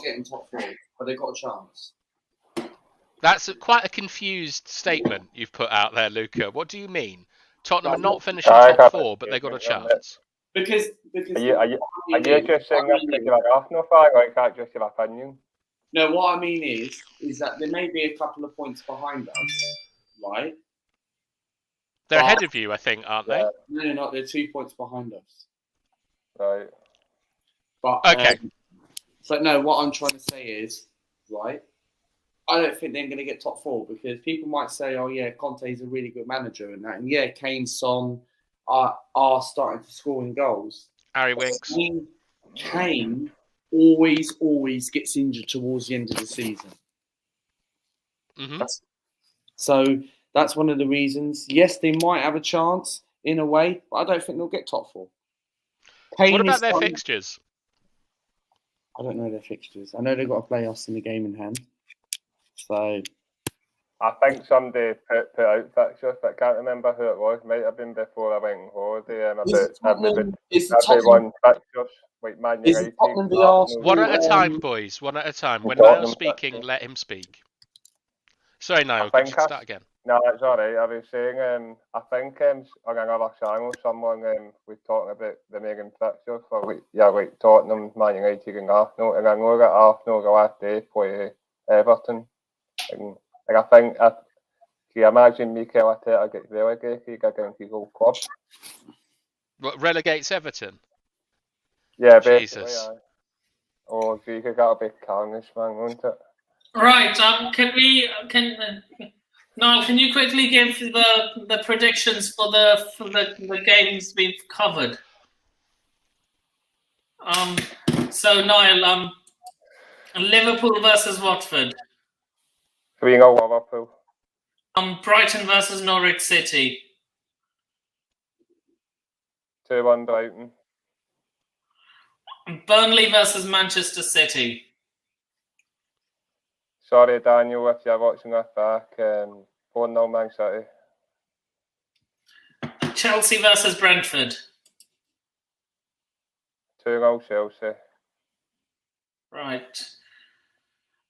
getting top 4, but they've got a chance. That's quite a confused statement you've put out there, Luca. What do you mean? Tottenham are not finishing top 4, but they got a chance. Because Are you just saying that because you're an Arsenal fan, or is that just your opinion? No, what I mean is that there may be a couple of points behind us, right? They're ahead of you, I think, aren't they? No, they're not. They're 2 points behind us. Right. But okay. So no, what I'm trying to say is, right, I don't think they're going to get top 4 because people might say, oh yeah, Conte's a really good manager and that. And yeah, Kane, Son are starting to score in goals. Harry Winks. Kane always gets injured towards the end of the season. Mm-hmm. So that's one of the reasons. Yes, they might have a chance in a way, but I don't think they'll get top 4. What about their fixtures? I don't know their fixtures. I know they've got to play us in the game in hand. So I think somebody put out fixtures, but I can't remember who it was. Might have been before I went on holiday. And everyone fixtures, like Man United. One at a time, boys. One at a time. When Niall's speaking, let him speak. Sorry, Niall. Start again. No, it's all right. I was saying, I think on another channel, someone was talking about the main fixtures for like Tottenham, Man United, and Arsenal. And I know that Arsenal the last day play Everton. And I think can you imagine Mikel Arteta gets relegated against his old club? What, relegates Everton? Yeah, Jesus. Oh, Jesus, that'll be carnage, man, won't it? Right. Niall, can you quickly give the predictions for the games we've covered? So Niall, Liverpool versus Watford. 3-0 Liverpool. Brighton versus Norwich City. 2-1 Brighton. Burnley versus Manchester City. Sorry, Daniel, if you're watching us back. 4-0 Man City. Chelsea versus Brentford. 2-0 Chelsea. Right.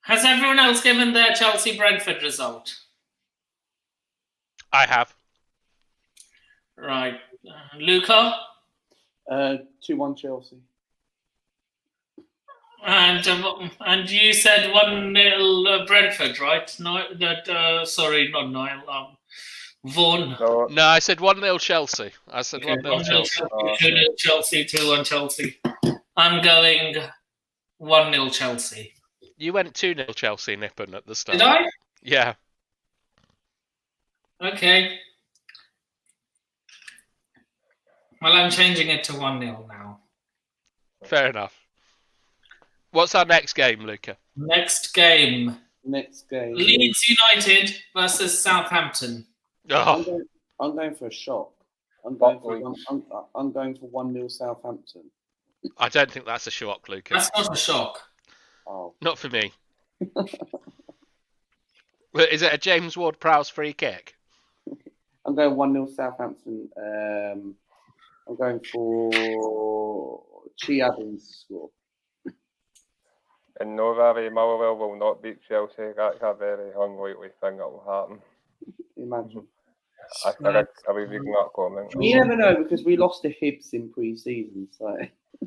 Has everyone else given their Chelsea-Brentford result? I have. Right. Luca? 2-1 Chelsea. And you said 1-0 Brentford, right? No, sorry, not Niall. Vaughan. No, I said 1-0 Chelsea. I said 1-0 Chelsea. 2-0 Chelsea, 2-1 Chelsea. I'm going 1-0 Chelsea. You went 2-0 Chelsea, Nippon, at the start. Did I? Yeah. Okay. Well, I'm changing it to 1-0 now. Fair enough. What's our next game, Luca? Next game. Leeds United versus Southampton. Oh. I'm going for a shock. I'm going for 1-0 Southampton. I don't think that's a shock, Luca. That's not a shock. Oh. Not for me. Is it a James Ward-Prowse free kick? I'm going 1-0 Southampton. I'm going for Chi Adams to score. And no, Robbie Motherwell will not beat Chelsea. That's a very unlikely thing that will happen. Imagine. I believe you can not comment. You never know, because we lost to Hibs in pre-season. So.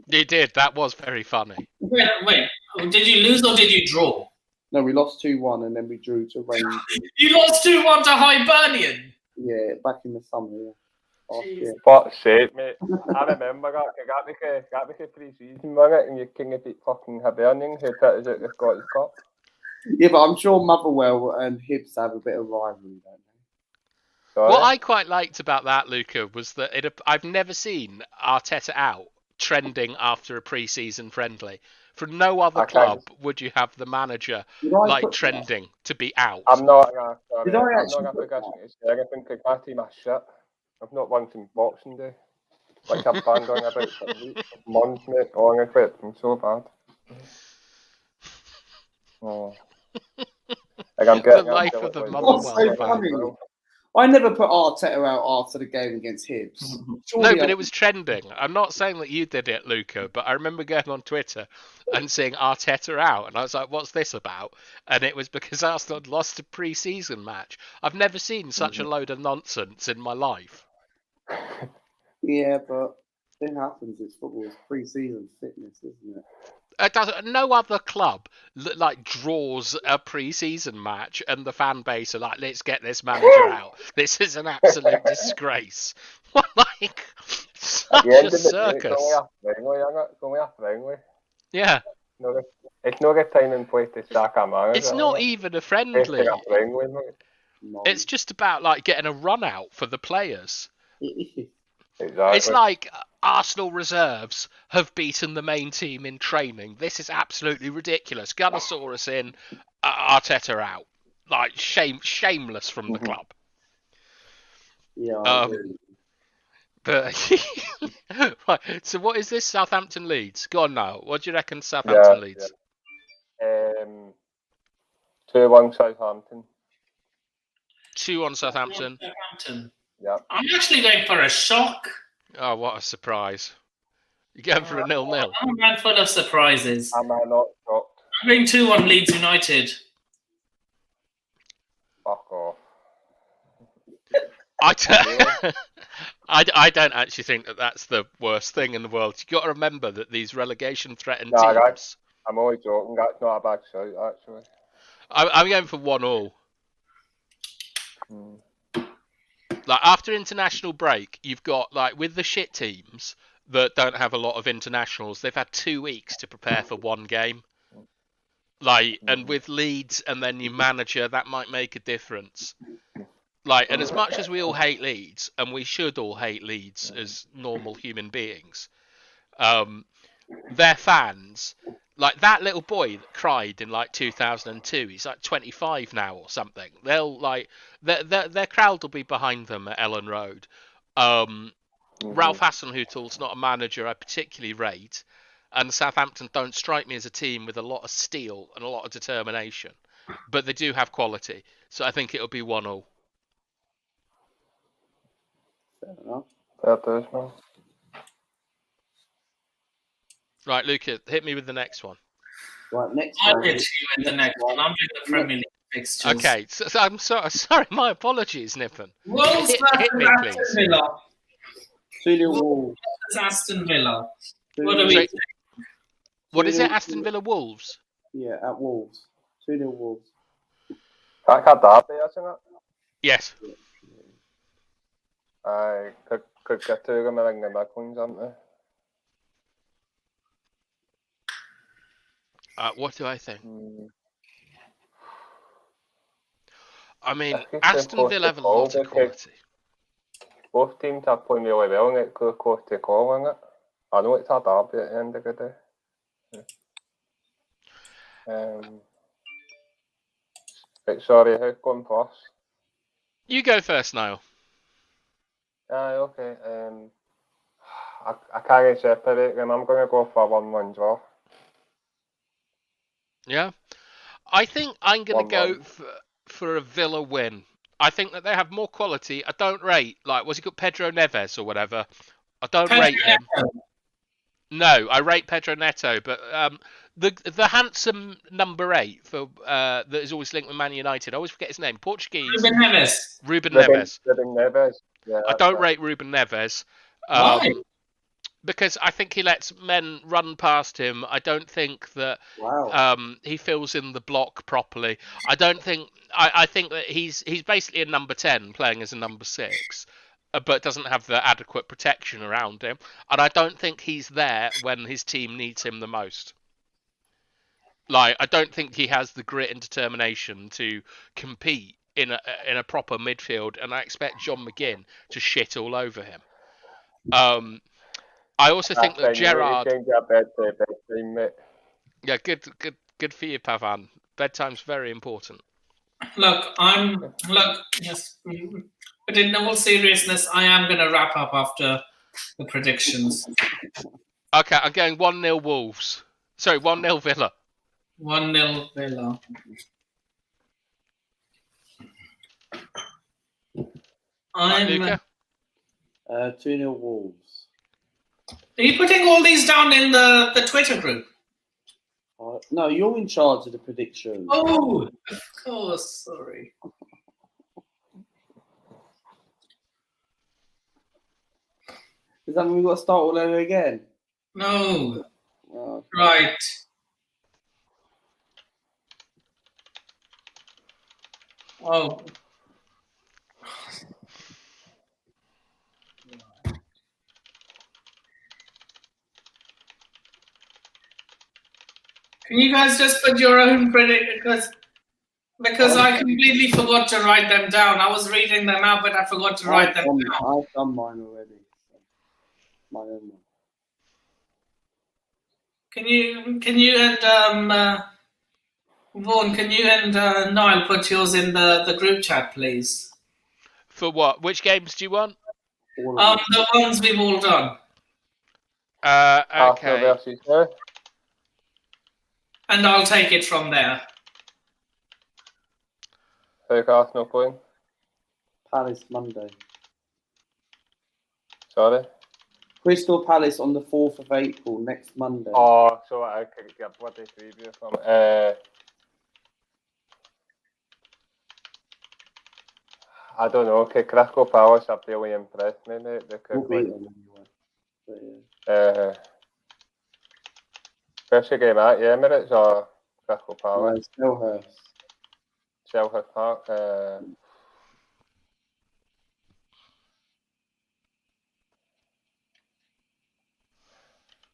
You did. That was very funny. Wait. Did you lose or did you draw? No, we lost 2-1 and then we drew to Rangers. You lost 2-1 to Hibernian? Yeah, back in the summer, yeah. Austria. Fuck's sake, mate. I remember that. I got me pre-season, wasn't it? And you king of beat fucking Hibernian, who pitted out the Scottish Cup. Yeah, but I'm sure Motherwell and Hibs have a bit of rivalry, don't they? Sorry? What I quite liked about that, Luca, was that I've never seen Arteta out trending after a pre-season friendly. For no other club would you have the manager trending to be out. I'm not going Did I to actually put that? say anything because my team is shit. I've not won since Boxing Day. Like I've been going about for weeks, months, mate. Honestly, I'm so bad. Oh. Like I'm getting The life of the That's so Motherwell funny. fan. I never put Arteta out after the game against Hibs. No, but it was trending. I'm not saying that you did it, Luca, but I remember going on Twitter and seeing Arteta out, and I was like, what's this about? And it was because Arsenal had lost a pre-season match. I've never seen such a load of nonsense in my life. Yeah, but it happens. It's football. It's pre-season fitness, isn't it? No other club draws a pre-season match, and the fan base are like, "Let's get this manager out. This is an absolute disgrace." Such a circus. It's only a friendly. Yeah. It's not a time and place to sack a manager. It's not even a friendly. No. It's just about getting a run out for the players. Exactly. It's like Arsenal reserves have beaten the main team in training. This is absolutely ridiculous. Gunnosaurus in, Arteta out. Shameless from the club. Yeah. But right, so what is this? Southampton Leeds? Go on now. What do you reckon Southampton Leeds? 2-1 Southampton. 2-1 Southampton. Yeah. I'm actually going for a shock. Oh, what a surprise. You're going for a 0-0. I'm a man full of surprises. Am I not shocked? I'm going 2-1 Leeds United. Fuck off. I don't actually think that that's the worst thing in the world. You've got to remember that these relegation-threatened teams... I'm only joking. That's not a bad shout, actually. I'm going for 1-1. After international break, you've got with the shit teams that don't have a lot of internationals, they've had 2 weeks to prepare for one game. And with Leeds and their new manager, that might make a difference. And as much as we all hate Leeds, and we should all hate Leeds as normal human beings, their fans, that little boy that cried in 2002, he's 25 now or something. They'll their crowd will be behind them at Ellen Road. Ralph Hasenhüttl's not a manager I particularly rate, and Southampton don't strike me as a team with a lot of steel and a lot of determination, but they do have quality. So I think it'll be 1-0. Fair enough. That does, man. Right, Luca, hit me with the next one. Right, next I'll one. hit you with the next one. I'm doing the Premier League fixtures. Okay, so I'm sorry. My apologies, Nippon. Wolves Hit me, versus please. Aston Villa. 2-0 Wolves. It's Aston Villa. 2-0 What do we? Sorry. What is it? 2-0 Aston Villa Wolves? Yeah, at Wolves. 2-0 Wolves. That's a derby, isn't it? Yes. I could get to them in the Midlands, aren't they? What do I think? Mm. I mean, If you Aston say Villa have a close to lot call, of quality. Both teams are playing really well and it's close to calling it. I know it's a derby at the end of the day. Right, sorry, who's going first? You go first, Niall. Aye, okay. I can't separate them. I'm going to go for 1-1 draw. Yeah. I think I'm going to go 1-1. for a Villa win. I think that they have more quality. I don't rate, like, was he called Pedro Neves or whatever? I don't rate him. No, I rate Pedro Neto, but the handsome number 8 for that is always linked with Man United. I always forget his name. Portuguese. Ruben Neves. Ruben Neves. Ruben Neves. Yeah, I don't rate Ruben Neves. Why? Because I think he lets men run past him. I don't think that he fills in the block properly. I don't think. I think that he's basically a number 10 playing as a number 6, but doesn't have the adequate protection around him. And I don't think he's there when his team needs him the most. Like, I don't think he has the grit and determination to compete in a proper midfield. And I expect John McGinn to shit all over him. I also think that Gerrard. Yeah, good for you, Pavan. Bedtime's very important. Look, yes. But in all seriousness, I am going to wrap up after the predictions. Okay, I'm going 1-0 Wolves. Sorry, 1-0 Villa. 1-0 Villa. Right, Luca? 2-0 Wolves. Are you putting all these down in the Twitter group? No, you're in charge of the predictions. Oh, of course. Sorry. Does that mean we've got to start all over again? No. Okay. Right. Oh. Can you guys just put your own prediction? Because I completely forgot to write them down. I was reading them out, but I forgot to write them down. I've done mine already. My own one. Can you and Vaughan, can you and Niall put yours in the group chat, please? For what? Which games do you want? The ones we've all done. Okay. And I'll take it from there. Who's Arsenal playing? Palace Monday. Sorry? Crystal Palace on the 4th of April, next Monday. Oh, so I could get bloody preview from I don't know. Okay, Crystal Palace have really impressed me, mate. They could We'll beat them anyway. Especially game at the Emirates or Crystal Palace? Selhurst. Selhurst Park.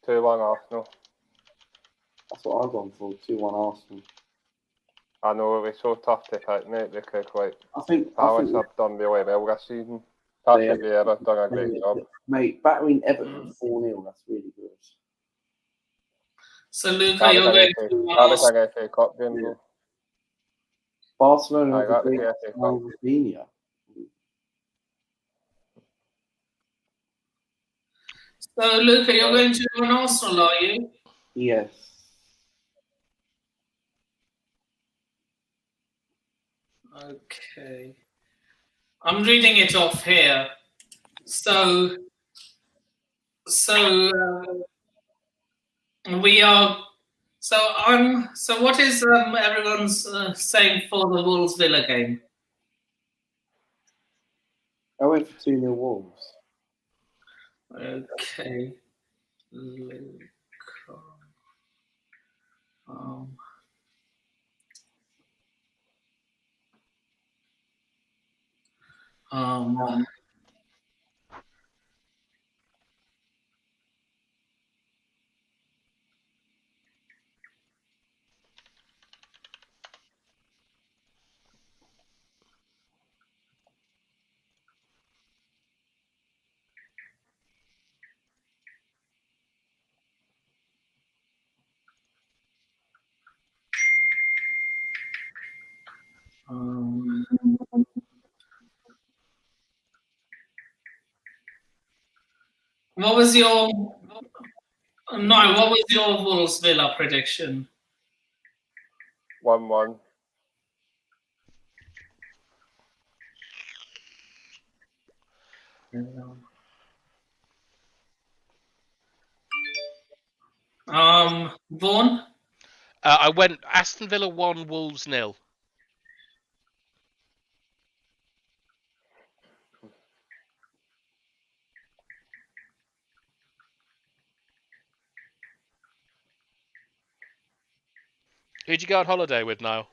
2-1 Arsenal. That's what I've gone for. 2-1 Arsenal. I know it was so tough to pick, mate. They could I think Palace have done really well this season. Patrick Vieira done a great job. Mate, battering Everton 4-0, that's really good. So, Luca, you're going to ask. FA Cup game, though. Barcelona I have got the the great FA Cup. Albania. So, Luca, you're going to an Arsenal, are you? Yes. Okay. I'm reading it off here. So we are. So what is everyone's saying for the Wolves Villa game? I went for 2-0 Wolves. Okay. Um, um, um, what was your Wolves Villa prediction? 1-1. Vaughan? I went Aston Villa 1, Wolves 0. Who'd you go on holiday with, Niall?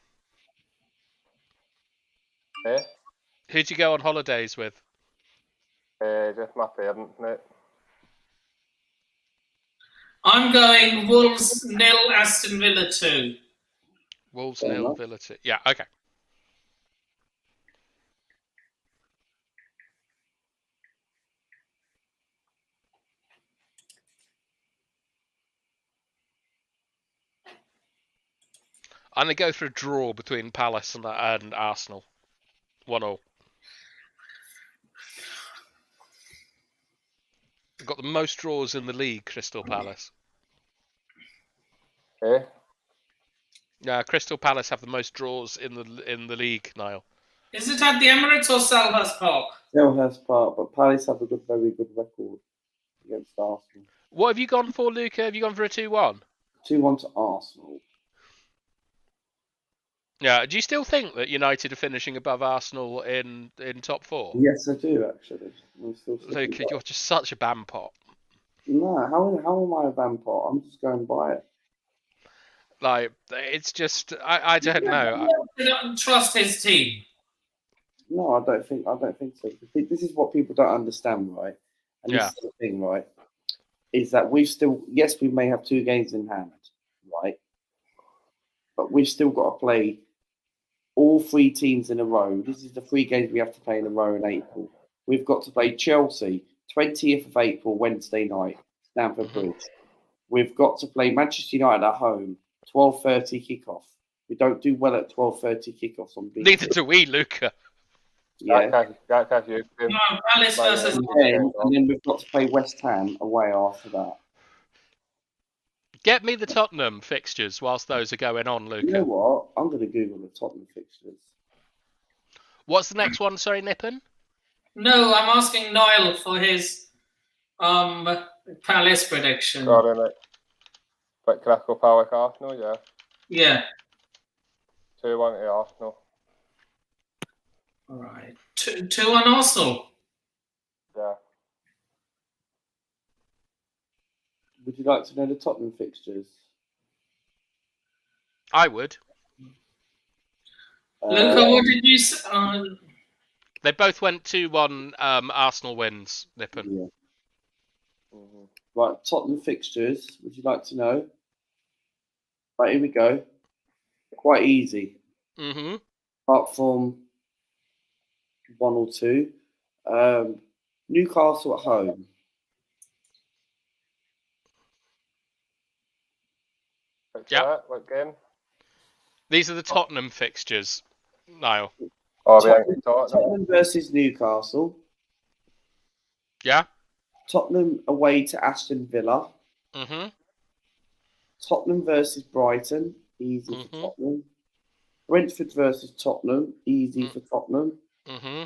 Eh? Who'd you go on holidays with? Just my parents, mate. I'm going Wolves 0, Aston Villa 2. Wolves Fair 0, enough. Villa 2. Yeah, okay. I'm going to go for a draw between Palace and Arsenal. 1-0. They've got the most draws in the league, Crystal Palace. Eh? Yeah, Crystal Palace have the most draws in the league, Niall. Is it at the Emirates or Selhurst Park? Selhurst Park, but Palace have a very good record against Arsenal. What have you gone for, Luca? Have you gone for a 2-1? 2-1 to Arsenal. Yeah. Do you still think that United are finishing above Arsenal in top 4? Yes, I do actually. I'm still sticking Luca, by you're just such a bampot. it. No, how am I a vampire? I'm just going by it. Like, it's just I don't know. You don't trust his team. No, I don't think so. This is what people don't understand, right? And Yeah. this is the thing, right? Is that we may have 2 games in hand, right? But we've still got to play all 3 teams in a row. This is the 3 games we have to play in a row in April. We've got to play Chelsea, 20th of April, Wednesday night, Stamford Bridge. We've got to play Manchester United at home, 12:30 kickoff. We don't do well at 12:30 kickoffs on BT. Neither do we, Luca. Yeah. That's you. No, Palace versus And then we've got to play West Ham away after that. Get me the Tottenham fixtures whilst those are going on, Luca. You know what? I'm going to Google the Tottenham fixtures. What's the next one? Sorry, Nippon? No, I'm asking Niall for his Palace prediction. Sorry, mate. But Crystal Palace Arsenal, yeah. Yeah. 2-1 to Arsenal. All right. 2-1 Arsenal. Yeah. Would you like to know the Tottenham fixtures? I would. Luca, what did you say? They both went 2-1 Arsenal wins, Nippon. Yeah. Right, Tottenham fixtures. Would you like to know? Right, here we go. Quite easy. Mm-hmm. Apart from 1 or 2. Newcastle at home. Yeah. What game? These are the Tottenham fixtures, Niall. Oh, yeah. Tottenham versus Newcastle. Yeah? Tottenham away to Aston Villa. Mm-hmm. Tottenham versus Brighton. Easy for Tottenham. Brentford versus Tottenham. Easy for Tottenham. Mm-hmm.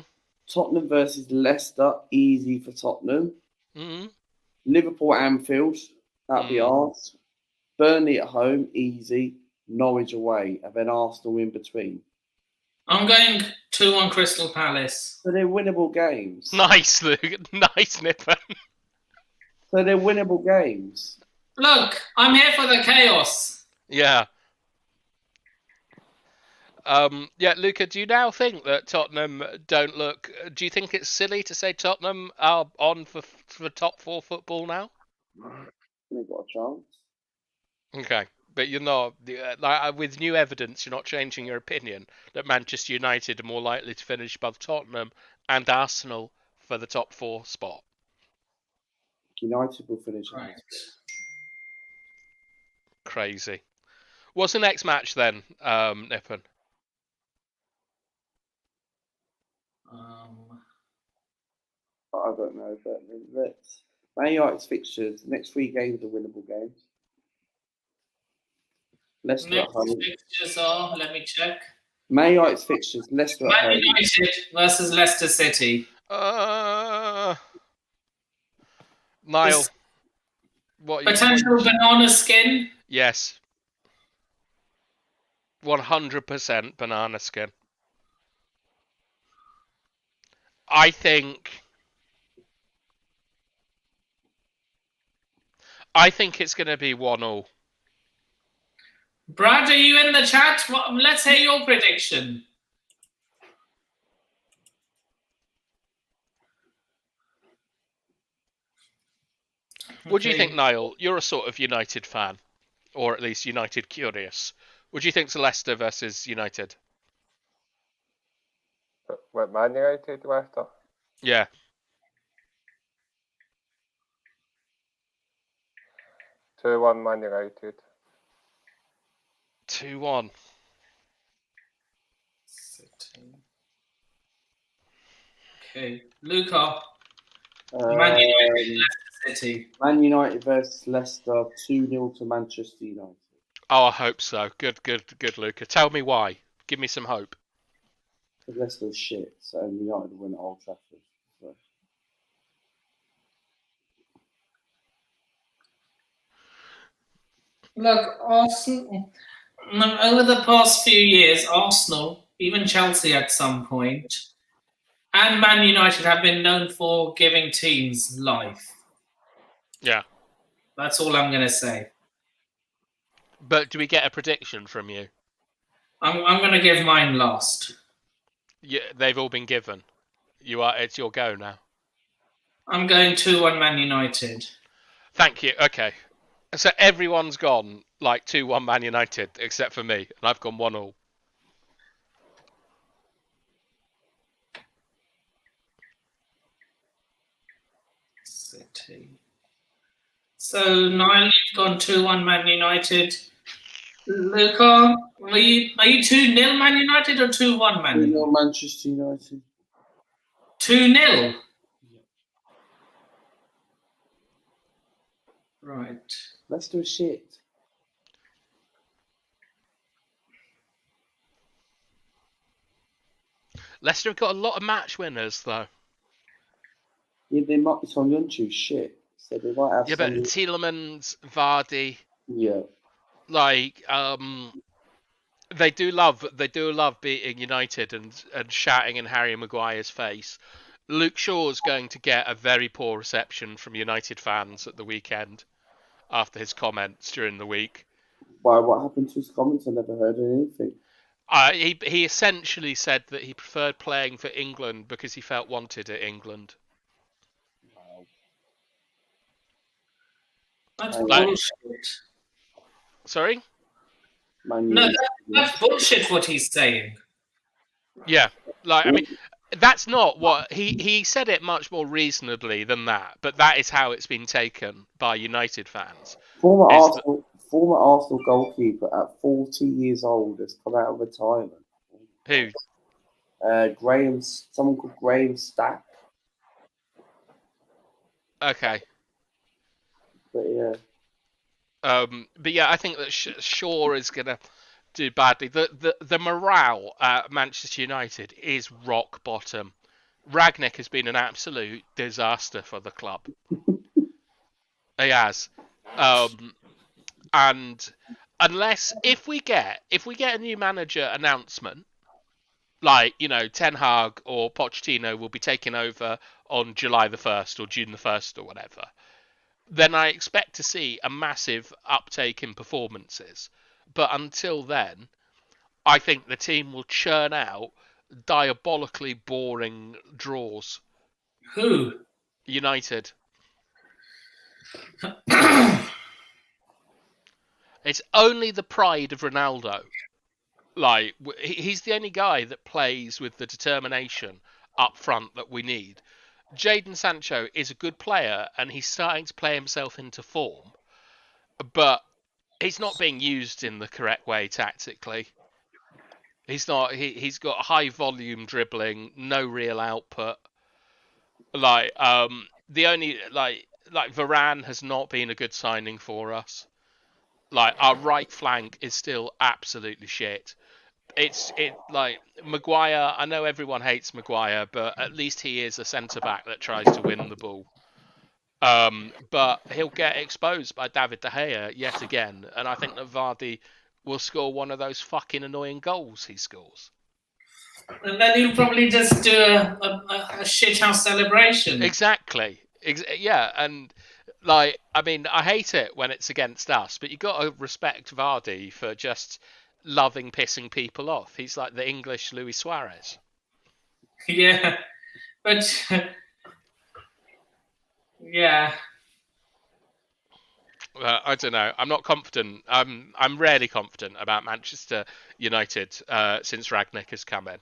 Tottenham versus Leicester. Easy for Tottenham. Mm-hmm. Liverpool Anfield. That'd be ours. Burnley at home. Easy. Norwich away. And then Arsenal in between. I'm going 2-1 Crystal Palace. So they're winnable games. Nice, Luke. Nice, Nippon. So they're winnable games. Look, I'm here for the chaos. Yeah. Yeah, Luca, do you now think that Tottenham don't look... Do you think it's silly to say Tottenham are on for top 4 football now? They've got a chance. Okay, but you're not... with new evidence, you're not changing your opinion that Manchester United are more likely to finish above Tottenham and Arsenal for the top 4 spot. United will finish. Right. Crazy. What's the next match then, Nippon? I don't know, but let's. Man United's fixtures. Next 3 games are winnable games. Leicester at Next home. fixtures are, let me check. Man United's fixtures. Leicester at Man home. United versus Leicester City. Niall, what are you... Potential banana skin. Yes. 100% banana skin. I think it's going to be 1-1. Brad, are you in the chat? Let's hear your prediction. What do you think, Niall? You're a sort of United fan, or at least United curious. What do you think's Leicester versus United? What, Man United, Leicester? Yeah. 2-1 Man United. 2-1. City. Okay, Luca. Man United, Leicester City. Man United versus Leicester, 2-0 to Manchester United. Oh, I hope so. Good, Luca. Tell me why. Give me some hope. Because Leicester's shit, so United will win at Old Trafford. So. Look, Arsenal. Over the past few years, Arsenal, even Chelsea at some point, and Man United have been known for giving teams life. Yeah. That's all I'm going to say. But do we get a prediction from you? I'm going to give mine last. Yeah, they've all been given. It's your go now. I'm going 2-1 Man United. Thank you. Okay. So everyone's gone like 2-1 Man United except for me, and I've gone 1-1. City. So Niall, you've gone 2-1 Man United. Luca, are you 2-0 Man United or 2-1 Man United? 2-0 Manchester United. 2-0? Right. Leicester is shit. Leicester have got a lot of match winners though. Yeah, they might be Soyuncu shit. So they might have. Yeah, but Tielemans, Vardy. Yeah. Like, they do love beating United and shouting in Harry Maguire's face. Luke Shaw's going to get a very poor reception from United fans at the weekend after his comments during the week. Why? What happened to his comments? I never heard anything. He essentially said that he preferred playing for England because he felt wanted at England. Wow. That's Like- bullshit. Sorry? No, that's bullshit what he's saying. Yeah, like, I mean, that's not what... He said it much more reasonably than that, but that is how it's been taken by United fans. Former Arsenal goalkeeper at 40 years old has come out of retirement. Who? Someone called Graham Stack. Okay. But yeah. But yeah, I think that Shaw is going to do badly. The morale at Manchester United is rock bottom. Ragnick has been an absolute disaster for the club. He has. And if we get a new manager announcement, like, you know, Ten Hag or Pochettino will be taking over on July the 1st or June the 1st or whatever, then I expect to see a massive uptake in performances. But until then, I think the team will churn out diabolically boring draws. Who? United. It's only the pride of Ronaldo. Like, he's the only guy that plays with the determination up front that we need. Jadon Sancho is a good player, and he's starting to play himself into form, but he's not being used in the correct way tactically. He's not. He's got high volume dribbling, no real output. Like, the only like Varane has not been a good signing for us. Like, our right flank is still absolutely shit. It's like Maguire. I know everyone hates Maguire, but at least he is a centre back that tries to win the ball. But he'll get exposed by David De Gea yet again, and I think that Vardy will score one of those fucking annoying goals he scores. And then he'll probably just do a shithouse celebration. Exactly. Yeah, and like, I mean, I hate it when it's against us, but you got to respect Vardy for just loving pissing people off. He's like the English Luis Suarez. Yeah, but yeah. I don't know. I'm not confident. I'm rarely confident about Manchester United since Rangnick has come in.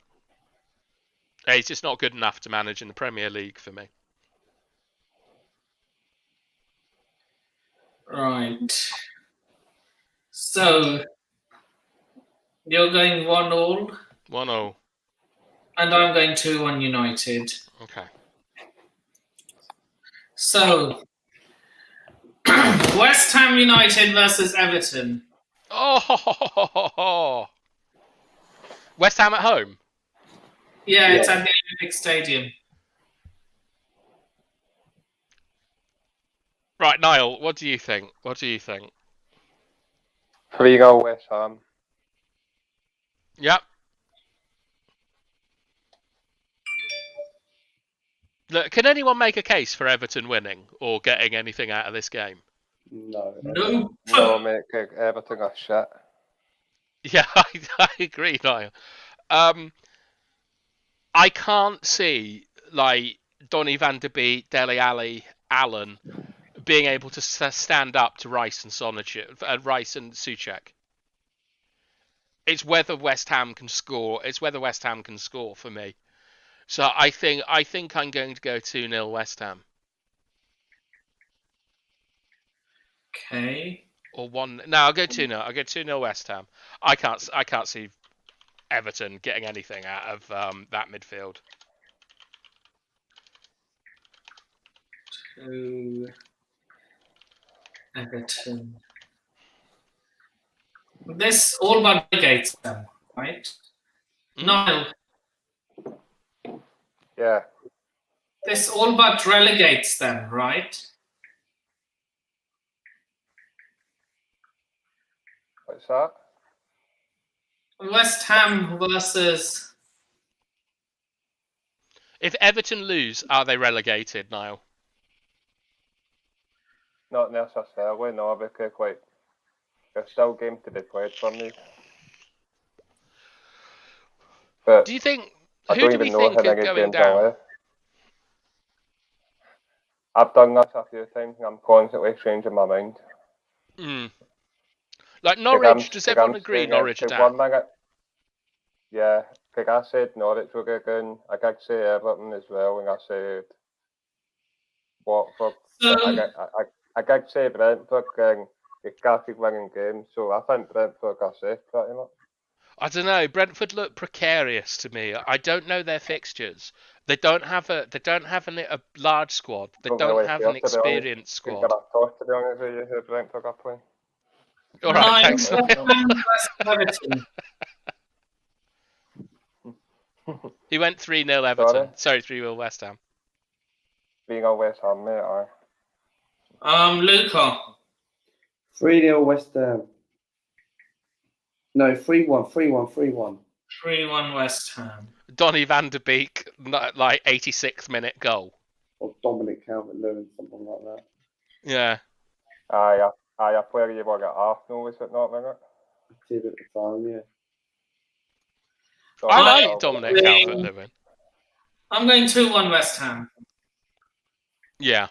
He's just not good enough to manage in the Premier League for me. Right. So you're going 1-1, 1-0. and I'm going 2-1 United. Okay. So West Ham United versus Everton. Oh, West Ham at home. Yeah, it's at the Olympic Stadium. Right, Niall. What do you think? 3-0 West Ham. Yep. Look, can anyone make a case for Everton winning or getting anything out of this game? No. No, mate, everything is shit. Yeah, I agree, Niall. I can't see like Donny van der Beek, Dele Alli, Allen being able to stand up to Rice and Souček. It's whether West Ham can score. It's whether West Ham can score for me. So I think I'm going to go 2-0 West Ham. Okay. Or 1. No, I'll go 2-0. I'll go 2-0 West Ham. I can't see Everton getting anything out of that midfield. 2 Everton. This all but relegates them, right? No. Yeah. This all but relegates them, right? What's that? West Ham versus... If Everton lose, are they relegated, Niall? Not necessarily, no, because like there's still games to be played for me. But Do you think? I Who don't do we even know think how are many going games down? are left. I've done this a few times and I'm constantly changing my mind. Like Norwich, does everyone agree Norwich are down? 1 minute, yeah, because I said Norwich were going down. I did say Everton as well, and I said Watford. I did say Brentford, and they started winning games, so I think Brentford are safe pretty much. I don't know. Brentford look precarious to me. I don't know their fixtures. They don't have a large squad. They don't really have care, an to be honest. experienced Think squad. I've talked to be honest with you who Brentford are playing. All right, thanks. Everton. He went 3-0 Everton. Sorry, 3-0 West Ham. 3-0 West Ham, mate. Aye. Luca. 3-0 West Ham. No, 3-1, 3-1, 3-1. 3-1 West Ham. Donny van der Beek, like 86th minute goal. Or Dominic Calvert-Lewin, something like that. Yeah. Aye, a player you were at Arsenal, was it not, wasn't it? Did at the time, yeah. I Right. like Dominic Calvert-Lewin. I'm going 2-1 West Ham. Yeah.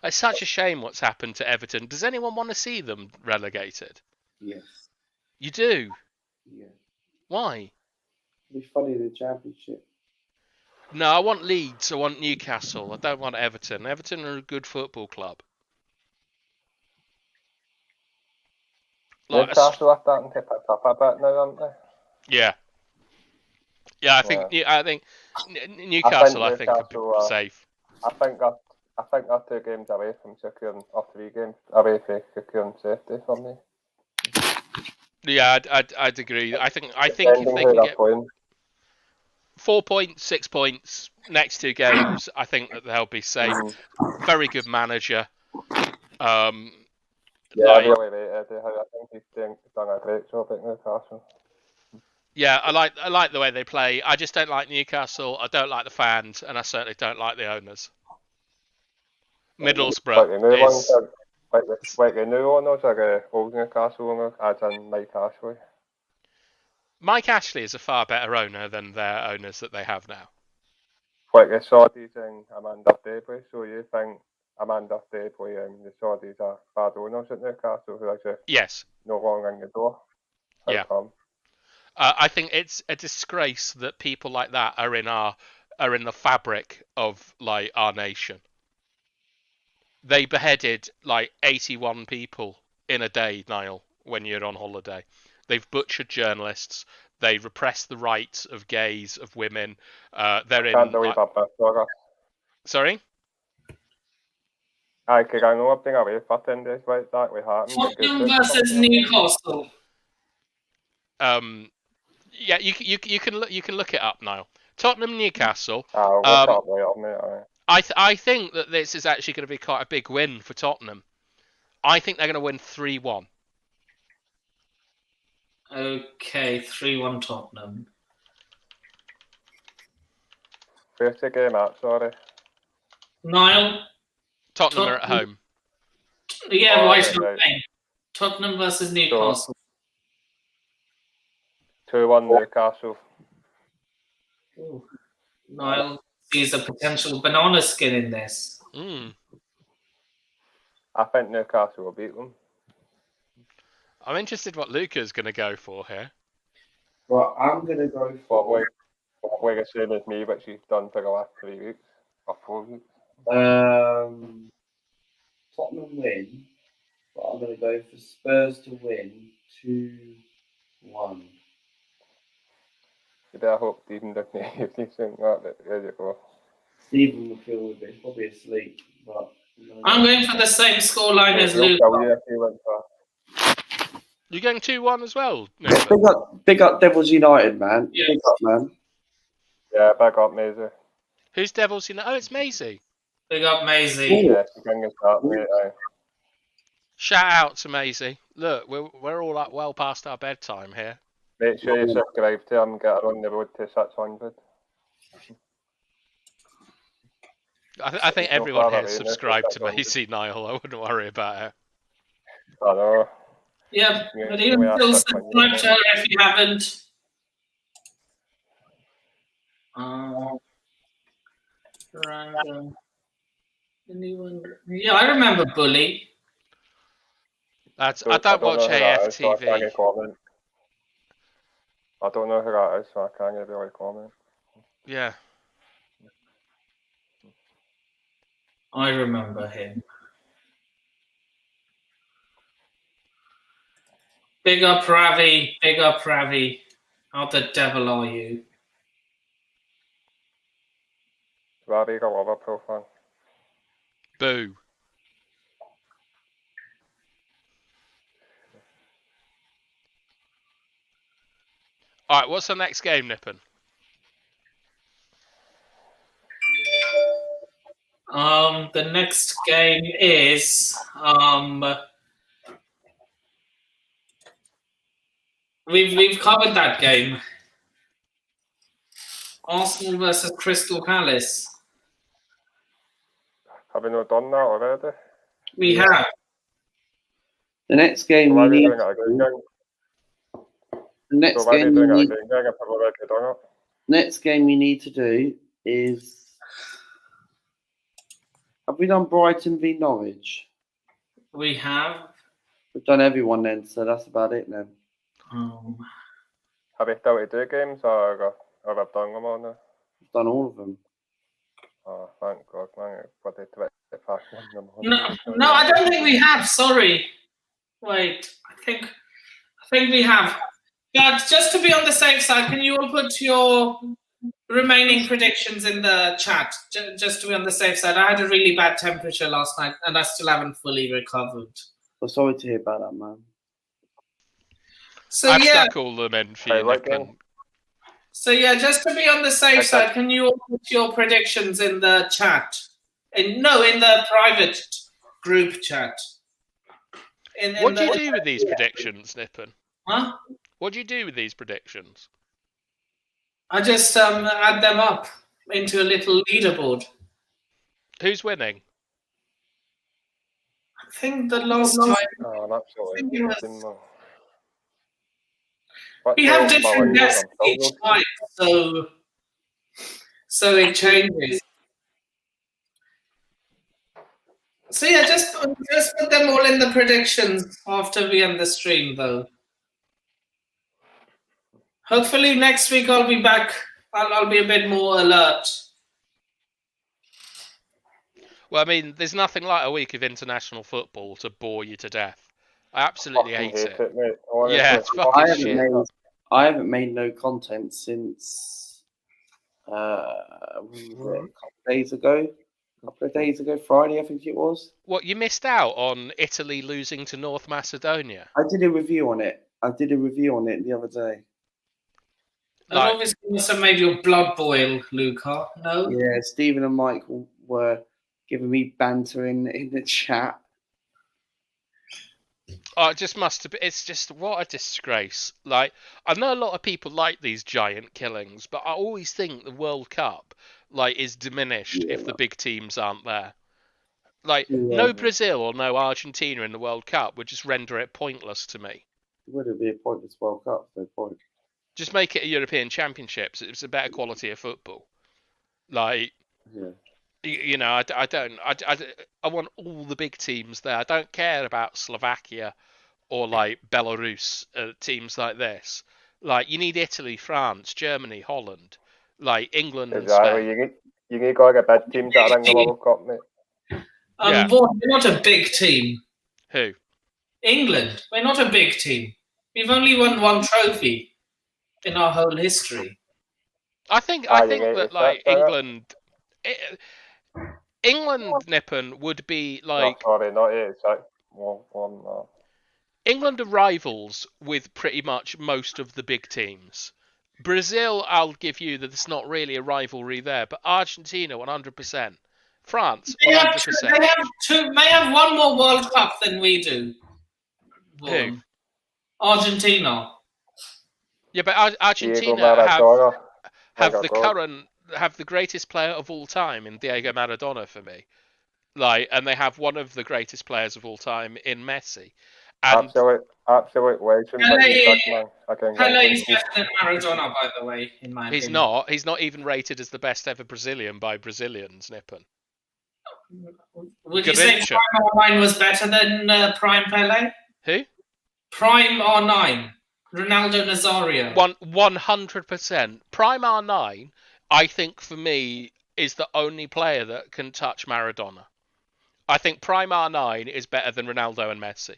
It's such a shame what's happened to Everton. Does anyone want to see them relegated? Yes. You do? Yeah. Why? It'd be funny in the championship. No, I want Leeds. I want Newcastle. I don't want Everton. Everton are a good football club. Like, Newcastle are starting to pick up a bit now, aren't they? yeah. Yeah, I think Newcastle. I think could be Newcastle, safe. I think they're 2 games away from securing, or 3 games away from securing safety for me. Yeah, I'd agree. I think if Depending they who can they're get playing. 4 points, 6 points next 2 games, I think that they'll be safe. Very good manager. Yeah, I really rate Eddie Howe. I think he's done a great job at Newcastle. Yeah, I like the way they play. I just don't like Newcastle. I don't like the fans, and I certainly don't like the owners. Middlesbrough Like the new is ones, like the new owners are old Newcastle owners, as in Mike Ashley. Mike Ashley is a far better owner than their owners that they have now. Like the Saudis and Amanda Stabley, so you think Amanda Stabley and the Saudis are bad owners at Newcastle who are just Yes. no longer in the door? How Yeah. come? I think it's a disgrace that people like that are in the fabric of like our nation. They beheaded like 81 people in a day, Niall, when you're on holiday. They've butchered journalists. They repress the rights of gays, of women. They're Can't believe like, that. sorry? I could I know everything away for 10 days like that with Harton. Tottenham versus Newcastle. Yeah, you can look it up, Niall. Tottenham Newcastle. I think that this is actually going to be quite a big win for Tottenham. I think they're going to win 3-1. Okay, 3-1 Tottenham. First game out, sorry. Niall? Tottenham are at home. Yeah, Oh, right. right. Tottenham versus Newcastle. 2-1 Newcastle. Ooh. Niall sees a potential banana skin in this. I think Newcastle will beat them. I'm interested what Luca's going to go for here. Well, I'm going to go for... Probably the same as me, but she's done for the last 3 weeks. Or 4 weeks. Tottenham win, but I'm going to go for Spurs to win 2-1. You better hope Stephen doesn't if you think that. There you go. Stephen will feel a bit, probably asleep, but... I'm going for the same scoreline as Luke. You're going 2-1 as well? Big up Devils United, man. Yes. Big up, man. Yeah, back up Maisie. Who's Devils United? Oh, it's Maisie. Big up Maisie. Yeah, she can get that, mate. Shout out to Maisie. Look, we're all up well past our bedtime here. Make sure you subscribe to her and get her on the road to 600. I think everyone here is subscribed to Maisie, Niall. I wouldn't worry about her. I know. Yeah, but even still subscribe to her if you haven't. Random. Anyone? Yeah, I remember Bully. I don't watch AFTV. I don't know who that is, so I can't really comment. Yeah. I remember him. Big up Ravi. Big up Ravi. How the devil are you? Ravi got Liverpool fan. Boo. All right, what's the next game, Nippon? The next game is we've covered that game. Arsenal versus Crystal Palace. Have we not done that already? We have. The next game So why we are we need. doing it again? The next So why are we game doing we it need. again? If we've already done it. Next game we need to do is. Have we done Brighton v Norwich? We have. We've done everyone then, so that's about it then. Have we still to do games or have done them all now? We've done all of them. Oh, thank God, man. But they fast them. No, I don't think we have. Sorry. Wait, I think we have. But just to be on the safe side, can you all put your remaining predictions in the chat? Just to be on the safe side. I had a really bad temperature last night, and I still haven't fully recovered. I'm sorry to hear about that, man. So I've yeah. stuck all them in for you, Right, Declan. So yeah, just to be on the safe side, can you all put your predictions in the chat? In the private group chat. What do you do with these predictions, Nippon? Huh? What do you do with these predictions? I just add them up into a little leaderboard. Who's winning? I think the last time Oh, that's all think it was- right. we have different guests each time, so it changes. So yeah, just put them all in the predictions after we end the stream, though. Hopefully next week I'll be back. I'll be a bit more alert. Well, I mean, there's nothing like a week of international football to bore you to death. I absolutely hate it. Mate. Honestly, Yeah, it's fucking shit. I haven't made no content since a couple of days ago, Friday, I think it was. What, you missed out on Italy losing to North Macedonia? I did a review on it. The other day. That obviously must have made your blood boil, Luca. No? Yeah, Stephen and Mike were giving me banter in the chat. Oh, it just must have been. It's just, what a disgrace. Like, I know a lot of people like these giant killings, but I always think the World Cup, like, is diminished if the big teams aren't there. Like, no Brazil or no Argentina in the World Cup would just render it pointless to me. Would it be a pointless World Cup? No point. Just make it a European Championships. It's a better quality of football. Like, you know, I want all the big teams there. I don't care about Slovakia or like Belarus, teams like this. Like, you need Italy, France, Germany, Holland, like England and Spain. You need to get bad teams that are in the World Cup, mate. We're not a big team. Who? England. We're not a big team. We've only won one trophy in our whole history. I think that like England, Nippon would be like. No, sorry, not it. It's like one. England are rivals with pretty much most of the big teams. Brazil, I'll give you that it's not really a rivalry there, but Argentina, 100%. France, 100%. May have one more World Cup than we do. Who? Argentina. Yeah, but Argentina have the greatest player of all time in Diego Maradona for me. Like, and they have one of the greatest players of all time in Messi. And absolute legend. Pelé is better than Maradona, by the way, in my opinion. He's not. He's not even rated as the best ever Brazilian by Brazilians, Nippon. Would you say Prime R9 was better than Prime Pelé? Who? Prime R9. Ronaldo Nazario. 100%. Prime R9, I think, for me, is the only player that can touch Maradona. I think Prime R9 is better than Ronaldo and Messi.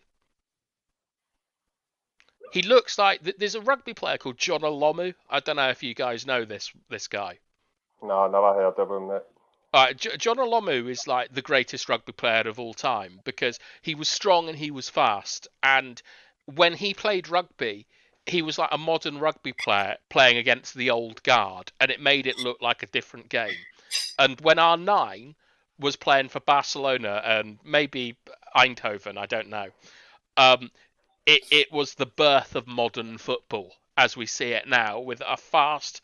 He looks like... There's a rugby player called John Olomu. I don't know if you guys know this guy. No, never heard of him, mate. John Olomu is like the greatest rugby player of all time because he was strong and he was fast. And when he played rugby, he was like a modern rugby player playing against the old guard, and it made it look like a different game. And when R9 was playing for Barcelona and maybe Eindhoven, I don't know, it was the birth of modern football as we see it now, with a fast,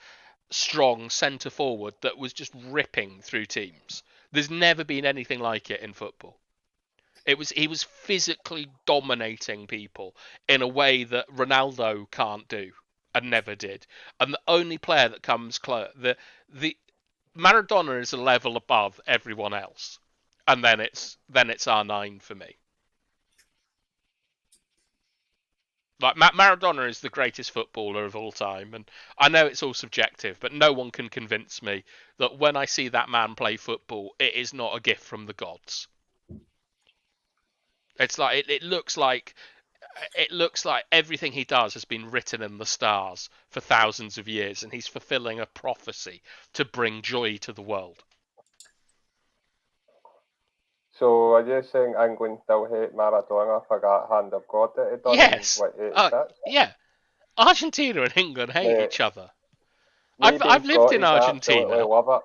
strong centre forward that was just ripping through teams. There's never been anything like it in football. He was physically dominating people in a way that Ronaldo can't do and never did. And the only player that comes close, the Maradona is a level above everyone else, and then it's R9 for me. Like Maradona is the greatest footballer of all time, and I know it's all subjective, but no one can convince me that when I see that man play football, it is not a gift from the gods. It's like it looks like everything he does has been written in the stars for thousands of years, and he's fulfilling a prophecy to bring joy to the world. So are you saying England still hate Maradona for that hand of God that he does? Yes. What, 86? Yeah. Argentina and England hate Mate, each other. Me I've being lived in Scottish, Argentina. absolutely love it.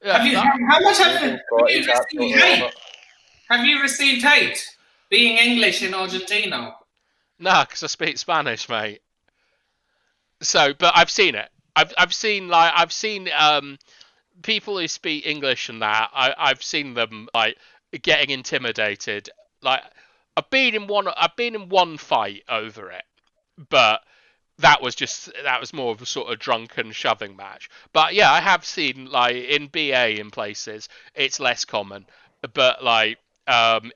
Yeah, How much Me have being you Scottish, received absolutely hate? love it. Have you received hate being English in Argentina? nah, because I speak Spanish, mate. So, but I've seen it. I've seen people who speak English and that. I've seen them like getting intimidated. Like I've been in one fight over it, but that was more of a sort of drunken shoving match. But yeah, I have seen like in BA in places it's less common, but like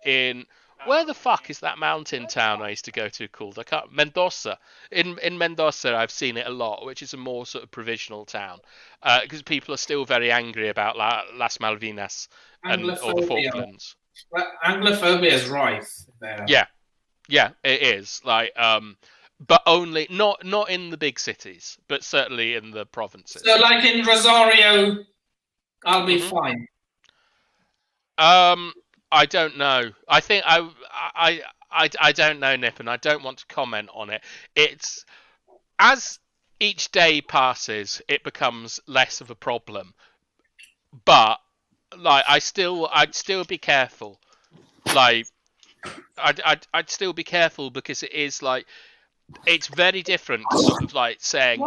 in where the fuck is that mountain town I used to go to called? I can't. Mendoza. In Mendoza, I've seen it a lot, which is a more sort of provisional town, because people are still very angry about Las Malvinas or the Anglophobia. Falklands. Well, Anglophobia is rife there. Yeah, it is. Like, but only not in the big cities, but certainly in the provinces. So, like in Rosario, I'll be fine. I don't know. I think I don't know, Nip, and I don't want to comment on it. It's as each day passes, it becomes less of a problem. But like, I'd still be careful. Like, I'd still be careful because it is like it's very different to sort of like saying.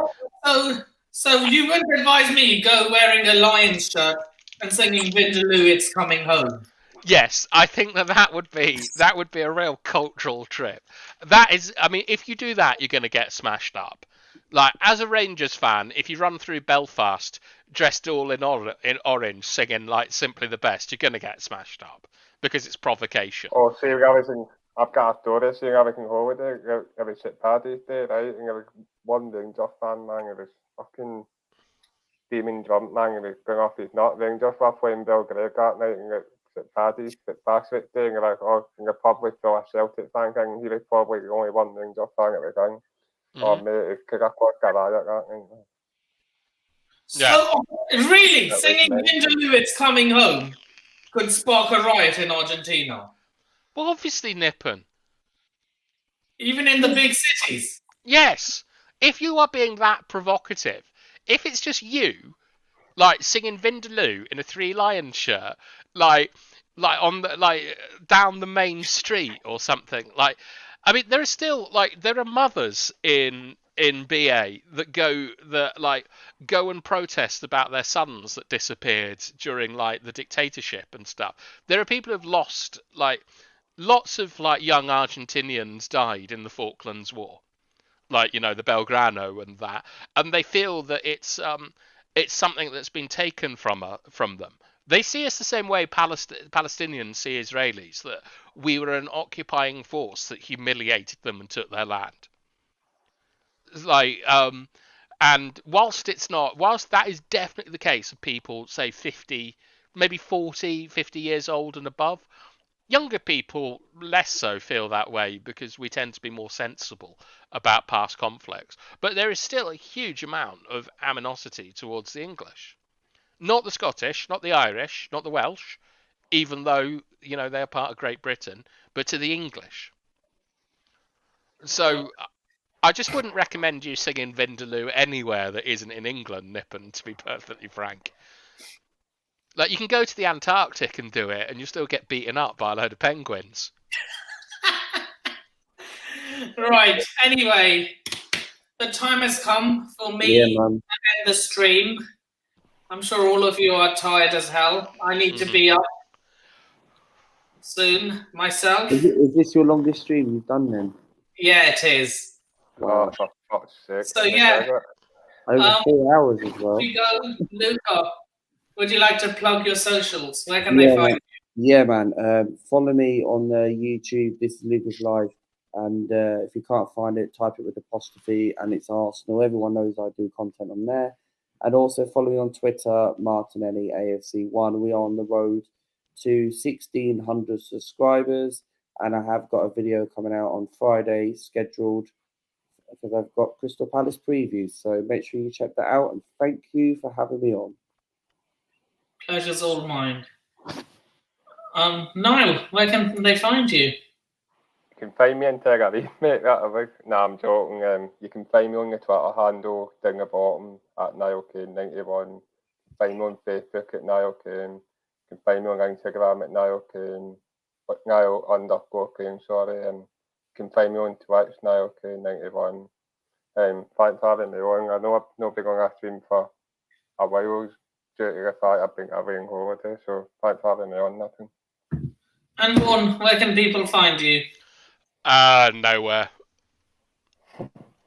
So you wouldn't advise me go wearing a Lions shirt and singing "Vindaloo, it's coming home." Yes, I think that would be a real cultural trip. That is, I mean, if you do that, you're going to get smashed up. Like, as a Rangers fan, if you run through Belfast dressed all in orange, singing like "Simply the Best," you're going to get smashed up because it's provocation. Oh, see, I've got a story saying everything holiday. It was St. Paddy's Day, right? And it was one Rangers fan, man. It was fucking steaming drunk, man. He was going off his nut. Rangers were playing Bulgaria that night, and St. Paddy's, St. Patrick's Day, and you're like, oh, in the pub with a Celtic fan thing. He was probably the only one Rangers fan at the time. Oh, mate, it could have caused a riot, that. Yeah. So, really, That singing was "Vindaloo, it's coming home" could spark a riot in Argentina, Well, obviously, Nippon. even in the big cities. Yes, if you are being that provocative, if it's just you, like singing Vindaloo in a Three Lions shirt, like on the down the main street or something, like, I mean, there are mothers in BA that go and protest about their sons that disappeared during like the dictatorship and stuff. There are people who've lost lots of young Argentinians died in the Falklands War, like, you know, the Belgrano and that, and they feel that it's something that's been taken from them. They see us the same way Palestinians see Israelis, that we were an occupying force that humiliated them and took their land. Like, and whilst that is definitely the case of people, say 50, maybe 40, 50 years old and above, younger people less so feel that way because we tend to be more sensible about past conflicts. But there is still a huge amount of animosity towards the English. Not the Scottish, not the Irish, not the Welsh, even though, you know, they're part of Great Britain, but to the English. So I just wouldn't recommend you singing Vindaloo anywhere that isn't in England, Nippon, to be perfectly frank. Like, you can go to the Antarctic and do it, and you'll still get beaten up by a load of penguins. Right. Anyway, the time has come for me to end the stream. I'm sure all of you are tired as hell. I need to be up soon myself. Is this your longest stream you've done then? Yeah, it is. Wow. Oh, for fuck's sake. So, yeah. Over 4 hours as well. We go, Luca. Would you like to plug your socials? Where can they find you? Yeah, man. Follow me on YouTube. This is Lucas Live. And if you can't find it, type it with apostrophe and it's Arsenal. Everyone knows I do content on there. And also follow me on Twitter, Martinelli AFC1. We are on the road to 1,600 subscribers. And I have got a video coming out on Friday scheduled because I've got Crystal Palace previews. So make sure you check that out. And thank you for having me on. Pleasure's all mine. Niall, where can they find you? You can find me on Tenerife, mate. Nah, I'm joking. You can find me on the Twitter handle down the bottom at NiallKane91. Find me on Facebook at Niall Kane. You can find me on Instagram at Niall Kane. Niall_Kane, sorry. And you can find me on Twitch, NiallKane91. Thanks for having me on. I know I've not been on a stream for a while due to the fact I've been away on holiday, so thanks for having me on, Nathan. And One, where can people find you? Nowhere.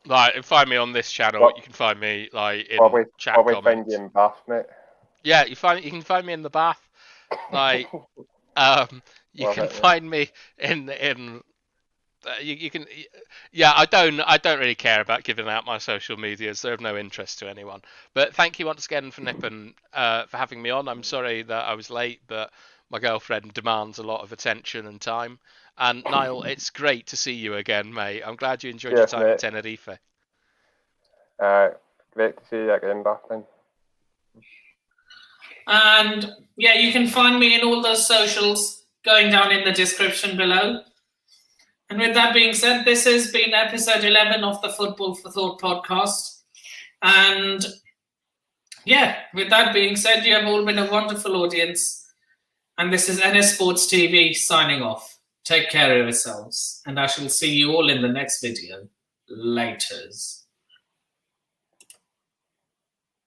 Like, find me on this channel. You can find me like in chat comments. Find you in Bath, mate. Yeah, you can find me in the bath. Like, you can find me in. You can. Yeah, I don't really care about giving out my social medias. They're of no interest to anyone. But thank you once again for Nippon for having me on. I'm sorry that I was late, but my girlfriend demands a lot of attention and time. And Niall, it's great to see you again, mate. I'm glad you enjoyed your time in Tenerife. Great to see you again, Batman. And yeah, you can find me in all those socials going down in the description below. And with that being said, this has been episode 11 of the Football for Thought podcast. And yeah, with that being said, you have all been a wonderful audience. And this is NS Sports TV signing off. Take care of yourselves. And I shall see you all in the next video. Laters.